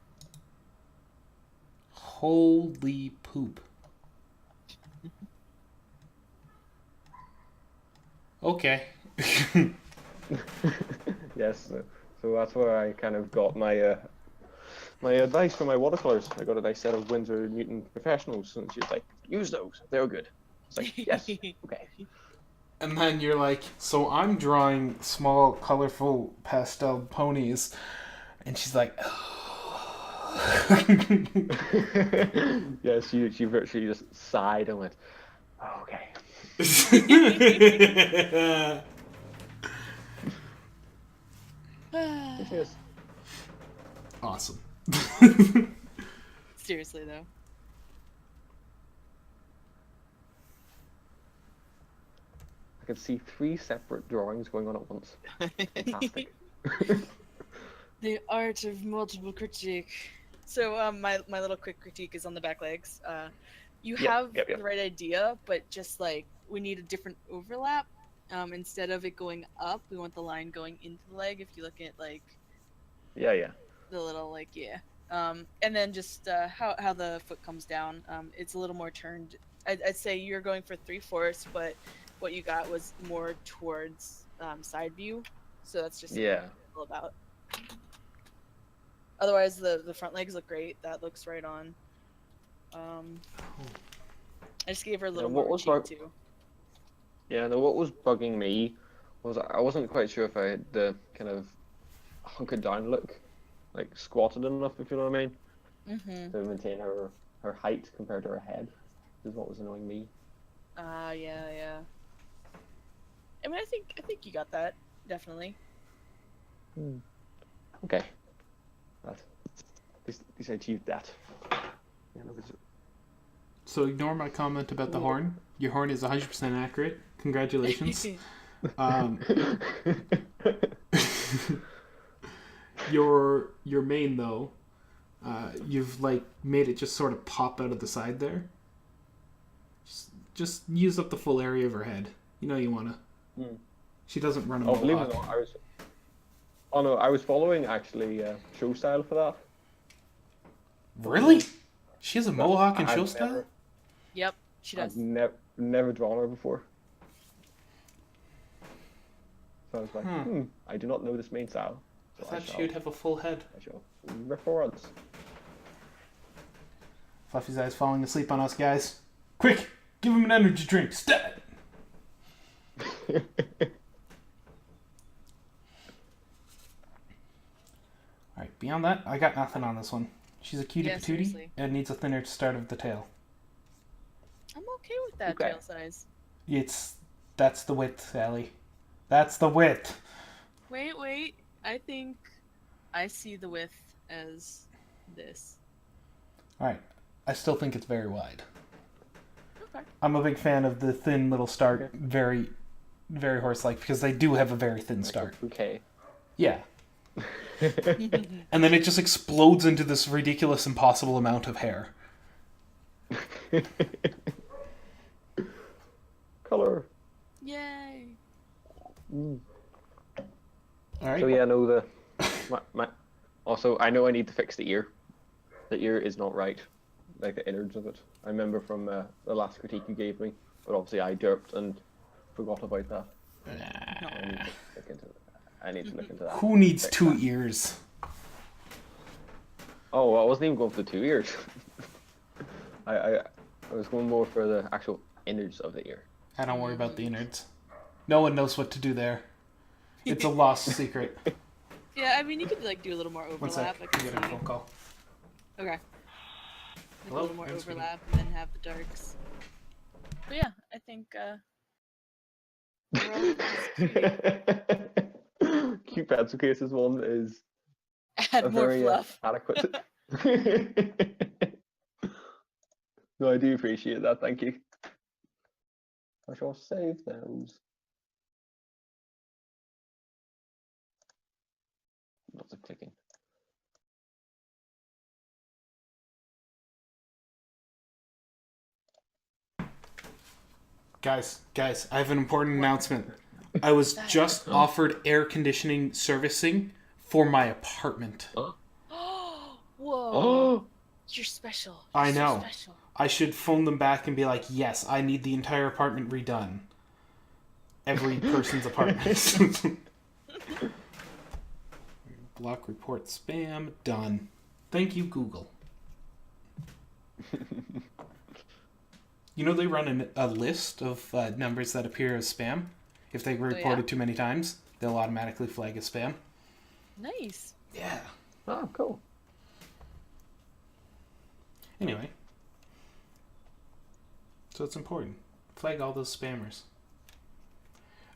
Holy poop. Okay. Yes, so that's where I kind of got my my advice for my watercolors. I got a nice set of Winsor Newton Professionals, and she's like, "Use those. They're good." It's like, yes, okay. And then you're like, so I'm drawing small, colorful pastel ponies. And she's like, Yes, she virtually just sighed and went, oh, "Okay." Yes. Awesome. Seriously though. I could see 3 separate drawings going on at once. Fantastic. The art of multiple critique. So my little quick critique is on the back legs. You have yep. the right idea, but just like we need a different overlap. Instead of it going up, we want the line going into the leg. If you look at like Yeah. the little like and then just how the foot comes down. It's a little more turned. I'd say you're going for 3/4, but what you got was more towards side view. So that's just Yeah. all about. Otherwise, the front legs look great. That looks right on. I just gave her a little what more was cheek like- too. Yeah, no, what was bugging me was I wasn't quite sure if I had the kind of hunkered down look, like squatted enough, if you know what I mean, Mm-hmm. to maintain her height compared to her head. Is what was annoying me. Yeah. I mean, I think you got that definitely. Okay. At least I achieved that. Yeah, no, So ignore my comment about the horn. Your horn is 100% accurate. Congratulations. Your mane though, you've like made it just sort of pop out of the side there. Just use up the full area of her head. You know you wanna. She doesn't run a Oh, believe it or mohawk. not, Oh no, I was following actually show style for that. Really? She has a mohawk in I've show style? never- Yep, she does. I've never drawn her before. So I was like, I do not know this main style. I So thought she would have a full head. I shall rip forwards. Fluffy's eyes falling asleep on us, guys. Quick! Give him an energy drink. Stat! Alright, beyond that, I got nothing on this one. She's a cutie Yeah, patootie seriously. and needs a thinner start of the tail. I'm okay with that Okay. tail size. That's the width, Allie. That's the width. Wait. I think I see the width as this. Alright, I still think it's very wide. Okay. I'm a big fan of the thin little start, very, very horse-like, because they do have a very thin start. Okay. Yeah. And then it just explodes into this ridiculous, impossible amount of hair. Color. Yay! Alright. So yeah, no, my also I know I need to fix the ear. The ear is not right, like the innards of it. I remember from the last critique you gave me, but obviously I derped and forgot about that. I need to look into that. Who needs Fix two that. ears? Oh, I wasn't even going for the 2 ears. I was going more for the actual innards of the ear. I don't worry about the innards. No one knows what to do there. It's a lost secret. Yeah, I mean you could like do a little more One overlap. sec. I I'm can getting a see. phone call. Okay. Like Hello? a little more I'm speaking. overlap and then have the darks. But yeah, I think Cute pencil cases one is Add a more very fluff. adequate. No, I do appreciate that. Thank you. I shall save those. Lots of clicking. Guys, I have an important announcement. I was just offered air conditioning servicing for my apartment. Oh, Whoa. oh, You're special. I You're so know. special. I should phone them back and be like, yes, I need the entire apartment redone. Every person's apartment. Block report spam. Done. Thank you, Google. You know they run a list of numbers that appear as spam. If they reported too many times, they'll automatically flag as spam. Nice. Yeah. oh, cool. Anyway. So it's important. Flag all those spammers.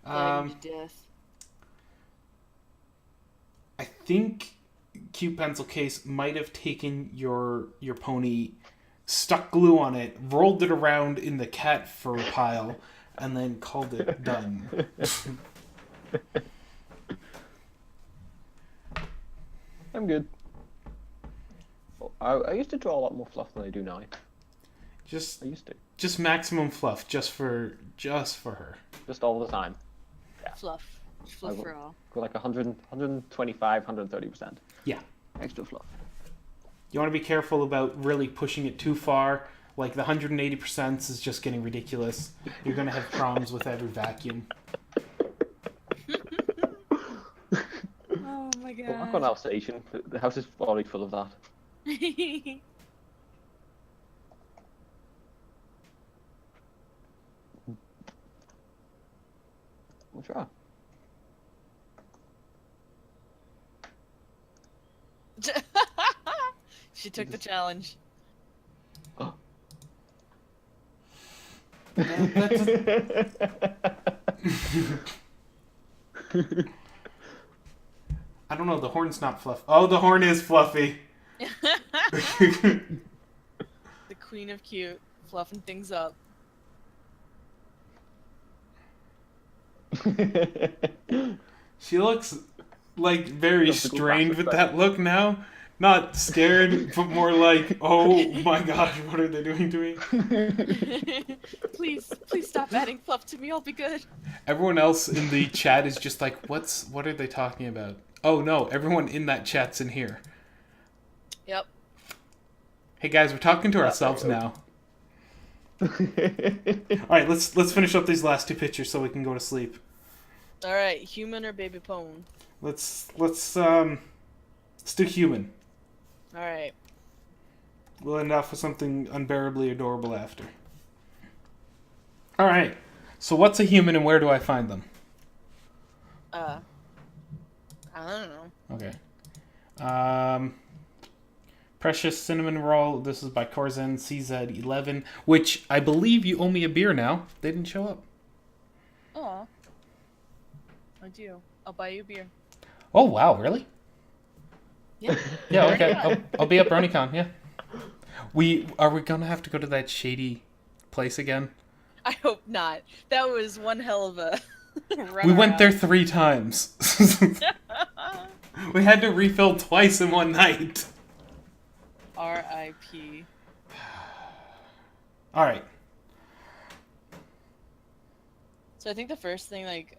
Flag 'em to death. I think Cute Pencil Case might have taken your pony, stuck glue on it, rolled it around in the cat fur pile, and then called it done. I'm good. Oh, I used to draw a lot more fluff than I do now. Just I used to. just maximum fluff, just for her. Just all the time. Fluff. Fluff for all. Go like 100, 125, 130%. Yeah. Extra fluff. You want to be careful about really pushing it too far. Like the 180% is just getting ridiculous. You're gonna have problems with every vacuum. Oh my god. Well, I've got an Alsatian. The house is already full of that. We'll try. She took the challenge. I don't know, the horn's not fluff. Oh, the horn is fluffy. The queen of cute, fluffing things up. She looks like very That's a good strained with perspective. that look now. Not scared, but more like, oh my gosh, what are they doing to me? Please stop adding fluff to me. I'll be good. Everyone else in the chat is just like, what are they talking about? Oh no, everyone in that chat's in here. Yep. Hey guys, we're talking to ourselves now. Alright, let's finish up these last two pictures so we can go to sleep. All right, human or baby pone? Let's do human. All right. We'll end off with something unbearably adorable after. Alright, so what's a human and where do I find them? I don't know. Okay. Precious Cinnamon Roll. This is by Corzen CZ11, which I believe you owe me a beer now. They didn't show up. Aw. I do. I'll buy you a beer. Oh, wow, really? Yeah. Yeah, okay. I'll be at BronyCon, yeah. Are we going to have to go to that shady place again? I hope not. That was one hell of a run We went there around. 3 times. We had to refill twice in one night. R.I.P. Alright. So I think the first thing, like,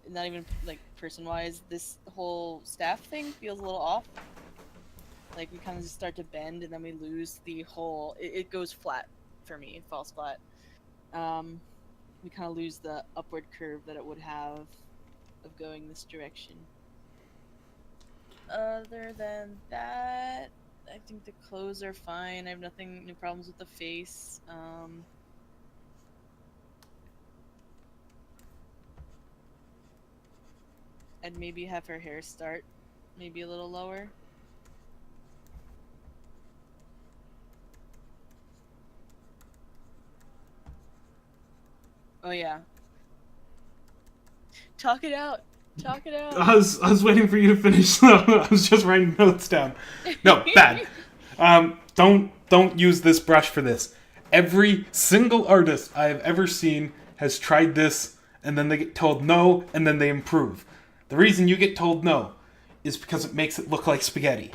not even like person-wise, this whole staff thing feels a little off. Like we kind of just start to bend and then we lose the whole. It goes flat for me. It falls flat. We kind of lose the upward curve that it would have of going this direction. Other than that, I think the clothes are fine. I have no problems with the face. I'd maybe have her hair start maybe a little lower. Oh yeah. Talk it out. Talk it out. I was waiting for you to finish. So I was just writing notes down. No, bad. Don't use this brush for this. Every single artist I have ever seen has tried this, and then they get told no, and then they improve. The reason you get told no is because it makes it look like spaghetti.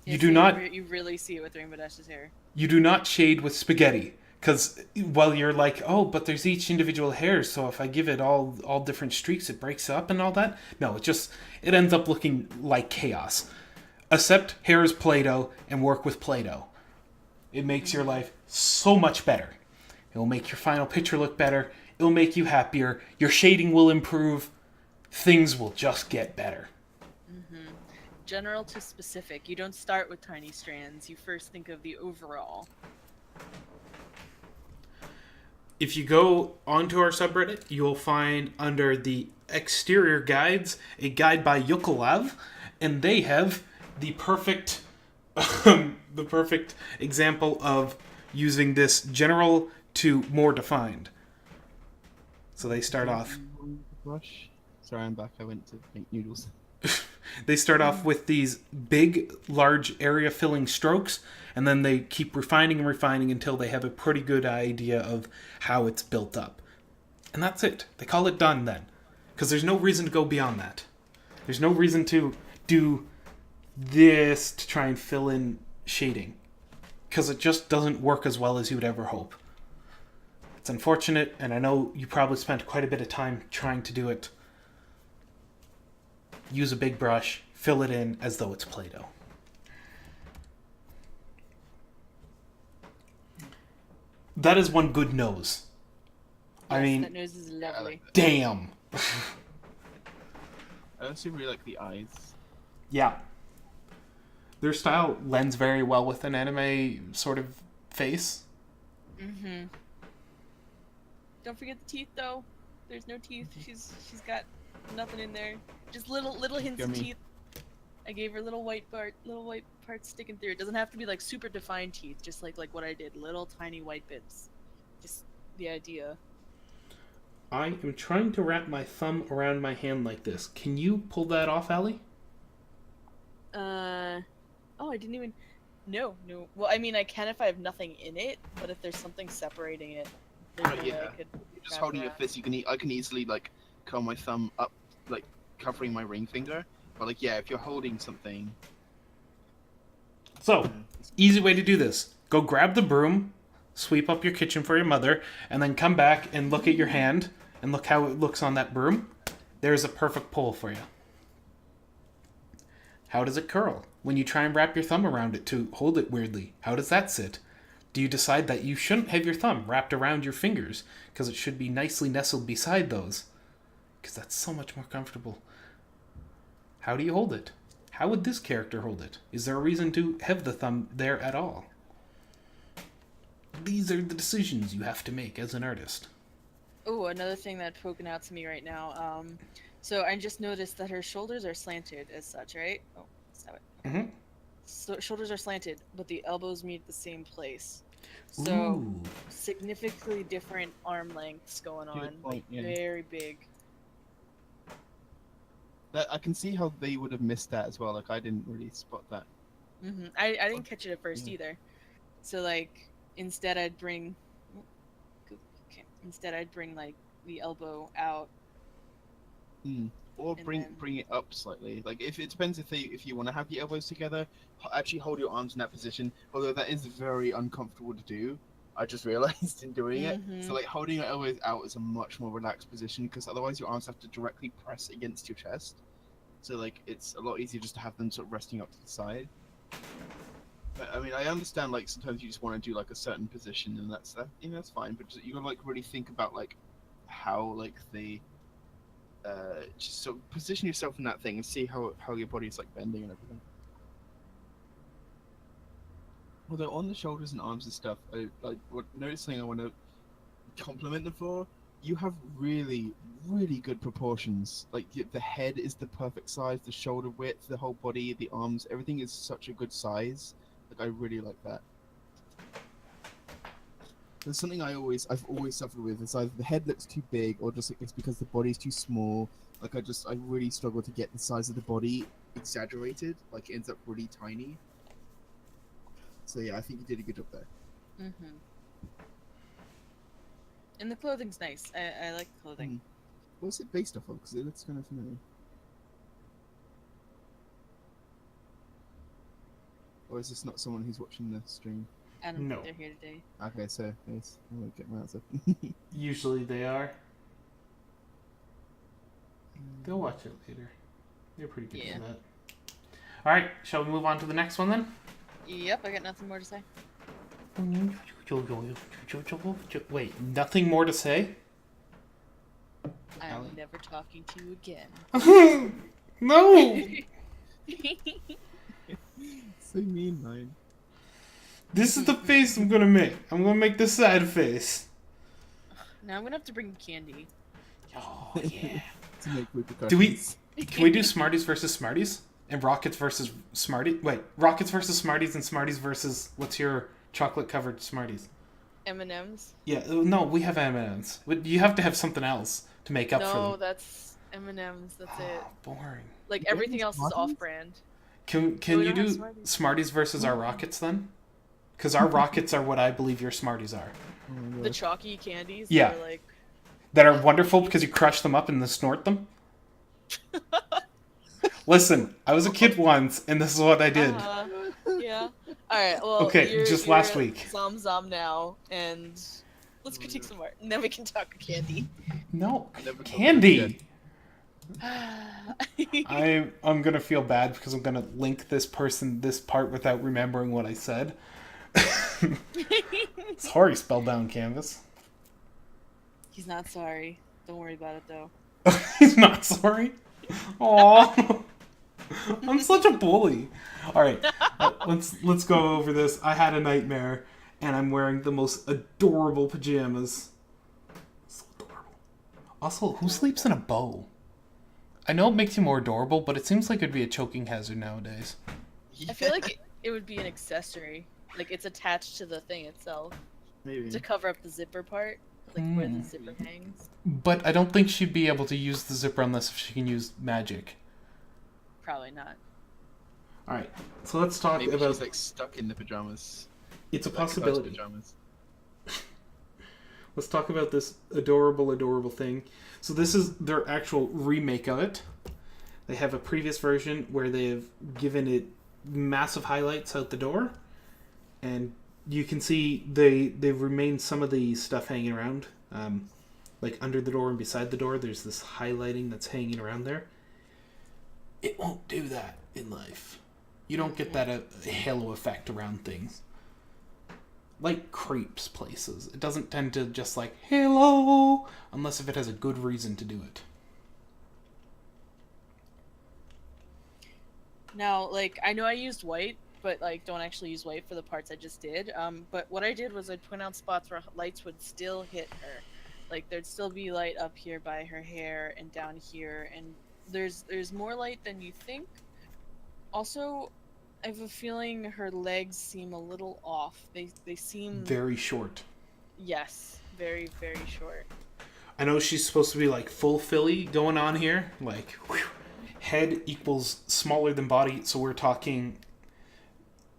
Yeah, You do see, not. You really see it with Rainbow Dash's hair. You do not shade with spaghetti. Because, well, you're like, oh, but there's each individual hair, so if I give it all different streaks, it breaks up and all that. No, it ends up looking like chaos. Accept hair as Play-Doh and work with Play-Doh. It makes your life so much better. It will make your final picture look better. It will make you happier. Your shading will improve. Things will just get better. General to specific. You don't start with tiny strands. You first think of the overall. If you go onto our subreddit, you'll find under the exterior guides a guide by Yukolav, and they have the perfect example of using this general to more defined. So they start off. Brush. Sorry, I'm back. I went to make noodles. They start off with these big, large area-filling strokes, and then they keep refining and refining until they have a pretty good idea of how it's built up. And that's it. They call it done then. Because there's no reason to go beyond that. There's no reason to do this to try and fill in shading. Because it just doesn't work as well as you would ever hope. It's unfortunate, and I know you probably spent quite a bit of time trying to do it. Use a big brush, fill it in as though it's Play-Doh. That is one good nose. I Yes, mean, that nose is lovely. damn. I also really like the eyes. Yeah. Their style lends very well with an anime sort of face. Don't forget the teeth, though. There's no teeth. She's got nothing in there. Just little hints of Yummy. teeth. I gave her little white parts sticking through. It doesn't have to be like super defined teeth, just like what I did. Little tiny white bits. Just the idea. I am trying to wrap my thumb around my hand like this. Can you pull that off, Allie? Oh, I didn't even. No. Well, I mean, I can if I have nothing in it, but if there's something separating it, there's no way Yeah. I could. Just grab holding your that. fist, I can easily like curl my thumb up, like covering my ring finger. But like, yeah, if you're holding something, So, easy way to do this. Go grab the broom, sweep up your kitchen for your mother, and then come back and look at your hand and look how it looks on that broom. There's a perfect pull for you. How does it curl? When you try and wrap your thumb around it to hold it weirdly, how does that sit? Do you decide that you shouldn't have your thumb wrapped around your fingers because it should be nicely nestled beside those? Because that's so much more comfortable. How do you hold it? How would this character hold it? Is there a reason to have the thumb there at all? These are the decisions you have to make as an artist. Oh, another thing that's poking out to me right now. So I just noticed that her shoulders are slanted as such, right? Oh, that's not it. Mm-hmm. So shoulders are slanted, but the elbows meet the same place. So Ooh. significantly different arm lengths going on. Good point, yeah. Very big. that I can see how they would have missed that as well. Like I didn't really spot that. I didn't catch it at first either. So like instead I'd bring like the elbow out. Or And bring then- bring it up slightly. Like if it depends if you want to have the elbows together, actually hold your arms in that position. Although that is very uncomfortable to do. I just realized in doing it. So like holding your elbows out is a much more relaxed position because otherwise your arms have to directly press against your chest. So like it's a lot easier just to have them sort of resting up to the side. But, I mean, I understand like sometimes you just want to do like a certain position and that's that's fine. But you gotta like really think about like how like the just sort of position yourself in that thing and see how your body's like bending and everything. Although on the shoulders and arms and stuff, noticing I want to compliment them for, you have really, really good proportions. Like the head is the perfect size, the shoulder width, the whole body, the arms, everything is such a good size. Like I really like that. There's something I've always suffered with. It's either the head looks too big, or just it's because the body's too small. Like I really struggle to get the size of the body exaggerated. Like it ends up really tiny. So yeah, I think you did a good job there. Mm-hmm. And the clothing's nice. I like the clothing. What's it based off of? Because it looks kind of familiar. Or is this not someone who's watching the stream? I don't No. think they're here today. Okay, so yes, I won't get my answer. Usually they are. They'll watch it later. They're pretty good Yeah. for that. Alright, shall we move on to the next one then? Yep, I got nothing more to say. Wait, nothing more to say? I'm Alan? never talking to you again. No! So mean, man. This is the face I'm gonna make. I'm gonna make the sad face. Now I'm gonna have to bring candy. Oh, yeah. To make repercussions. Do we... Can we do Smarties versus Smarties? And Rockets versus Smarties? Wait, Rockets versus Smarties and Smarties versus... What's your chocolate-covered Smarties? M&M's? Yeah, no, we have M&M's. You have to have something else to make up for No, them. that's M&M's. That's it. Boring. Like You don't everything use else is Smarties? off-brand. Can we you don't have do Smarties. Smarties versus our Rockets then? Because our Rockets are what I believe your Smarties are. Oh my The God. chalky candies. Yeah. That are like... That are wonderful because you crush them up and then snort them. Listen, I was a kid once, and this is what I did. Yeah. All right. Well. Okay, just last week. Zom now, and let's critique some art, and then we can talk candy. No, Never talk candy. I I'm gonna feel bad because I'm gonna link this part without remembering what I said. Sorry, Spellbound Canvas. He's not sorry. Don't worry about it though. He's not sorry. Aww. I'm such a bully. All right, let's go over this. I had a nightmare, and I'm wearing the most adorable pajamas. So adorable. Also, who sleeps in a bow? I know it makes you more adorable, but it seems like it'd be a choking hazard nowadays. I feel like it would be an accessory. Like it's attached to the thing itself Maybe. to cover up the zipper part, like where the zipper hangs. But I don't think she'd be able to use the zipper unless if she can use magic. Probably not. All right, so let's talk Maybe about. she's like stuck in the pajamas. It's a Like, attached possibility. Pajamas. Let's talk about this adorable thing. So this is their actual remake of it. They have a previous version where they've given it massive highlights out the door, and you can see they've remained some of the stuff hanging around, like under the door and beside the door. There's this highlighting that's hanging around there. It won't do that in life. You don't get that a halo effect around things. Like creeps places. It doesn't tend to just like, hello, unless if it has a good reason to do it. Now, like I know I used white, but like don't actually use white for the parts I just did. But what I did was I'd point out spots where lights would still hit her. Like there'd still be light up here by her hair and down here, and there's more light than you think. Also, I have a feeling her legs seem a little off. They seem Very short. yes, very very short. I know she's supposed to be like full Philly going on here. Like, whew, head equals smaller than body, so we're talking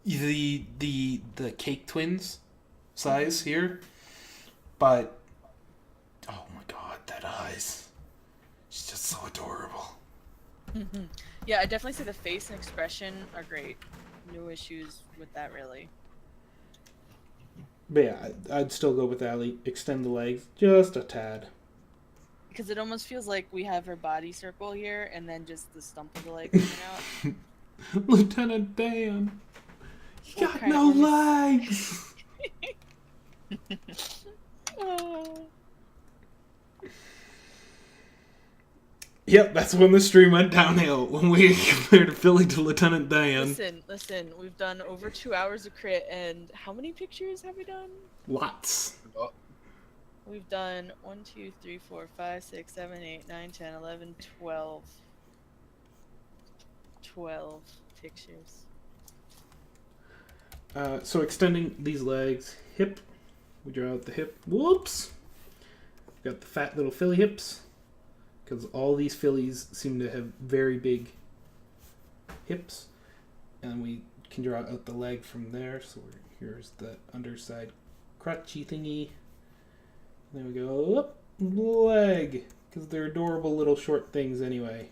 the Cake Twins size here. But oh my god, that eyes. She's just so adorable. Yeah, I definitely say the face and expression are great. No issues with that really. But yeah, I'd still go with Allie. Extend the legs just a tad. Because it almost feels like we have her body circle here, and then just the stump of the leg coming out. Lieutenant Dan, you What got kind no of- legs. Oh. Yep, that's when the stream went downhill, when we compared Philly to Lieutenant Dan. Listen, we've done over 2 hours of crit, and how many pictures have we done? Lots. Forgot. We've done 1, 2, 3, 4, 5, 6, 7, 8, 9, 10, 11, 12. 12 pictures. So extending these legs, hip We draw out the hip. Whoops! Got the fat little filly hips. Because all these fillies seem to have very big hips. And we can draw out the leg from there. So here's the underside crutchy thingy. Then we go up, leg. Because they're adorable little short things anyway.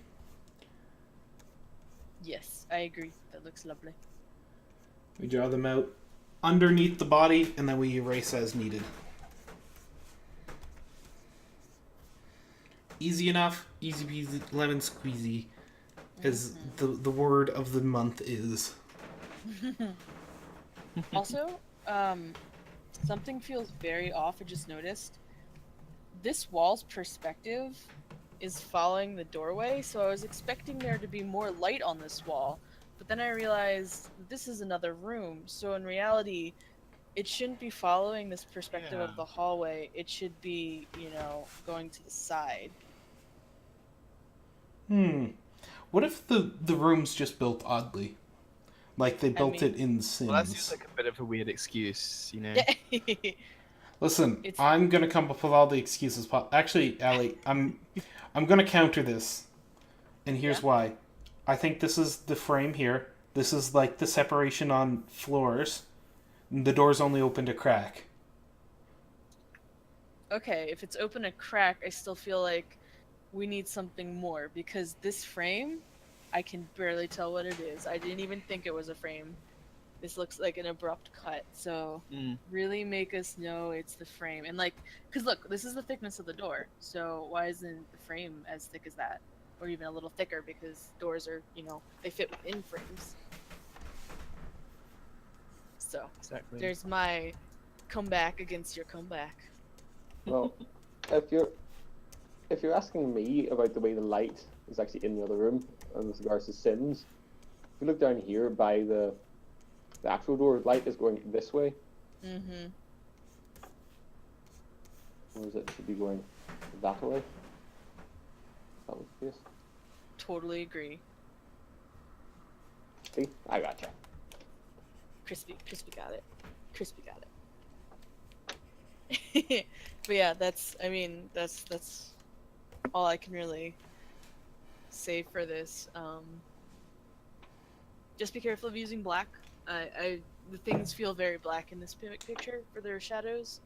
Yes, I agree. That looks lovely. We draw them out underneath the body, and then we erase as needed. Easy enough, easy peasy, lemon squeezy, as the word of the month is. Also, something feels very off. I just noticed. This wall's perspective is following the doorway, so I was expecting there to be more light on this wall. But then I realized this is another room, so in reality, it shouldn't be following this perspective of the hallway. It should be, going to the side. What if the room's just built oddly? Like they built it in Sims. Well, that seems like a bit of a weird excuse, you know? Listen, I'm gonna come up with all the excuses. Actually, Allie, I'm gonna counter this, and here's why. I think this is the frame here. This is like the separation on floors. The door's only open to crack. Okay, if it's open a crack, I still feel like we need something more, because this frame, I can barely tell what it is. I didn't even think it was a frame. This looks like an abrupt cut, so really make us know it's the frame. And because look, this is the thickness of the door, so why isn't the frame as thick as that? Or even a little thicker, because doors are, they fit within frames. So, Exactly. there's my comeback against your comeback. Well, if you're asking me about the way the light is actually in the other room, and with regards to Sims, if you look down here by the actual door, light is going this way. Mm-hmm. Or is it should be going that way? That was the case. Totally agree. See, I gotcha. Crispy got it. Crispy got it. But yeah, that's all I can really say for this. Just be careful of using black. The things feel very black in this picture for their shadows,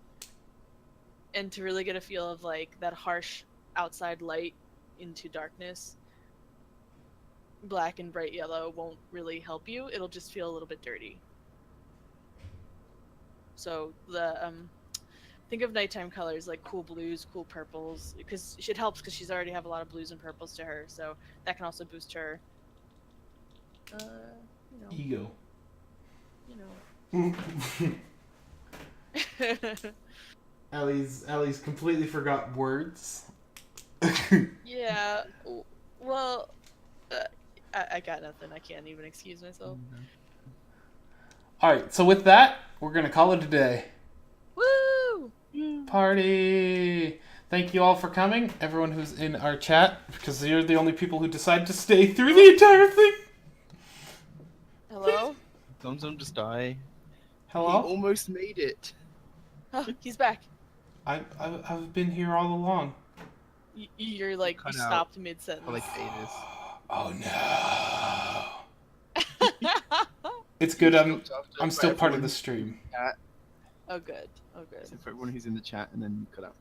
and to really get a feel of that harsh outside light into darkness, black and bright yellow won't really help you. It'll just feel a little bit dirty. So think of nighttime colors like cool blues, cool purples, because it helps because she's already have a lot of blues and purples to her, so that can also boost her Ego. Allie's completely forgot words. Yeah, well, I got nothing. I can't even excuse myself. Alright, so with that, we're gonna call it a day. Woo! Party! Thank you all for coming, everyone who's in our chat, because you're the only people who decide to stay through the entire thing. Hello? Dum just die. Hello? He almost made it. Oh, he's back. I've been here all along. You're you Cut out stopped mid-sentence. For like ages. Oh no. It's good, I'm still part of the stream. Chat. Oh, good. Oh, good. So for everyone who's in the chat and then cut out.